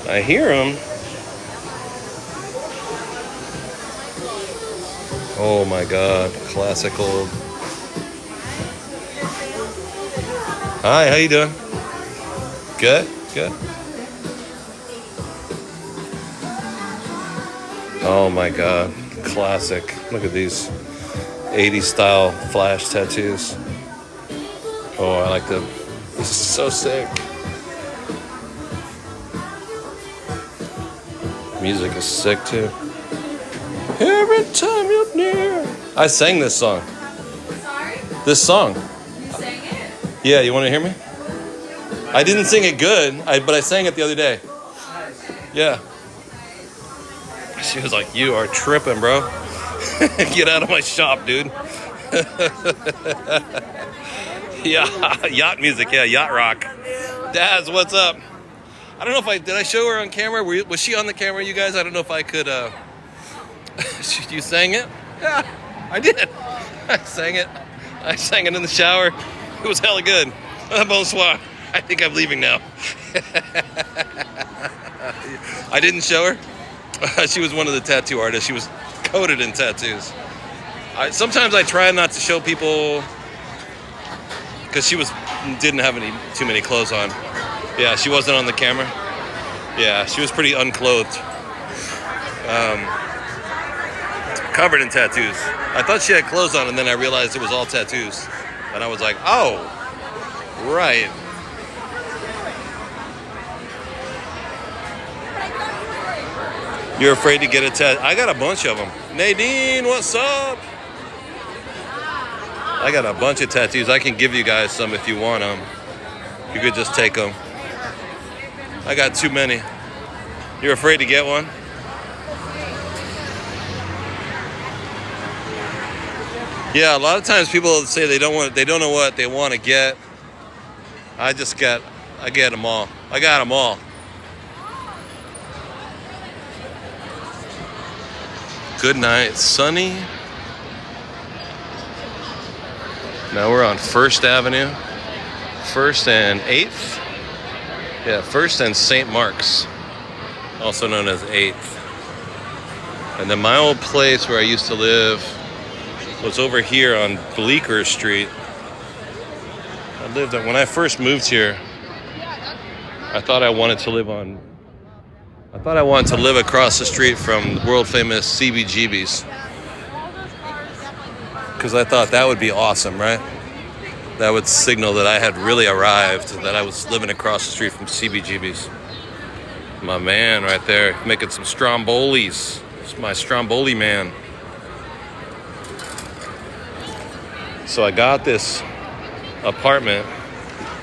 I hear them. Oh my God, classic old. Hi, how you doing? Good, good. Oh my God, classic. Look at these 80s style flash tattoos. Oh, I like them. This is so sick. Music is sick too. Every time you're near. I sang this song. Sorry? This song. You sang it? Yeah, you want to hear me? I didn't sing it good, but I sang it the other day. Yeah. She was like, you are tripping, bro. Get out of my shop, dude. Yeah, yacht music. Yeah, yacht rock. Daz, what's up? I don't know if did I show her on camera? Was she on the camera, you guys? I don't know if I could, you sang it? Yeah, I did. I sang it. I sang it in the shower. It was hella good. Bonsoir. I think I'm leaving now. I didn't show her. She was one of the tattoo artists. She was coated in tattoos. Sometimes I try not to show people because she didn't have too many clothes on. Yeah, she wasn't on the camera. Yeah, she was pretty unclothed. Covered in tattoos. I thought she had clothes on, and then I realized it was all tattoos. And I was like, oh, right. You're afraid to get a tattoo? I got a bunch of them. Nadine, what's up? I got a bunch of tattoos. I can give you guys some if you want them. You could just take them. I got too many. You're afraid to get one? Yeah, a lot of times people say they don't know what they want to get. I get them all. I got them all. Good night, sunny. Now we're on 1st Avenue, 1st and 8th. Yeah, 1st and St. Mark's, also known as 8th. And then my old place where I used to live was over here on Bleecker Street. When I first moved here, I thought I wanted to live across the street from the world famous CBGB's. Because I thought that would be awesome, right? That would signal that I had really arrived, that I was living across the street from CBGB's. My man right there, making some Strombolis. It's my Stromboli man. So I got this apartment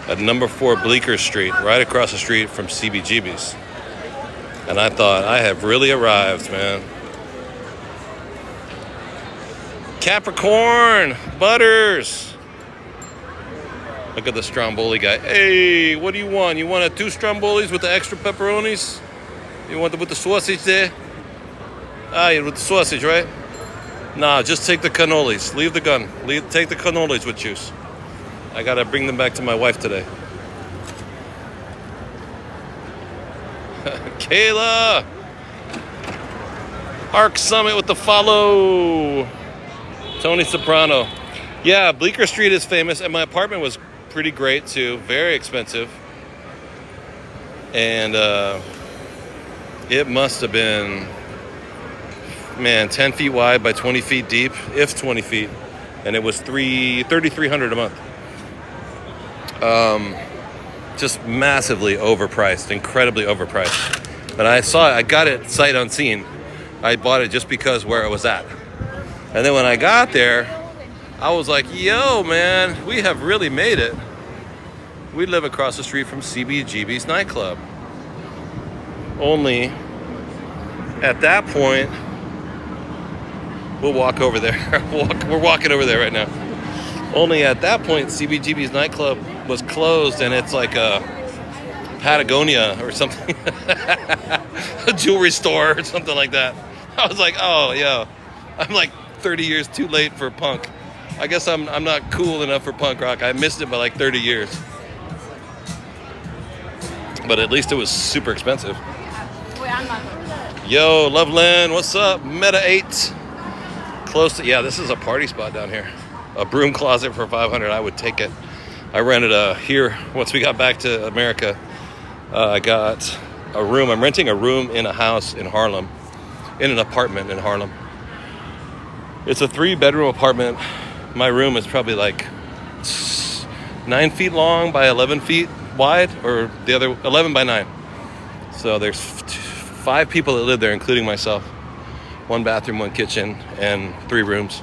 at number 4 Bleecker Street, right across the street from CBGB's. And I thought, I have really arrived, man. Capricorn, Butters. Look at the Stromboli guy. Hey, what do you want? You want 2 Strombolis with the extra pepperonis? You want with the sausage there? With the sausage, right? Nah, just take the cannolis. Leave the gun. Take the cannolis with juice. I gotta bring them back to my wife today. Kayla! Arc Summit with the follow. Tony Soprano. Yeah, Bleecker Street is famous, and my apartment was pretty great too. Very expensive. And it must have been, man, 10 feet wide by 20 feet deep, if 20 feet. And it was $3,300 a month. Just massively overpriced, incredibly overpriced. But I got it sight unseen. I bought it just because where it was at. And then when I got there, I was like, yo, man, we have really made it. We live across the street from CBGB's nightclub. Only at that point, we'll walk over there. We're walking over there right now. Only at that point, CBGB's nightclub was closed, and it's like a Patagonia or something. A jewelry store or something like that. I was like, oh, yo, I'm like 30 years too late for punk. I guess I'm not cool enough for punk rock. I missed it by like 30 years. But at least it was super expensive. Yo, Loveland, what's up? Meta 8. Close to, yeah, this is a party spot down here. A broom closet for $500, I would take it. I rented here, once we got back to America, I got a room. I'm renting a room in a house in Harlem, in an apartment in Harlem. It's a 3-bedroom apartment. My room is probably like 9 feet long by 11 feet wide, or the other 11 by 9. So there's 5 people that live there, including myself. 1 bathroom, 1 kitchen, and 3 rooms.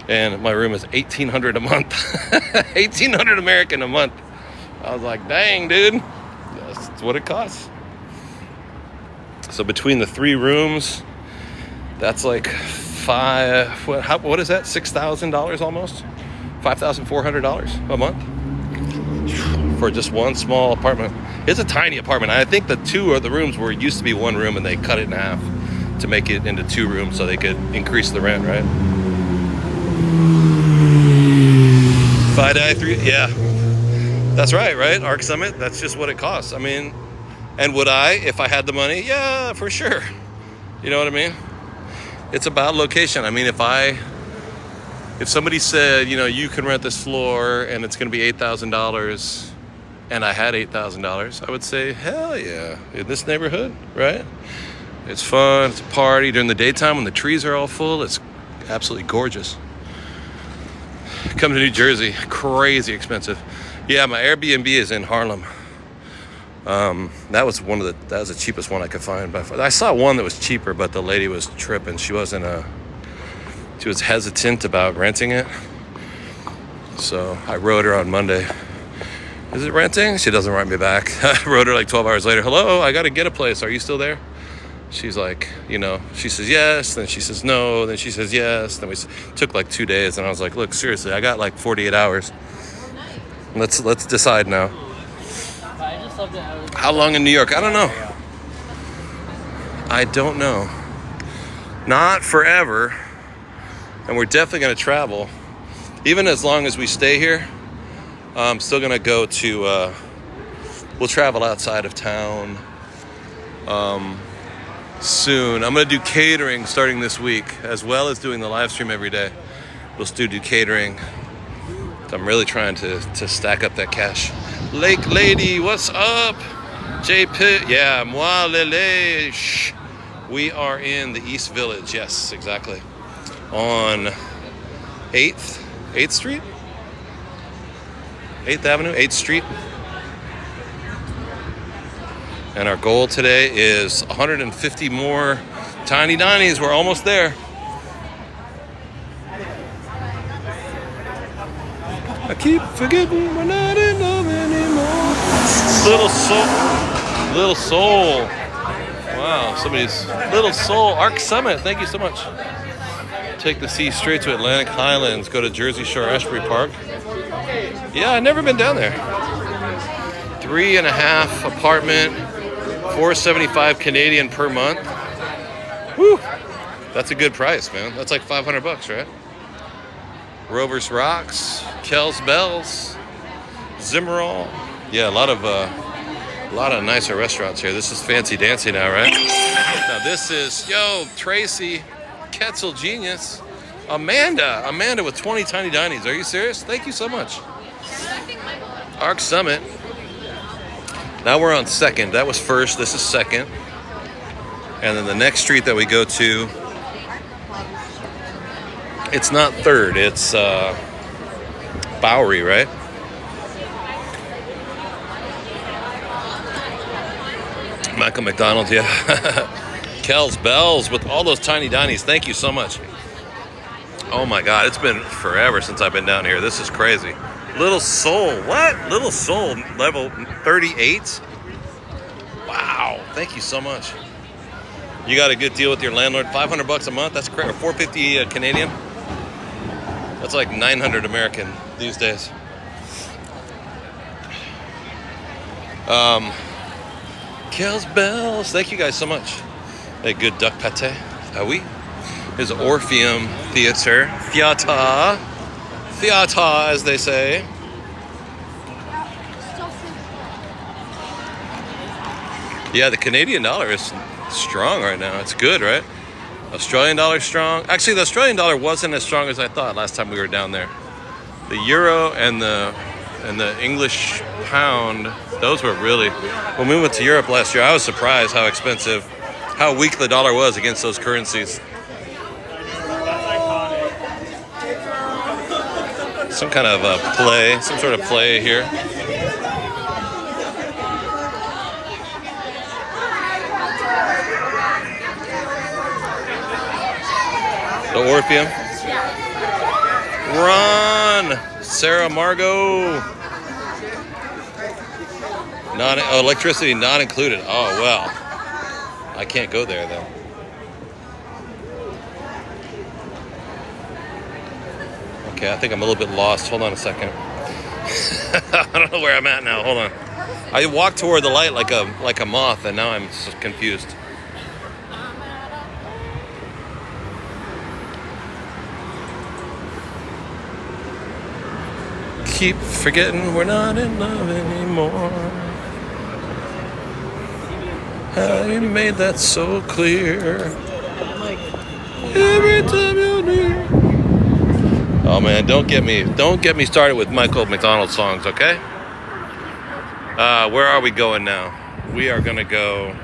And my room is $1,800 a month. $1,800 American a month. I was like, dang, dude. That's what it costs. So between the 3 rooms, that's like what is that? $6,000 almost? $5,400 a month for just one small apartment. It's a tiny apartment. I think the 2 of the rooms used to be 1 room, and they cut it in half to make it into 2 rooms so they could increase the rent, right? 5-3, yeah. That's right? Arc Summit, that's just what it costs. I mean, and would I, if I had the money? Yeah, for sure. You know what I mean? It's about location. I mean, if somebody said, you know, you can rent this floor and it's going to be $8,000 and I had $8,000, I would say, hell yeah, in this neighborhood, right? It's fun, it's a party. During the daytime when the trees are all full, it's absolutely gorgeous. Come to New Jersey, crazy expensive. Yeah, my Airbnb is in Harlem. That was the cheapest one I could find by far. I saw one that was cheaper, but the lady was tripping. She was hesitant about renting it. So I wrote her on Monday. Is it renting? She doesn't write me back. I wrote her like 12 hours later. Hello, I got to get a place. Are you still there? She's like, you know, she says yes, then she says no, then she says yes. Then we took like 2 days, and I was like, look, seriously, I got like 48 hours. Let's decide now. How long in New York? I don't know. I don't know. Not forever. And we're definitely going to travel. Even as long as we stay here, I'm still going to go to, we'll travel outside of town soon. I'm going to do catering starting this week, as well as doing the live stream every day. We'll still do catering. I'm really trying to stack up that cash. Lake Lady, what's up? J-Pit, yeah, moi lele. Shh. We are in the East Village, yes, exactly. On 8th Street? 8th Avenue, 8th Street. And our goal today is 150 more tiny dinies. We're almost there. I keep forgetting we're not in love anymore. Little Soul. Wow, somebody's Little Soul. Arc Summit, thank you so much. Take the sea straight to Atlantic Highlands. Go to Jersey Shore Ashbury Park. Yeah, I've never been down there. 3.5 apartment, $475 Canadian per month. Woo! That's a good price, man. That's like $500, right? Rover's Rocks, Kel's Bells, Zimmerall. Yeah, a lot of nicer restaurants here. This is fancy dancy now, right? Now this is, Tracy, Ketzel Genius, Amanda with 20 tiny dinies. Are you serious? Thank you so much. Arc Summit. Now we're on 2nd. That was 1st. This is 2nd. And then the next street that we go to, it's not 3rd. It's Bowery, right? Michael McDonald, yeah. Kel's Bells with all those tiny dinies. Thank you so much. Oh my God, it's been forever since I've been down here. This is crazy. Little Soul, what? Little Soul, level 38? Wow, thank you so much. You got a good deal with your landlord. $500 a month, that's crazy. $450 Canadian. That's like 900 American these days. Kel's Bells, thank you guys so much. A good duck pate. Ah oui. Here's Orpheum Theater. Theater, as they say. Yeah, the Canadian dollar is strong right now. It's good, right? Australian dollar strong. Actually, the Australian dollar wasn't as strong as I thought last time we were down there. The euro and the English pound, those were really... When we went to Europe last year, I was surprised how weak the dollar was against those currencies. Some kind of some sort of play here. The Orpheum. Run! Sarah Margot. Electricity not included. Oh, well. I can't go there, though. Okay, I think I'm a little bit lost. Hold on a second. I don't know where I'm at now. Hold on. I walked toward the light like a moth, and now I'm confused. keep forgetting we're not in love anymore. How you made that so clear. Every time you're near. Oh man, don't get me started with Michael McDonald songs, okay? Where are we going now? We are gonna go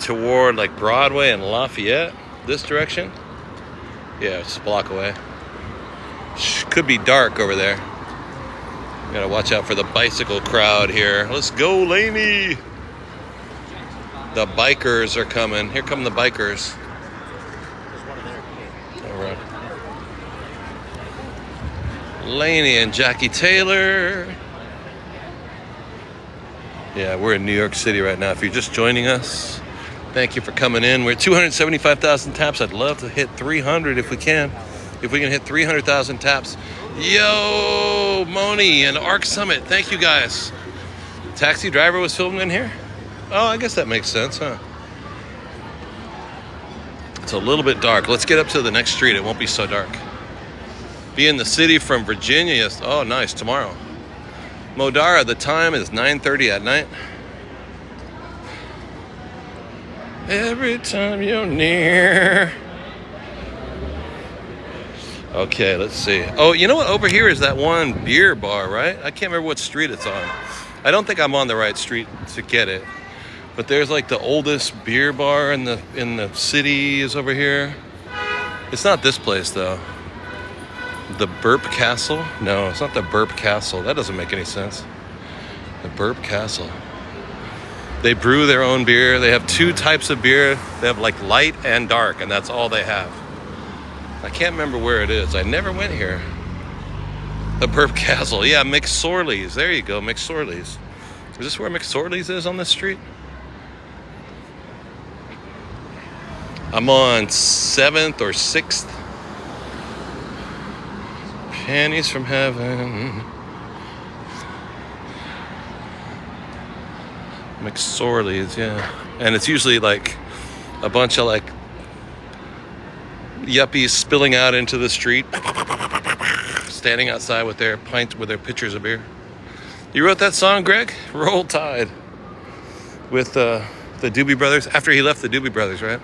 toward like Broadway and Lafayette, this direction. Yeah, it's a block away. Could be dark over there. Gotta watch out for the bicycle crowd here. Let's go, Laney. The bikers are coming. Here come the bikers. All right. Laney and Jackie Taylor. Yeah, we're in New York City right now. If you're just joining us, thank you for coming in. We're at 275,000 taps. I'd love to hit 300 if we can. If we can hit 300,000 taps. Yo, Moni and Arc Summit. Thank you guys. Taxi driver was filming in here? Oh, I guess that makes sense, huh? It's a little bit dark. Let's get up to the next street. It won't be so dark. Be in the city from Virginia. Yes. Oh, nice. Tomorrow. Modara, the time is 9:30 at night. Every time you're near. Okay, let's see. Oh, you know what? Over here is that one beer bar, right? I can't remember what street it's on. I don't think I'm on the right street to get it. But there's like the oldest beer bar in the city is over here. It's not this place though. The Burp Castle? No, it's not the Burp Castle. That doesn't make any sense. The Burp Castle. They brew their own beer. They have two types of beer. They have like light and dark, and that's all they have. I can't remember where it is. I never went here. The Burp Castle. Yeah, McSorley's. There you go, McSorley's. Is this where McSorley's is on this street? I'm on 7th or 6th. Pennies from heaven. McSorley's, yeah. And it's usually like a bunch of like yuppies spilling out into the street, standing outside with their pints, with their pitchers of beer. You wrote that song, Greg? Roll Tide. With the Doobie Brothers, after he left the Doobie Brothers, right?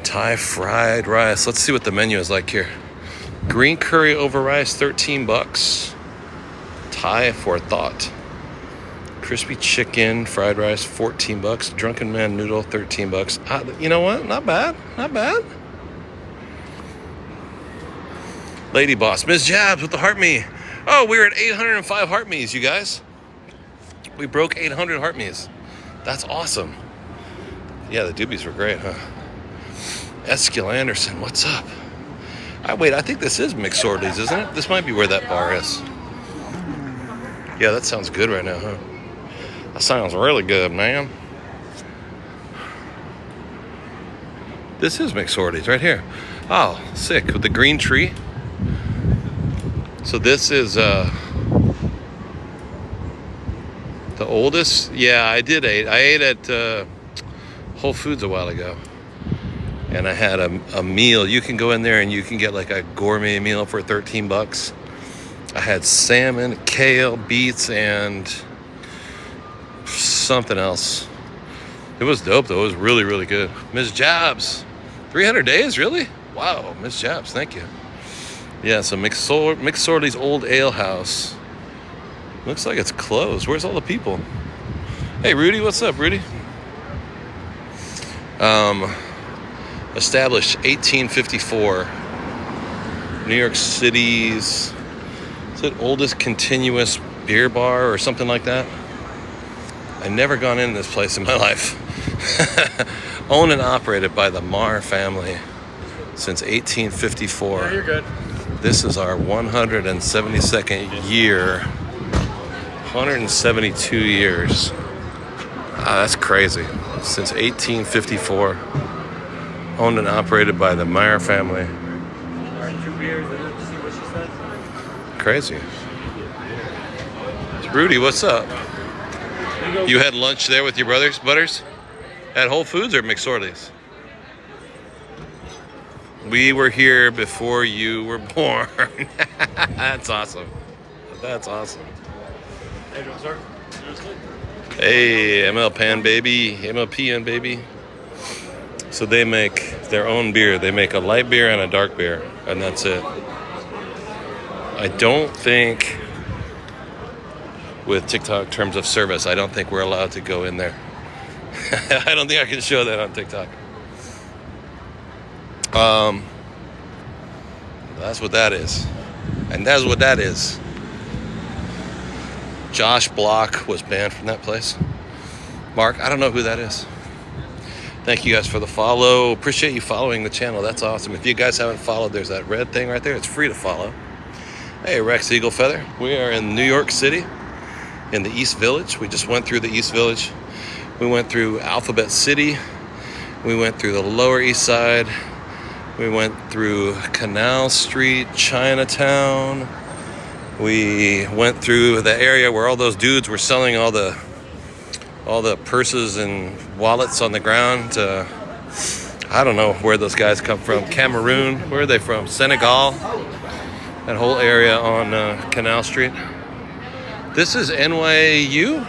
Thai fried rice. Let's see what the menu is like here. Green curry over rice, $13. Thai for thought. Crispy chicken, fried rice, $14. Drunken man noodle, $13. You know what? Not bad. Not bad. Lady Boss. Ms. Jabs with the heart me. Oh, we're at 805 heart me's, you guys. We broke 800 heart me's. That's awesome. Yeah, the Doobies were great, huh? Eskil Anderson, what's up? Wait, I think this is McSorley's, isn't it? This might be where that bar is. Yeah, that sounds good right now, huh? That sounds really good, man. This is McSorley's right here. Oh, sick, with the green tree. So this is the oldest. Yeah, I ate at Whole Foods a while ago. And I had a meal. You can go in there and you can get like a gourmet meal for $13. I had salmon, kale, beets, and something else. It was dope though. It was really, really good. Ms. Jobs, 300 days, really? Wow, Ms. Jobs, thank you. Yeah, so McSorley's Old Ale House. Looks like it's closed. Where's all the people? Hey, Rudy, what's up, Rudy? Established 1854. New York City's, is it oldest continuous beer bar or something like that? I've never gone in this place in my life. Owned and operated by the Marr family since 1854. Yeah, you're good. This is our 172nd year. 172 years. That's crazy. Since 1854. Owned and operated by the Meyer family. Crazy. Rudy, what's up? You had lunch there with your brothers, Butters? At Whole Foods or McSorley's? We were here before you were born. That's awesome. That's awesome. How you doing, sir? Hey, MLPN baby. MLPN baby. So they make their own beer. They make a light beer and a dark beer, and that's it. I don't think, with TikTok terms of service, I don't think we're allowed to go in there. I don't think I can show that on TikTok. That's what that is. And that's what that is. Josh Block was banned from that place. Mark, I don't know who that is. Thank you guys for the follow. Appreciate you following the channel. That's awesome. If you guys haven't followed, there's that red thing right there. It's free to follow. Hey, Rex Eagle Feather. We are in New York City, in the East Village. We just went through the East Village. We went through Alphabet City. We went through the Lower East Side. We went through Canal Street, Chinatown. We went through the area where all those dudes were selling all the purses and wallets on the ground. I don't know where those guys come from. Cameroon. Where are they from? Senegal. That whole area on Canal Street. This is NYU.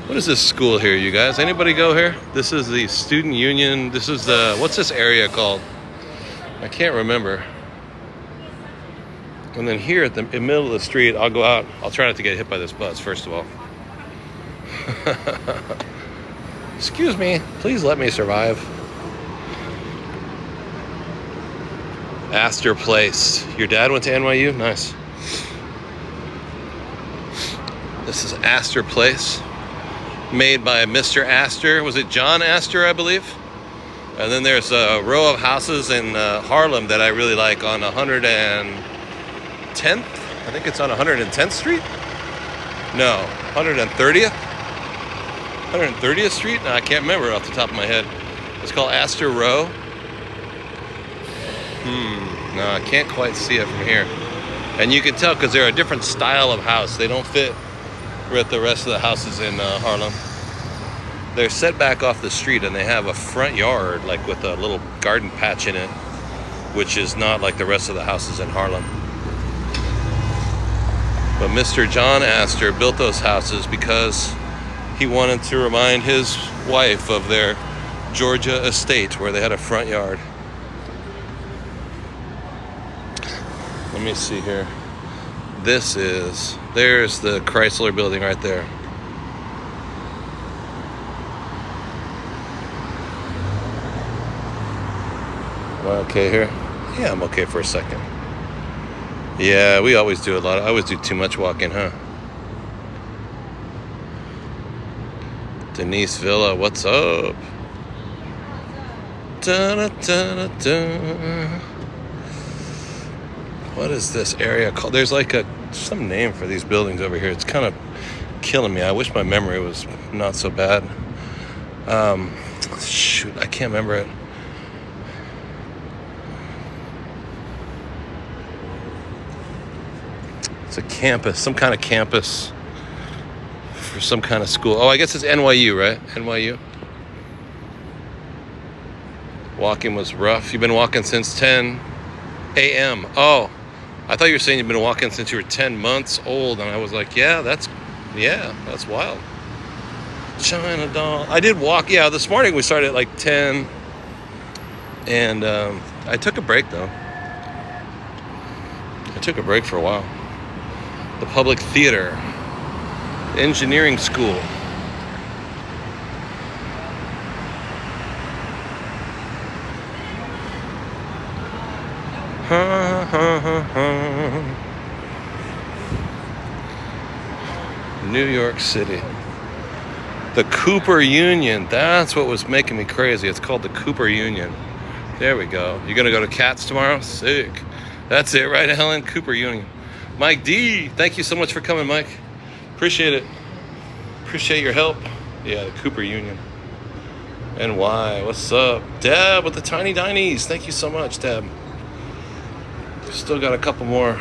What is this school here, you guys? Anybody go here? This is the Student Union. This is the, what's this area called? I can't remember. And then here at the middle of the street, I'll go out. I'll try not to get hit by this bus, first of all. Excuse me, please let me survive. Astor Place. Your dad went to NYU? Nice. This is Astor Place, made by Mr. Astor. Was it John Astor, I believe? And then there's a row of houses in Harlem that I really like on 110th. I think it's on 110th Street? No, 130th? 130th Street? No, I can't remember off the top of my head. It's called Astor Row. No, I can't quite see it from here. And you can tell because they're a different style of house. They don't fit with the rest of the houses in Harlem. They're set back off the street and they have a front yard like with a little garden patch in it, which is not like the rest of the houses in Harlem. But Mr. John Astor built those houses because he wanted to remind his wife of their Georgia estate where they had a front yard. Let me see here. There's the Chrysler building right there. Am I okay here? Yeah, I'm okay for a second. Yeah, we always do I always do too much walking, huh? Denise Villa, what's up? Da-da-da-da-da. What is this area called? There's like some name for these buildings over here. It's kind of killing me. I wish my memory was not so bad. Shoot, I can't remember it. It's a campus, some kind of campus for some kind of school. Oh, I guess it's NYU, right? NYU. Walking was rough. You've been walking since 10 a.m. Oh, I thought you were saying you've been walking since you were 10 months old. And I was like, that's wild. China doll. I did walk. Yeah, this morning we started at like 10. And I took a break, though. I took a break for a while. The Public Theater. Engineering School. New York City. The Cooper Union. That's what was making me crazy. It's called the Cooper Union. There we go. You're gonna go to Cats tomorrow? Sick. That's it, right, Helen? Cooper Union. Mike D, thank you so much for coming, Mike. Appreciate it. Appreciate your help. Yeah, the Cooper Union. NY, what's up? Deb with the Tiny Dinies. Thank you so much, Deb. Still got a couple more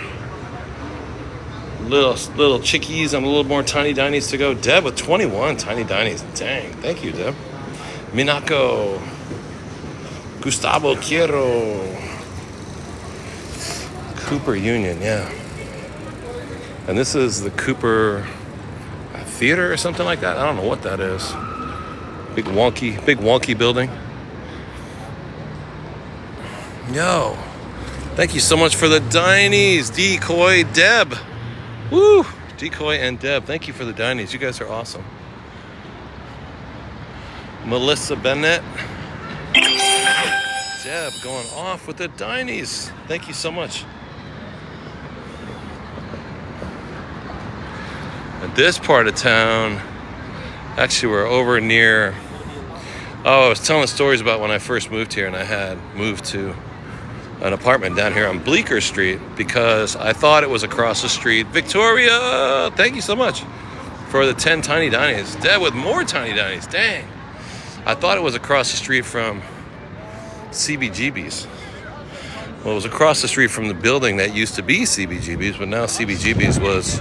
little chickies and a little more Tiny Dinies to go. Deb with 21 Tiny Dinies. Dang, thank you, Deb. Minako. Gustavo Quiero. Cooper Union, yeah. And this is the Cooper Theater or something like that. I don't know what that is. Big wonky building. Yo, thank you so much for the Dinies, Decoy, Deb. Woo, Decoy and Deb. Thank you for the Dinies. You guys are awesome. Melissa Bennett. Deb going off with the Dinies. Thank you so much. And this part of town, actually we're over near, I was telling stories about when I first moved here, and I had moved to an apartment down here on Bleecker Street because I thought it was across the street. Victoria, thank you so much for the 10 tiny Dinies. Deb with more tiny Dinies, dang. I thought it was across the street from CBGB's. Well, it was across the street from the building that used to be CBGB's, but now CBGB's was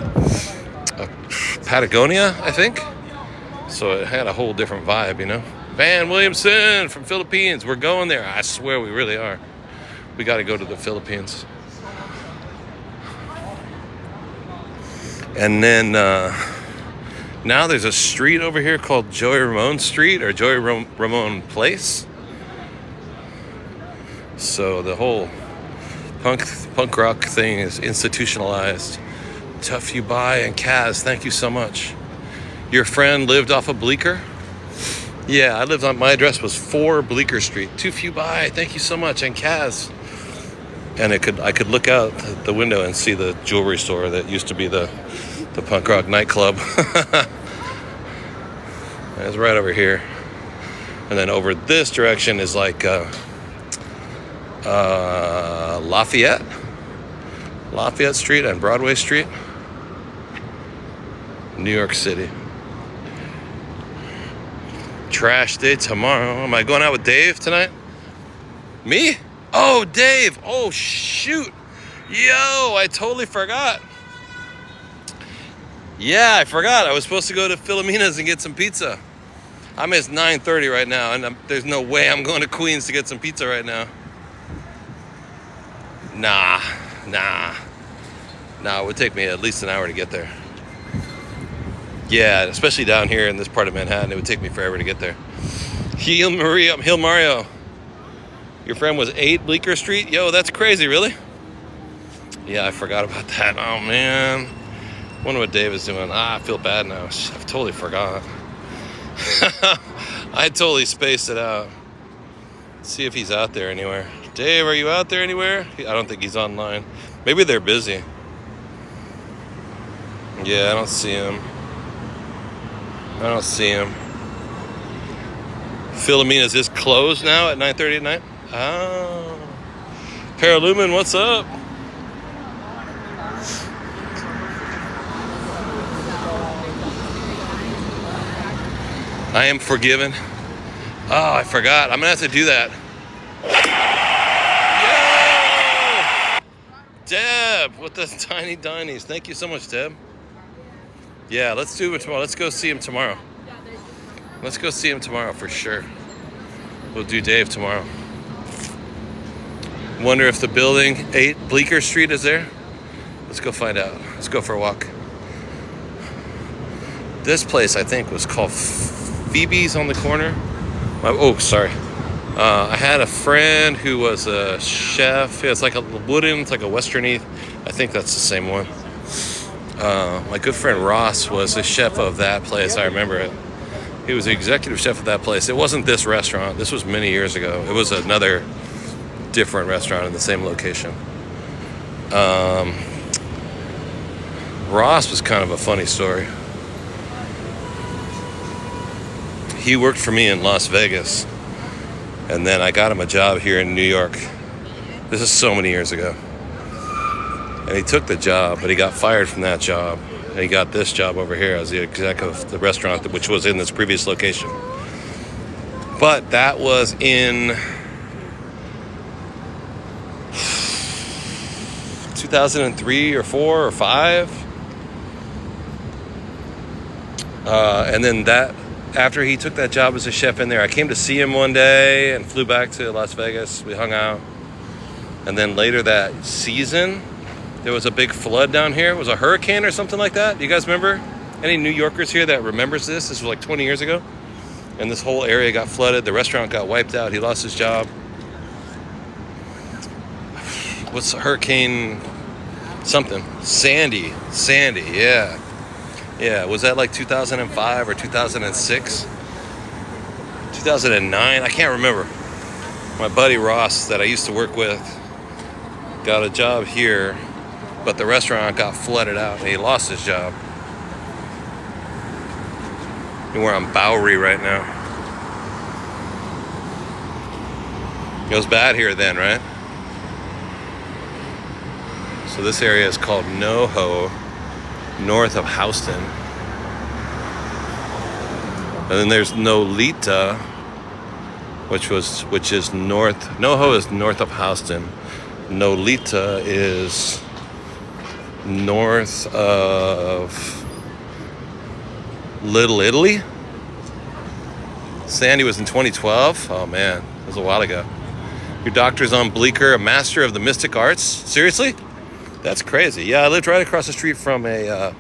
Patagonia, I think. So it had a whole different vibe, you know. Van Williamson from Philippines. We're going there. I swear we really are. We got to go to the Philippines. And then now there's a street over here called Joey Ramone Street or Joey Ramone Place. So the whole punk rock thing is institutionalized. Tough You Buy and Kaz, thank you so much. Your friend lived off of Bleecker? Yeah, I lived on, my address was 4 Bleecker Street. Tough You Buy, thank you so much. And Kaz. And I could look out the window and see the jewelry store that used to be the punk rock nightclub. It's right over here. And then over this direction is like Lafayette Street and Broadway Street, New York City. Trash day tomorrow. Am I going out with Dave tonight? Me? Oh, Dave. Oh, shoot. Yo, I totally forgot. Yeah, I forgot. I was supposed to go to Filomena's and get some pizza. It's 9:30 right now, and there's no way I'm going to Queens to get some pizza right now. Nah, it would take me at least an hour to get there. Yeah, especially down here in this part of Manhattan, it would take me forever to get there. Hill Mario. Your friend was 8 Bleecker Street? Yo, that's crazy, really? Yeah, I forgot about that. Oh, man. Wonder what Dave is doing. I feel bad now. I've totally forgot. I totally spaced it out. Let's see if he's out there anywhere. Dave, are you out there anywhere? I don't think he's online. Maybe they're busy. Yeah, I don't see him. Philomena's is closed now at 9:30 at night. Oh. Paralumen, what's up? I am forgiven. Oh, I forgot. I'm going to have to do that. Yo! Deb with the tiny Dinies. Thank you so much, Deb. Yeah, let's do it tomorrow. Let's go see him tomorrow. Let's go see him tomorrow for sure. We'll do Dave tomorrow. Wonder if the building 8 Bleecker Street is there. Let's go find out. Let's go for a walk. This place, I think, was called Phoebe's on the corner. I had a friend who was a chef. It's like a wooden, it's like a Western-y. I think that's the same one. My good friend Ross was the chef of that place. I remember it. He was the executive chef of that place. It wasn't this restaurant. This was many years ago. It was another different restaurant in the same location. Ross was kind of a funny story. He worked for me in Las Vegas, and then I got him a job here in New York. This is so many years ago. And he took the job, but he got fired from that job. And he got this job over here as the exec of the restaurant, which was in this previous location. But that was in 2003 or 4 or 5. And then that after he took that job as a chef in there, I came to see him one day and flew back to Las Vegas. We hung out. And then later that season, there was a big flood down here. It was a hurricane or something like that. Do you guys remember? Any New Yorkers here that remembers this? This was like 20 years ago. And this whole area got flooded. The restaurant got wiped out. He lost his job. What's hurricane something? Sandy, yeah. Yeah, was that like 2005 or 2006? 2009? I can't remember. My buddy Ross that I used to work with got a job here, but the restaurant got flooded out and he lost his job. And we're on Bowery right now. It was bad here then, right? So this area is called NoHo, north of Houston. And then there's Nolita, which is north. NoHo is north of Houston. Nolita is north of Little Italy. Sandy was in 2012. Oh man, that was a while ago. Your doctor's on Bleecker, a master of the mystic arts. Seriously? That's crazy. Yeah, I lived right across the street from a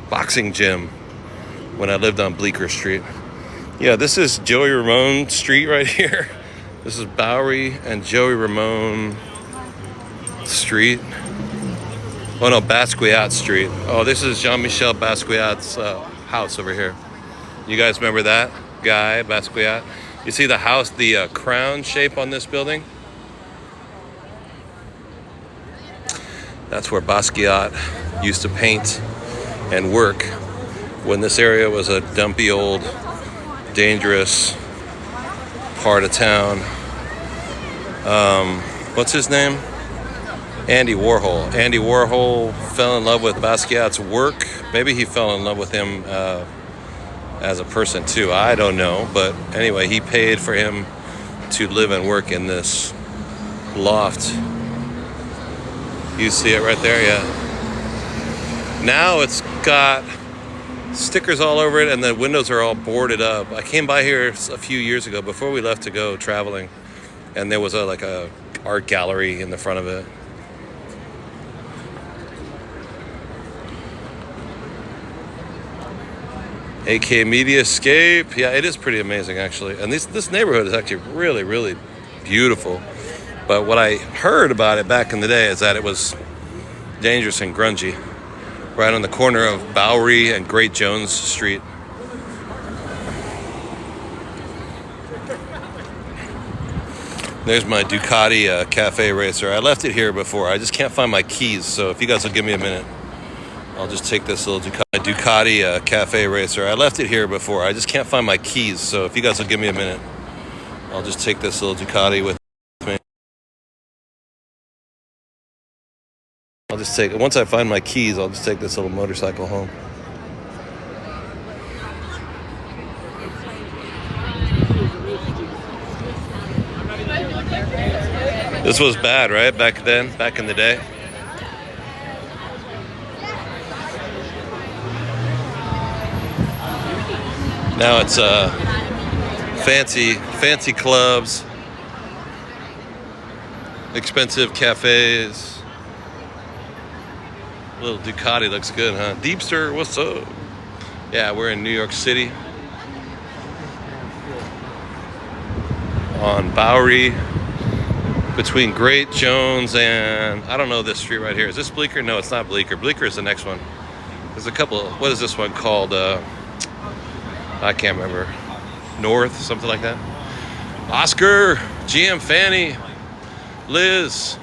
boxing gym when I lived on Bleecker Street. Yeah, this is Joey Ramone Street right here. This is Bowery and Joey Ramone Street. Oh no, Basquiat Street. Oh, this is Jean-Michel Basquiat's house over here. You guys remember that guy, Basquiat? You see the house, the crown shape on this building? That's where Basquiat used to paint and work when this area was a dumpy old, dangerous part of town. What's his name? Andy Warhol. Andy Warhol fell in love with Basquiat's work. Maybe he fell in love with him as a person too. I don't know. But anyway, he paid for him to live and work in this loft. You see it right there, yeah. Now it's got stickers all over it and the windows are all boarded up. I came by here a few years ago before we left to go traveling, and there was like a art gallery in the front of it. AK Mediascape. Yeah, it is pretty amazing actually. And this neighborhood is actually really, really beautiful. But what I heard about it back in the day is that it was dangerous and grungy. Right on the corner of Bowery and Great Jones Street. There's my Ducati cafe racer. I left it here before. I just can't find my keys. So if you guys will give me a minute, I'll just take this little Ducati cafe racer. I left it here before. I just can't find my keys. So if you guys will give me a minute, I'll just take this little Ducati with me. I'll just take, once I find my keys, I'll just take this little motorcycle home. This was bad, right? Back then, back in the day. Now it's fancy clubs, expensive cafes. Little Ducati looks good, huh? Deepster, what's up? Yeah, we're in New York City. On Bowery, between Great Jones and, I don't know this street right here. Is this Bleecker? No, it's not Bleecker. Bleecker is the next one. There's a couple, what is this one called? I can't remember. North, something like that. Oscar, GM Fanny, Liz.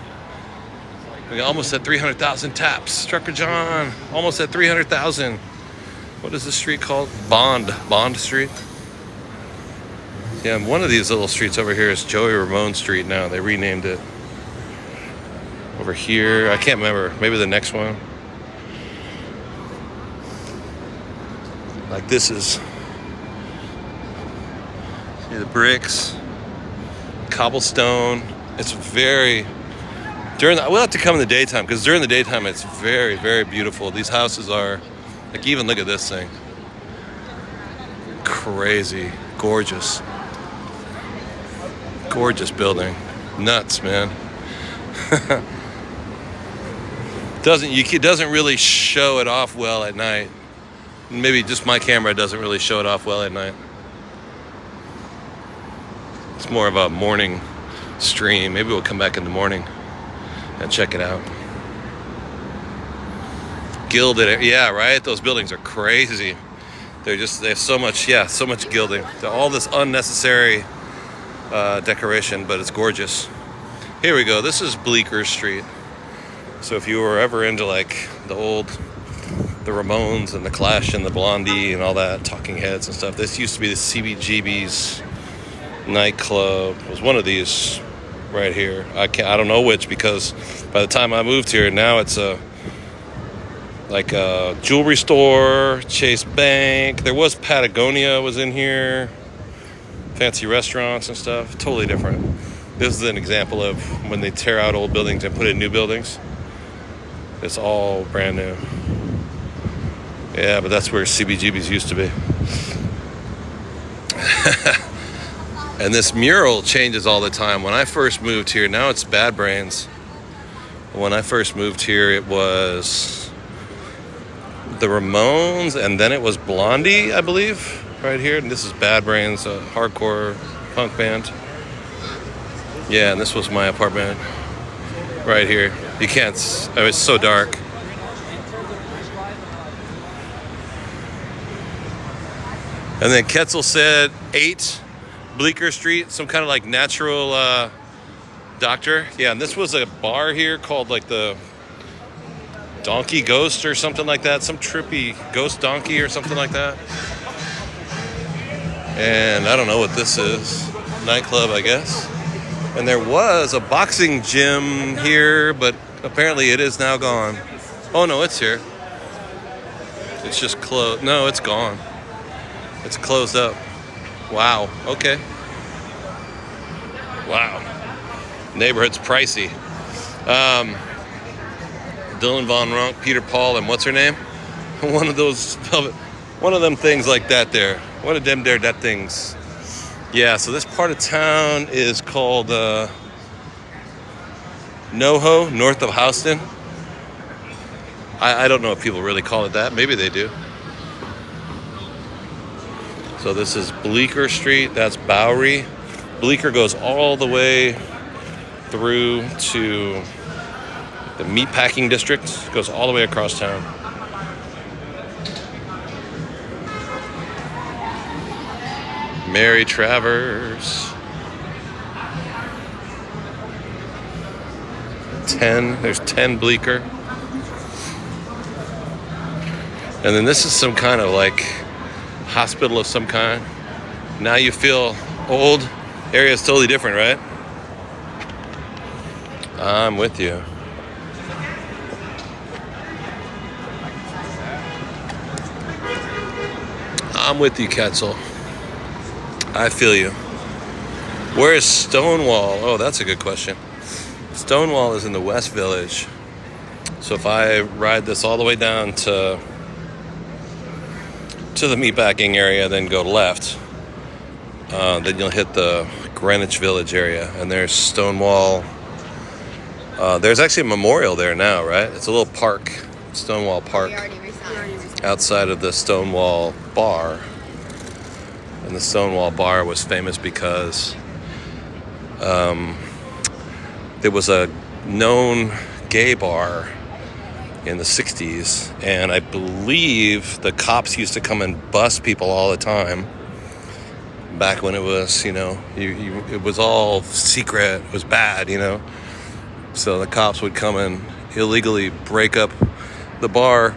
We almost at 300,000 taps. Trucker John, almost at 300,000. What is this street called? Bond Street. Yeah, and one of these little streets over here is Joey Ramone Street now. They renamed it. Over here, I can't remember. Maybe the next one. Like this is, see the bricks, cobblestone. It's very, we'll have to come in the daytime, because during the daytime it's very, very beautiful. These houses are, like, even look at this thing. crazy. Gorgeous. Gorgeous building. Nuts, man. Doesn't really show it off well at night. Maybe just my camera doesn't really show it off well at night. It's more of a morning stream. Maybe we'll come back in the morning and check it out. Gilded, yeah, right? Those buildings are crazy. They have so much gilding. All this unnecessary decoration, but it's gorgeous. Here we go. This is Bleecker Street. So if you were ever into like the Ramones and the Clash and the Blondie and all that, Talking Heads and stuff, this used to be the CBGB's nightclub. It was one of these right here. I don't know which, because by the time I moved here, now it's a jewelry store, Chase Bank. There was Patagonia was in here, fancy restaurants and stuff. Totally different. This is an example of when they tear out old buildings and put in new buildings. It's all brand new. Yeah, but that's where CBGB's used to be. And this mural changes all the time. When I first moved here, now it's Bad Brains. When I first moved here, it was the Ramones, and then it was Blondie, I believe, right here. And this is Bad Brains, a hardcore punk band. Yeah, and this was my apartment right here. You can't, it's so dark. And then Ketzel said 8 Bleecker Street, some kind of like natural doctor. Yeah, and this was a bar here called like the Donkey Ghost or something like that. Some trippy ghost donkey or something like that. And I don't know what this is. Nightclub, I guess. And there was a boxing gym here, but apparently it is now gone. Oh no, it's here. It's just closed. No, it's gone. It's closed up. Wow. Okay. Wow. Neighborhood's pricey. Dylan Von Runk, Peter Paul, and what's her name? One of them things like that there. One of them there, that things. Yeah, so this part of town is called NoHo, north of Houston. I don't know if people really call it that. Maybe they do. So this is Bleecker Street. That's Bowery. Bleecker goes all the way through to the meatpacking district. It goes all the way across town. Mary Travers. 10. There's 10 Bleecker. And then this is some kind of like hospital of some kind. Now you feel old. Area is totally different, right? I'm with you. I'm with you, Ketzel. I feel you. Where is Stonewall? Oh, that's a good question. Stonewall is in the West Village. So if I ride this all the way down to the meatpacking area, then go left, then you'll hit the Greenwich Village area, and there's Stonewall. There's actually a memorial there now, right? It's a little park, Stonewall Park, outside of the Stonewall Bar. And the Stonewall Bar was famous because there was a known gay bar in the 60s, and I believe the cops used to come and bust people all the time back when it was, it was all secret, it was bad, so the cops would come and illegally break up the bar.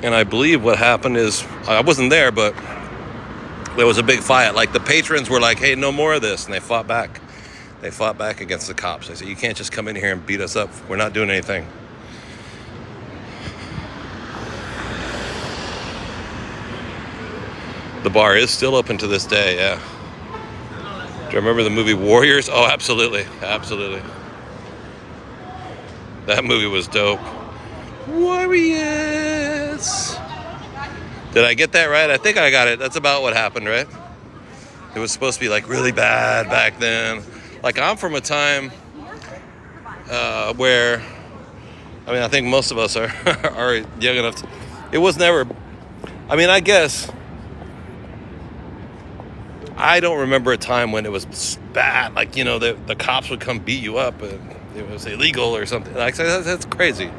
And I believe what happened is, I wasn't there, but there was a big fight. Like the patrons were like, hey, no more of this, and they fought back against the cops. They said, you can't just come in here and beat us up, we're not doing anything. The bar is still open to this day, yeah. Do you remember the movie Warriors? Oh, absolutely. Absolutely. That movie was dope. Warriors! Did I get that right? I think I got it. That's about what happened, right? It was supposed to be like really bad back then. Like I'm from a time where, I mean, I think most of us are are young enough to, it was never, I mean, I guess, I don't remember a time when it was bad. Like, you know, the cops would come beat you up and it was illegal or something. Like, that's crazy.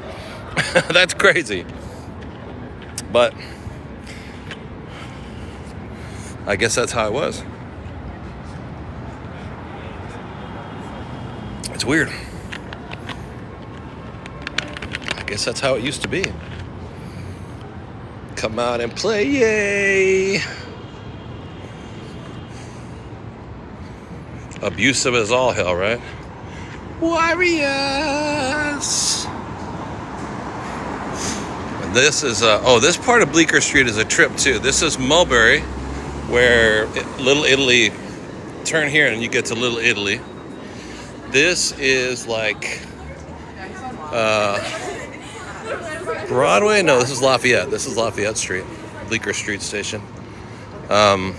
That's crazy. But I guess that's how it was. It's weird. I guess that's how it used to be. Come out and play, yay! Abusive as all hell, right? Warriors! And this is, this part of Bleecker Street is a trip too. This is Mulberry, where Little Italy, turn here and you get to Little Italy. This is like Broadway? No, this is Lafayette. This is Lafayette Street, Bleecker Street Station. And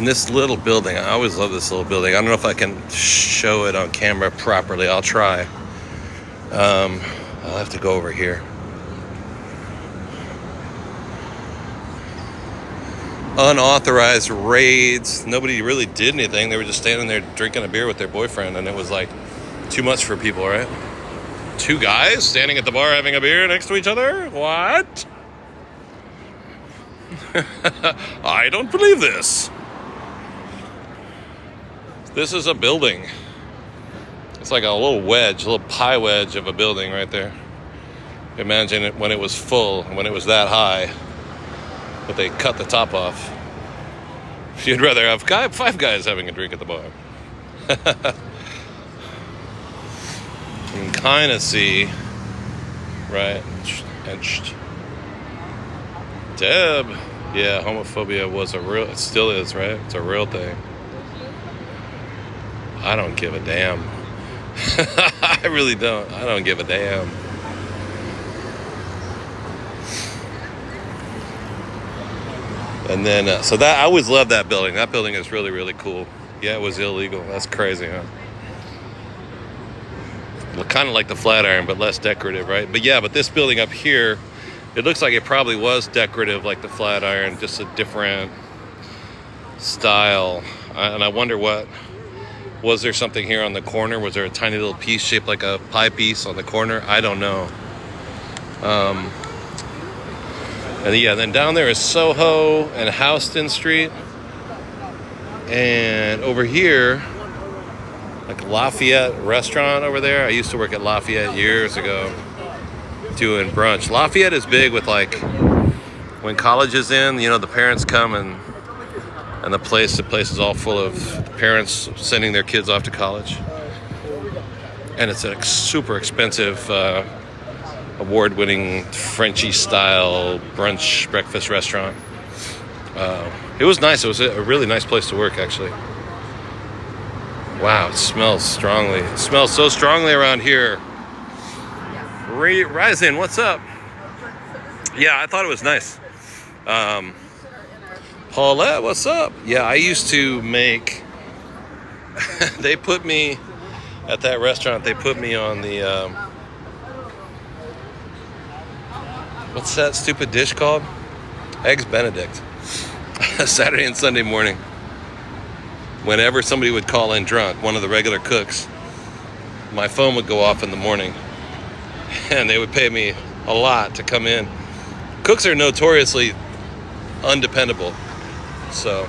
this little building, I always love this little building. I don't know if I can show it on camera properly. I'll try. I'll have to go over here. Unauthorized raids. Nobody really did anything. They were just standing there drinking a beer with their boyfriend, and it was like too much for people, right? Two guys standing at the bar having a beer next to each other? What? I don't believe this. This is a building. It's like a little wedge, a little pie wedge of a building right there. Imagine it when it was full, when it was that high, but they cut the top off. You'd rather have 5 guys having a drink at the bar. You can kind of see, right? Etched. Deb. Yeah, homophobia was it still is, right? It's a real thing. I don't give a damn. I really don't. I don't give a damn. And then, so that, I always loved that building. That building is really, really cool. Yeah, it was illegal. That's crazy, huh? Kind of like the Flatiron, but less decorative, right? But yeah, but this building up here, it looks like it probably was decorative like the Flatiron, just a different style. And I wonder was there something here on the corner? Was there a tiny little piece shaped like a pie piece on the corner? I don't know. And yeah, then down there is Soho and Houston Street. And over here, like Lafayette restaurant over there. I used to work at Lafayette years ago doing brunch. Lafayette is big with like, when college is in, you know, the parents come and the place is all full of parents sending their kids off to college. And it's a super expensive, award-winning Frenchy style brunch breakfast restaurant. It was nice. It was a really nice place to work, actually. Wow, it smells strongly. It smells so strongly around here. Ryzen, what's up? Yeah, I thought it was nice. Paulette, what's up? Yeah, I used to make... they put me... At that restaurant, they put me on the... what's that stupid dish called? Eggs Benedict. Saturday and Sunday morning. Whenever somebody would call in drunk, one of the regular cooks, my phone would go off in the morning. And they would pay me a lot to come in. Cooks are notoriously undependable. So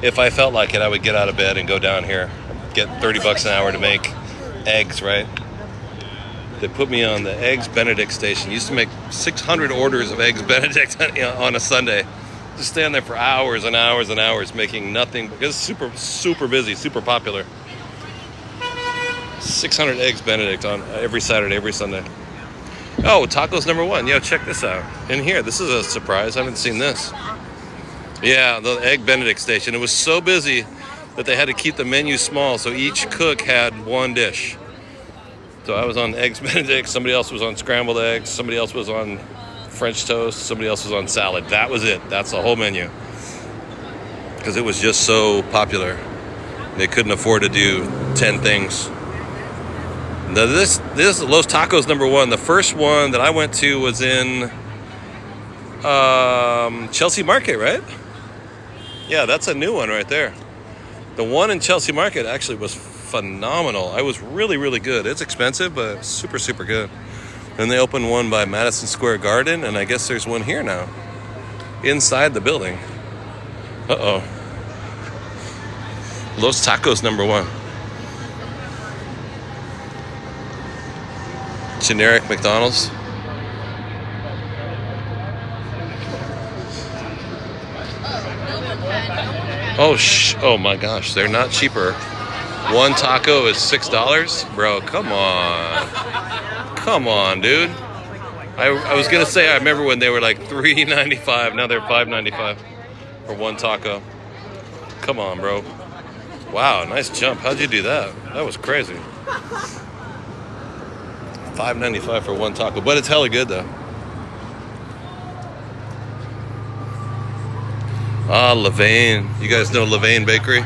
if I felt like it, I would get out of bed and go down here, get $30 an hour to make eggs, right? They put me on the Eggs Benedict station. Used to make 600 orders of Eggs Benedict on a Sunday. Just stand there for hours and hours and hours making nothing, because it's super, super busy, super popular. 600 Eggs Benedict on every Saturday, every Sunday. Oh, tacos number 1. Yo, check this out. In here, this is a surprise. I haven't seen this. Yeah, the Egg Benedict station. It was so busy that they had to keep the menu small, so each cook had one dish. So I was on Eggs Benedict, somebody else was on scrambled eggs, somebody else was on French toast. Somebody else was on salad. That was it. That's the whole menu. Because it was just so popular. They couldn't afford to do 10 things. Now this Los Tacos #1. The first one that I went to was in Chelsea Market, right? Yeah, that's a new one right there. The one in Chelsea Market actually was phenomenal. It was really, really good. It's expensive, but super, super good. Then they opened one by Madison Square Garden, and I guess there's one here now, inside the building. Uh-oh. Los Tacos #1. Generic McDonald's. Oh my gosh, they're not cheaper. One taco is $6, bro. Come on, dude. I was gonna say I remember when they were like $3.95. Now they're $5.95 for one taco. Come on, bro. Wow, nice jump. How'd you do that? That was crazy. $5.95 for one taco, but it's hella good though. Ah, Levain. You guys know Levain Bakery?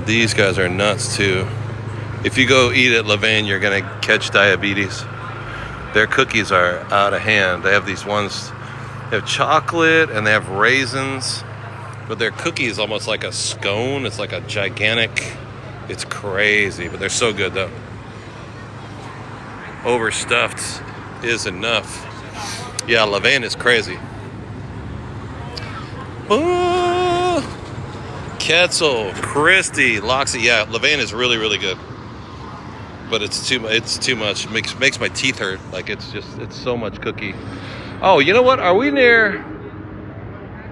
These guys are nuts too. If you go eat at Levain, you're gonna catch diabetes. Their cookies are out of hand. They have these ones, they have chocolate and they have raisins, but their cookie is almost like a scone. It's like a gigantic, it's crazy, but they're so good though. Overstuffed is enough. Yeah, Levain is crazy. Oh, Quetzal, Christie, Loxie. Yeah, Levain is really, really good. But it's too much. Makes my teeth hurt. Like it's so much cookie. Oh, you know what?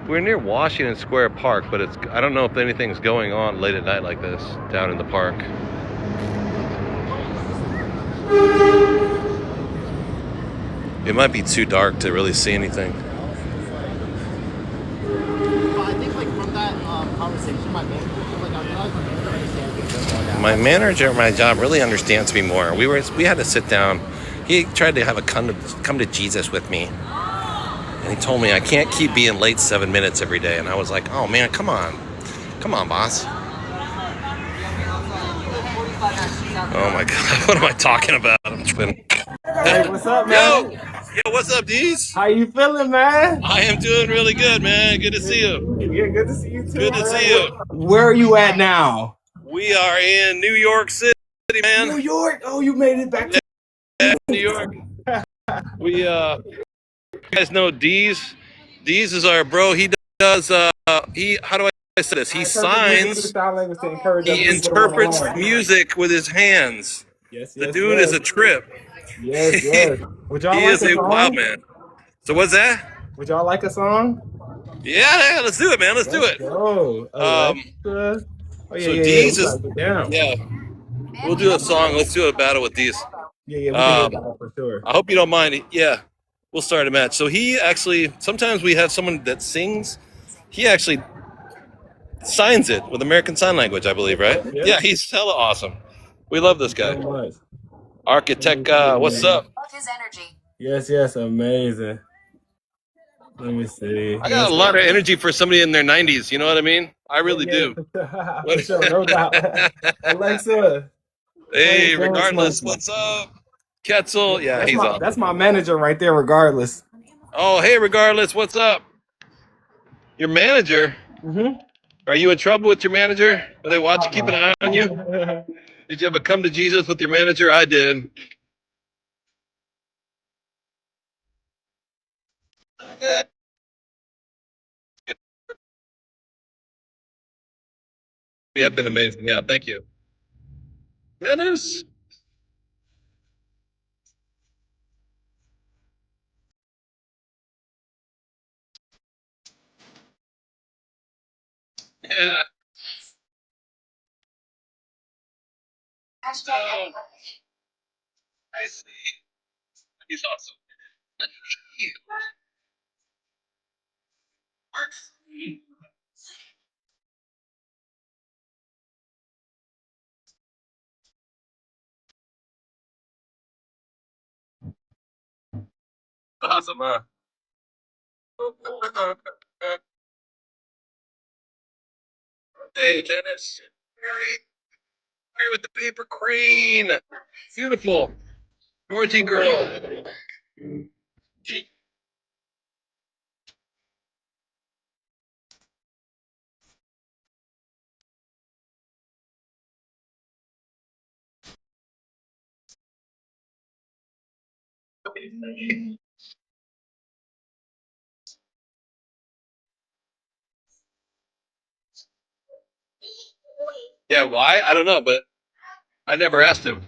We're near Washington Square Park, but I don't know if anything's going on late at night like this down in the park. It might be too dark to really see anything. I think like from that conversation, my manager at my job really understands me more. We had to sit down. He tried to have a come to Jesus with me, and he told me I can't keep being late 7 minutes every day. And I was like, oh man, come on, boss. Oh my god, what am I talking about? Hey, what's up, man? Yo, what's up, D's? How you feeling, man? I am doing really good, man. Good to see you. Yeah, good to see you too. Good to see you. Where are you at now? We are in New York City, man. New York. Oh, you made it back to New York. We you guys know D's. D's is our bro. He does how do I say this? He signs, he interprets music with his hands. Yes, The dude is a trip. Yes, yes. Would y'all He like is a a song? wild man. So what's that? Would y'all like a song? Yeah, let's do it, man. Let's do it. Oh, So D's is yeah. We'll do a song. Let's do a battle with D's. Yeah, we can do that for sure. I hope you don't mind. Yeah, we'll start a match. So he actually, sometimes we have someone that sings. He actually signs it with American Sign Language, I believe, right? Yeah. Yeah, he's hella awesome. We love this guy. So much. Architect, what's up? His energy. Yes, amazing. Let me see. I got a lot of energy for somebody in their 90s. You know what I mean? I really do. For sure, no doubt. Alexa. Hey, regardless, what's up? Quetzal, yeah, he's awesome. That's my manager right there, regardless. Oh, hey, regardless, what's up? Your manager? Mm-hmm. Are you in trouble with your manager? Are they watching, keeping an eye on you? Did you ever come to Jesus with your manager? I did. You have been amazing. Yeah, thank you. Dennis. Yeah. Oh, I see. He's awesome. Awesome, huh? Hey, Dennis. Mary with the paper crane. Beautiful. Georgie girl. Yeah, why? I don't know, but I never asked him.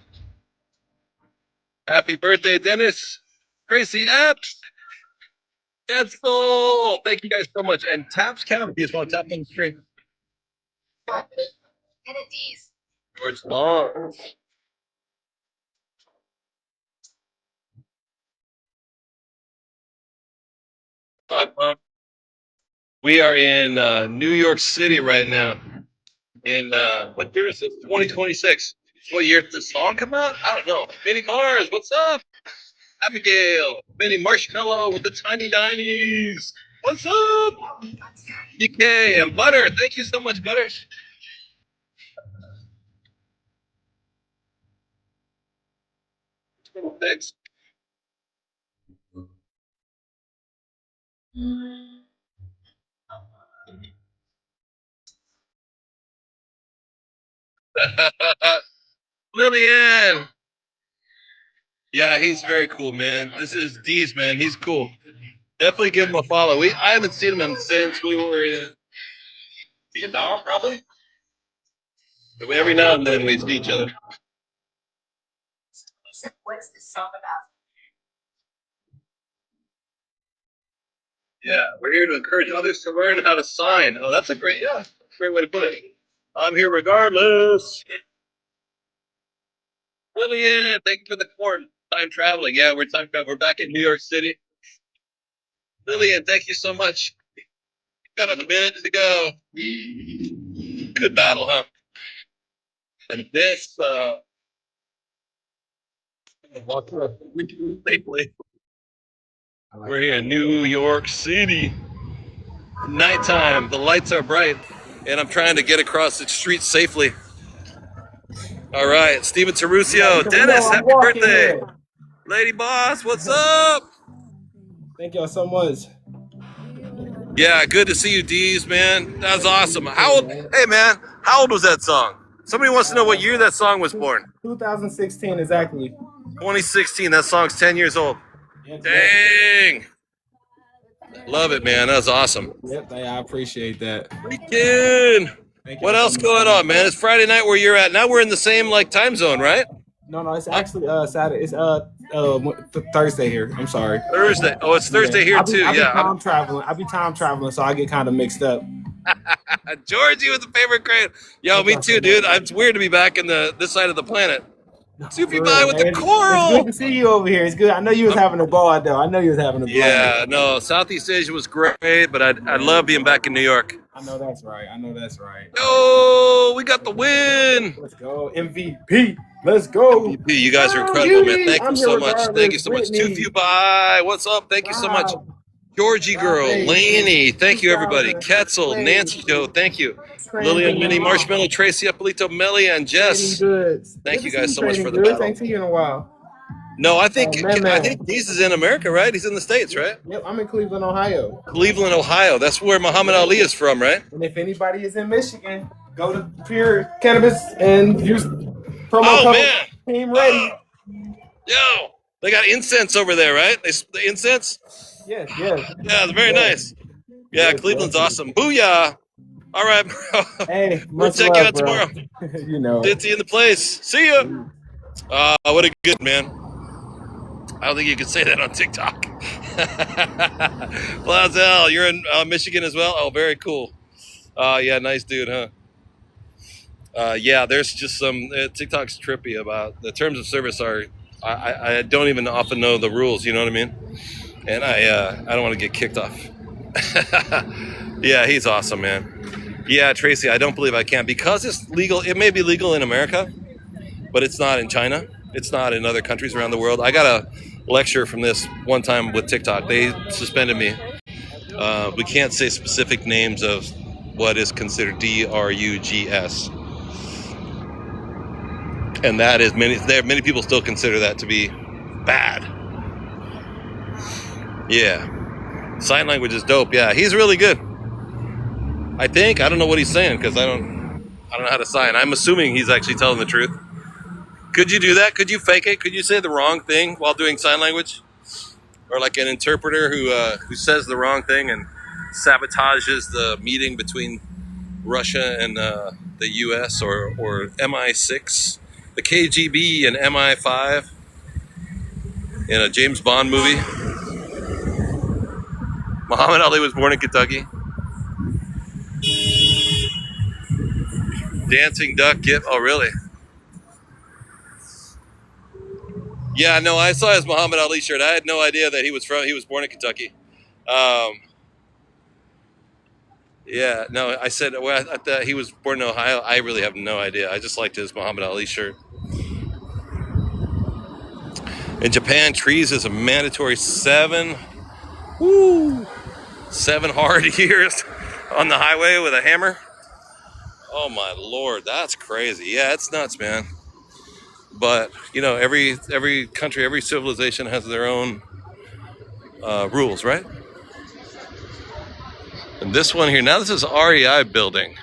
Happy birthday, Dennis. Tracy Epps. That's full. Thank you guys so much. And taps count if you just want to tap on the screen. George Long. We are in New York City right now. In what year is it? 2026. What year did the song come out? I don't know. Minnie Mars, what's up? Abigail, Minnie Marshmallow with the tiny dinies. What's up? DK and Butter. Thank you so much, Butter. Thanks. Lillian. Yeah, he's very cool, man. This is Deez, man. He's cool. Definitely give him a follow. I haven't seen him since we were in Vietnam, probably. But every now and then we see each other. What's this song about? Yeah, we're here to encourage others to learn how to sign. Oh, that's a great, yeah, great way to put it. I'm here regardless. Lillian, thank you for the corn. Time traveling. Yeah, we're time traveling. We're back in New York City. Lillian, thank you so much. Got a minute to go. Good battle, huh? And this, safely. We're here in New York City. Nighttime. The lights are bright, and I'm trying to get across the street safely. All right, Steven Terusio, Dennis, happy birthday. Here. Lady Boss, what's up? Thank y'all so much. Yeah, good to see you, Deez, man. That's awesome. How old? Hey, man, how old was that song? Somebody wants to know what year that song was born. 2016 exactly. 2016. That song's 10 years old. Yep, Dang. Love it, man. That's awesome. Yep, I appreciate that. Freaking. What else going on, man? It's Friday night where you're at. Now we're in the same time zone, right? No, it's actually Saturday. It's Thursday here. I'm sorry. Thursday. Oh, it's Thursday here too. I be Yeah. time traveling, so I get kind of mixed up. Georgie with the favorite crane. Yo, me too, dude. It's weird to be back in this side of the planet. Soupy Bye with the coral. It's good to see you over here. It's good. I know you was having a ball, though. Yeah, no, Southeast Asia was great, but I love being back in New York. I know that's right. Oh, we got the win. Let's go. MVP. Let's go. You guys are incredible, man. Thank you so much. Thank you so much. Soupy Bye. What's up? Thank you so much. Georgie Girl, Laney, thank you everybody. Ketzel, Nancy Joe, thank you. Lillian, Minnie, Marshmallow, Tracy, Apolito, Melly, and Jess. Thank you guys so much for the battle. Ain't seen you in a while. No, I think Deez is in America, right? He's in the States, right? Yep, I'm in Cleveland, Ohio. Cleveland, Ohio. That's where Muhammad Ali is from, right? And if anybody is in Michigan, go to Pure Cannabis and use promo code man. Team Ready. Yo, they got incense over there, right? The incense? Yes. Yeah, it's very nice. Yeah, Cleveland's awesome. Booyah. All right, bro. Hey, we'll check you out tomorrow. You know. Ditzy in the place. See ya. What a good man. I don't think you can say that on TikTok. Blazel, you're in Michigan as well? Oh, very cool. Yeah, nice dude, huh? Yeah, there's just some TikTok's trippy about the terms of service are. I don't even often know the rules. You know what I mean? And I don't want to get kicked off. Yeah, he's awesome, man. Yeah, Tracy, I don't believe I can because it's legal. It may be legal in America, but it's not in China. It's not in other countries around the world. I got a lecture from this one time with TikTok. They suspended me. We can't say specific names of what is considered drugs, and that is many people still consider that to be bad. Yeah, sign language is dope. Yeah, he's really good. I don't know what he's saying because I don't know how to sign. I'm assuming he's actually telling the truth. Could you do that? Could you fake it? Could you say the wrong thing while doing sign language? Or like an interpreter who says the wrong thing and sabotages the meeting between Russia and the U.S. or MI6, the KGB and MI5 in a James Bond movie. Muhammad Ali was born in Kentucky. Dancing duck gift. Oh, really? Yeah, no, I saw his Muhammad Ali shirt. I had no idea that he was born in Kentucky. Yeah, no, I said, well, I thought he was born in Ohio. I really have no idea. I just liked his Muhammad Ali shirt. In Japan, trees is a mandatory 7 hard years on the highway with a hammer. Oh my Lord, that's crazy. Yeah, it's nuts, man. But, every country, every civilization has their own rules, right? And this one here, now this is REI building.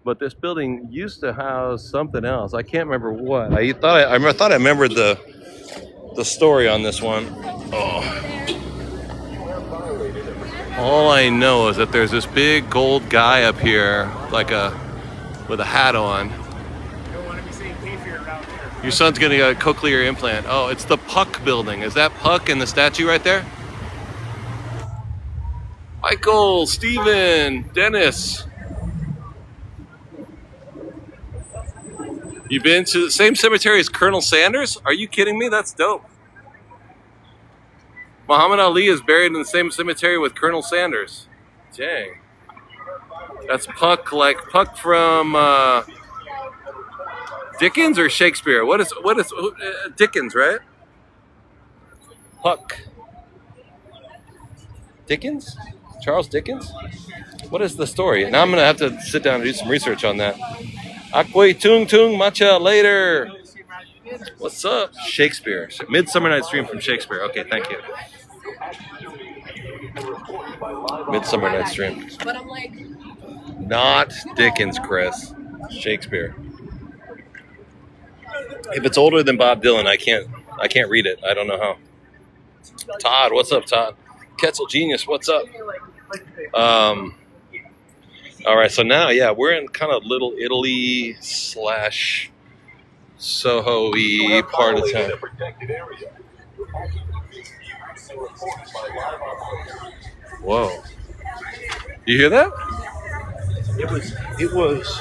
But this building used to house something else. I can't remember what. I thought I remembered the story on this one. Oh. All I know is that there's this big gold guy up here, with a hat on. Your son's getting a cochlear implant. Oh, it's the Puck building. Is that Puck and the statue right there? Michael, Steven, Dennis. You've been to the same cemetery as Colonel Sanders? Are you kidding me? That's dope. Muhammad Ali is buried in the same cemetery with Colonel Sanders. Dang. That's Puck, like Puck from Dickens or Shakespeare? What is Dickens, right? Puck. Dickens? Charles Dickens? What is the story? Now I'm going to have to sit down and do some research on that. Akwe tung tung matcha later. What's up? Shakespeare. Midsummer Night's Dream from Shakespeare. Okay, thank you. Midsummer Night's Dream. But I'm like, not Dickens, Chris. Shakespeare. If it's older than Bob Dylan, I can't read it. I don't know how. Todd, what's up, Todd? Ketzel Genius, what's up? All right, so now, yeah, we're in kind of Little Italy / Soho-y part of town. Whoa. You hear that? It was.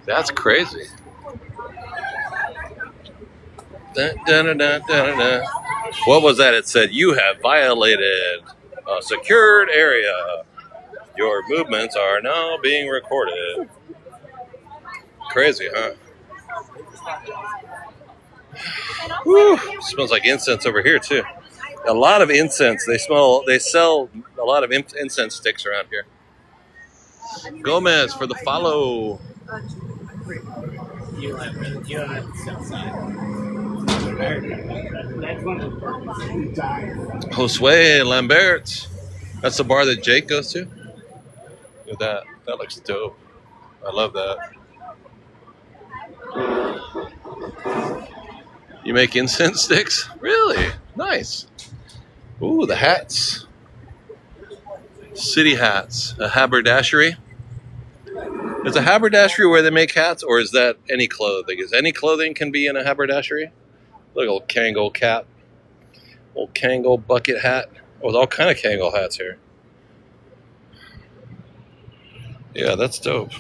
That's crazy. What was that? It said, you have violated a secured area. Your movements are now being recorded. Crazy, huh? Whew. Smells like incense over here too. A lot of incense. They sell a lot of incense sticks around here. Gomez for the follow. Josue Lambert. That's the bar that Jake goes to. Look at that. That looks dope. I love that. You make incense sticks? Really? Nice. Ooh, the hats. City hats. A haberdashery. Is a haberdashery where they make hats, or is that any clothing? Is any clothing can be in a haberdashery? Look, old Kangol cap. Old Kangol bucket hat. Oh, there's all kind of Kangol hats here. Yeah, that's dope.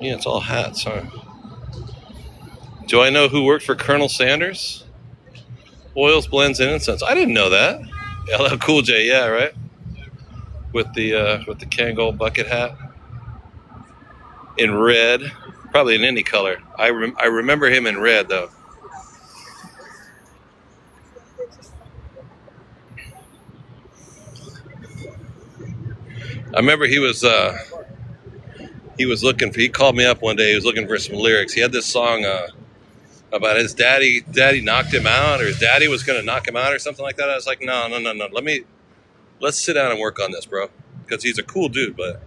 Yeah, it's all hats, huh? Do I know who worked for Colonel Sanders? Oils, blends, and incense. I didn't know that. LL Cool J, yeah, right? With the Kangol bucket hat. in red, probably in any color. I remember him in red though. I remember he was looking for. He called me up one day. He was looking for some lyrics. He had this song about his daddy. Daddy knocked him out, or his daddy was going to knock him out, or something like that. I was like, no. Let's sit down and work on this, bro, because he's a cool dude. But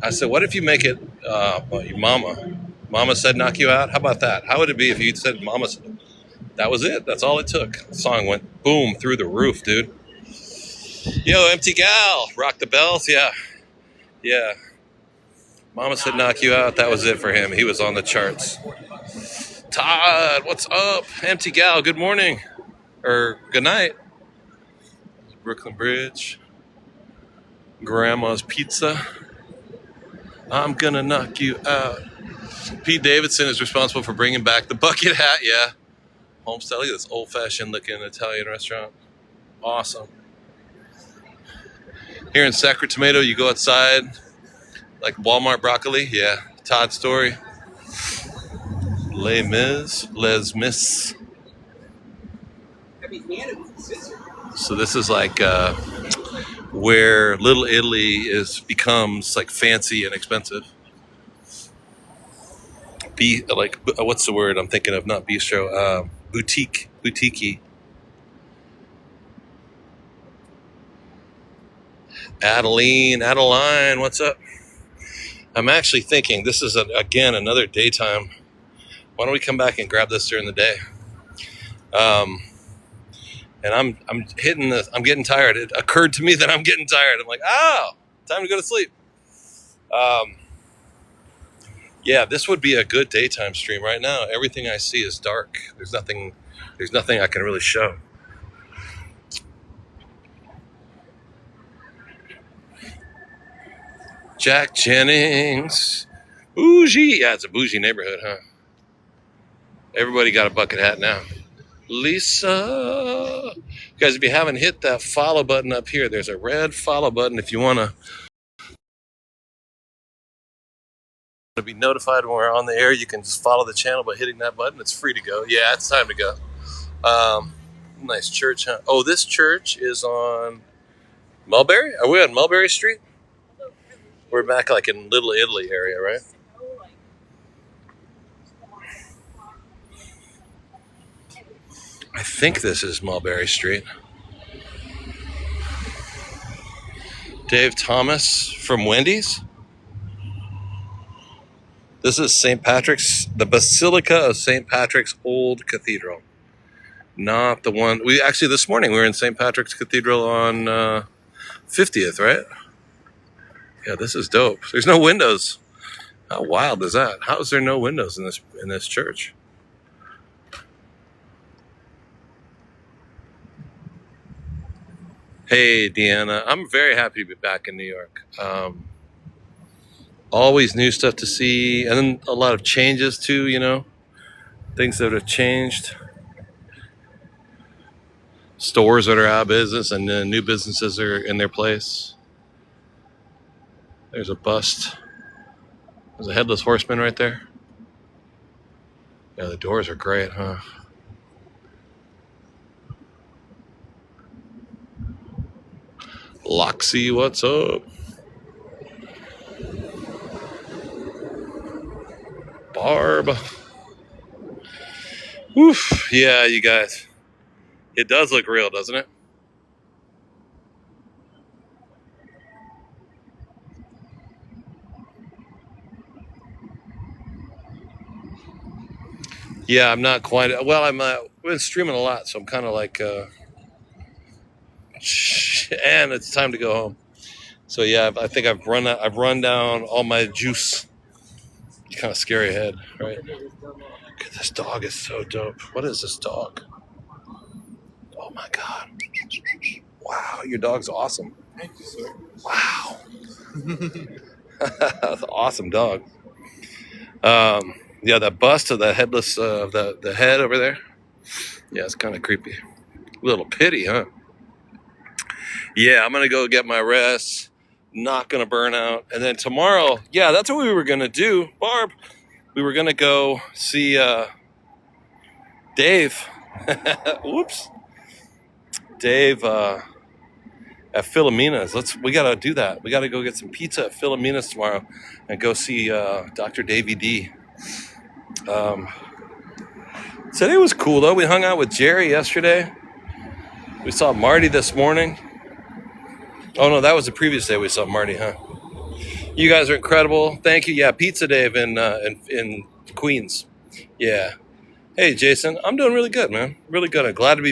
I said, what if you make it, well, your mama said knock you out? How about that? How would it be if you said mama said? That was it. That's all it took. The song went boom through the roof, dude. Yo, Empty Gal, rock the bells. Yeah. Mama said knock you out. That was it for him. He was on the charts. Todd, what's up? Empty Gal, good morning. Or good night. Brooklyn Bridge. Grandma's Pizza. I'm gonna knock you out. Pete Davidson is responsible for bringing back the bucket hat. Yeah. Homestyle, look at this old-fashioned looking Italian restaurant. Awesome. Here in Sacramento, you go outside, like Walmart broccoli. Yeah. Todd Story. Les Mis. So this is like where Little Italy becomes like fancy and expensive. What's the word I'm thinking of? Not bistro. Boutique. Adeline, what's up? I'm actually thinking this is again another daytime. Why don't we come back and grab this during the day? And I'm hitting this. I'm getting tired. It occurred to me that I'm getting tired. I'm like, time to go to sleep. Yeah, this would be a good daytime stream right now. Everything I see is dark. There's nothing I can really show. Jack Jennings. Bougie. Yeah, it's a bougie neighborhood, huh? Everybody got a bucket hat now. Lisa. Guys, if you haven't hit that follow button up here, there's a red follow button if you want to be notified when we're on the air. You can just follow the channel by hitting that button. It's free to go. Yeah, it's time to go. Nice church, huh? Oh, this church is on Mulberry? Are we on Mulberry Street? We're back like in Little Italy area, right? I think this is Mulberry Street. Dave Thomas from Wendy's. This is St. Patrick's, the Basilica of St. Patrick's Old Cathedral. Not the one, this morning we were in St. Patrick's Cathedral on 50th, right? Yeah, this is dope. There's no windows. How wild is that? How is there no windows in this church? Hey, Deanna. I'm very happy to be back in New York. Always new stuff to see, and then a lot of changes too, things that have changed. Stores that are out of business and new businesses are in their place. There's a bust. There's a headless horseman right there. Yeah, the doors are great, huh? Loxy, what's up? Barb. Oof. Yeah, you guys. It does look real, doesn't it? Yeah, I'm not quite. Well, I've been streaming a lot, so I'm kind of like, and it's time to go home. So yeah, I think I've run down all my juice. It's kind of scary ahead, right? This dog is so dope. What is this dog? Oh my God! Wow, your dog's awesome. Thank you, sir. Wow, that's an awesome dog. Yeah, that bust of that headless, the head over there. Yeah, it's kind of creepy. A little pity, huh? Yeah, I'm gonna go get my rest. not gonna burn out. And then tomorrow, yeah, that's what we were gonna do, Barb. We were gonna go see Dave. Whoops, Dave at Philomena's. We gotta do that. We gotta go get some pizza at Philomena's tomorrow and go see Dr. Davey D. Today was cool though. We hung out with Jerry yesterday. We saw Marty this morning. Oh no, that was the previous day we saw Marty, huh? You guys are incredible. Thank you. Yeah, Pizza Dave in Queens. Yeah. Hey Jason, I'm doing really good, man. Really good. I'm glad to be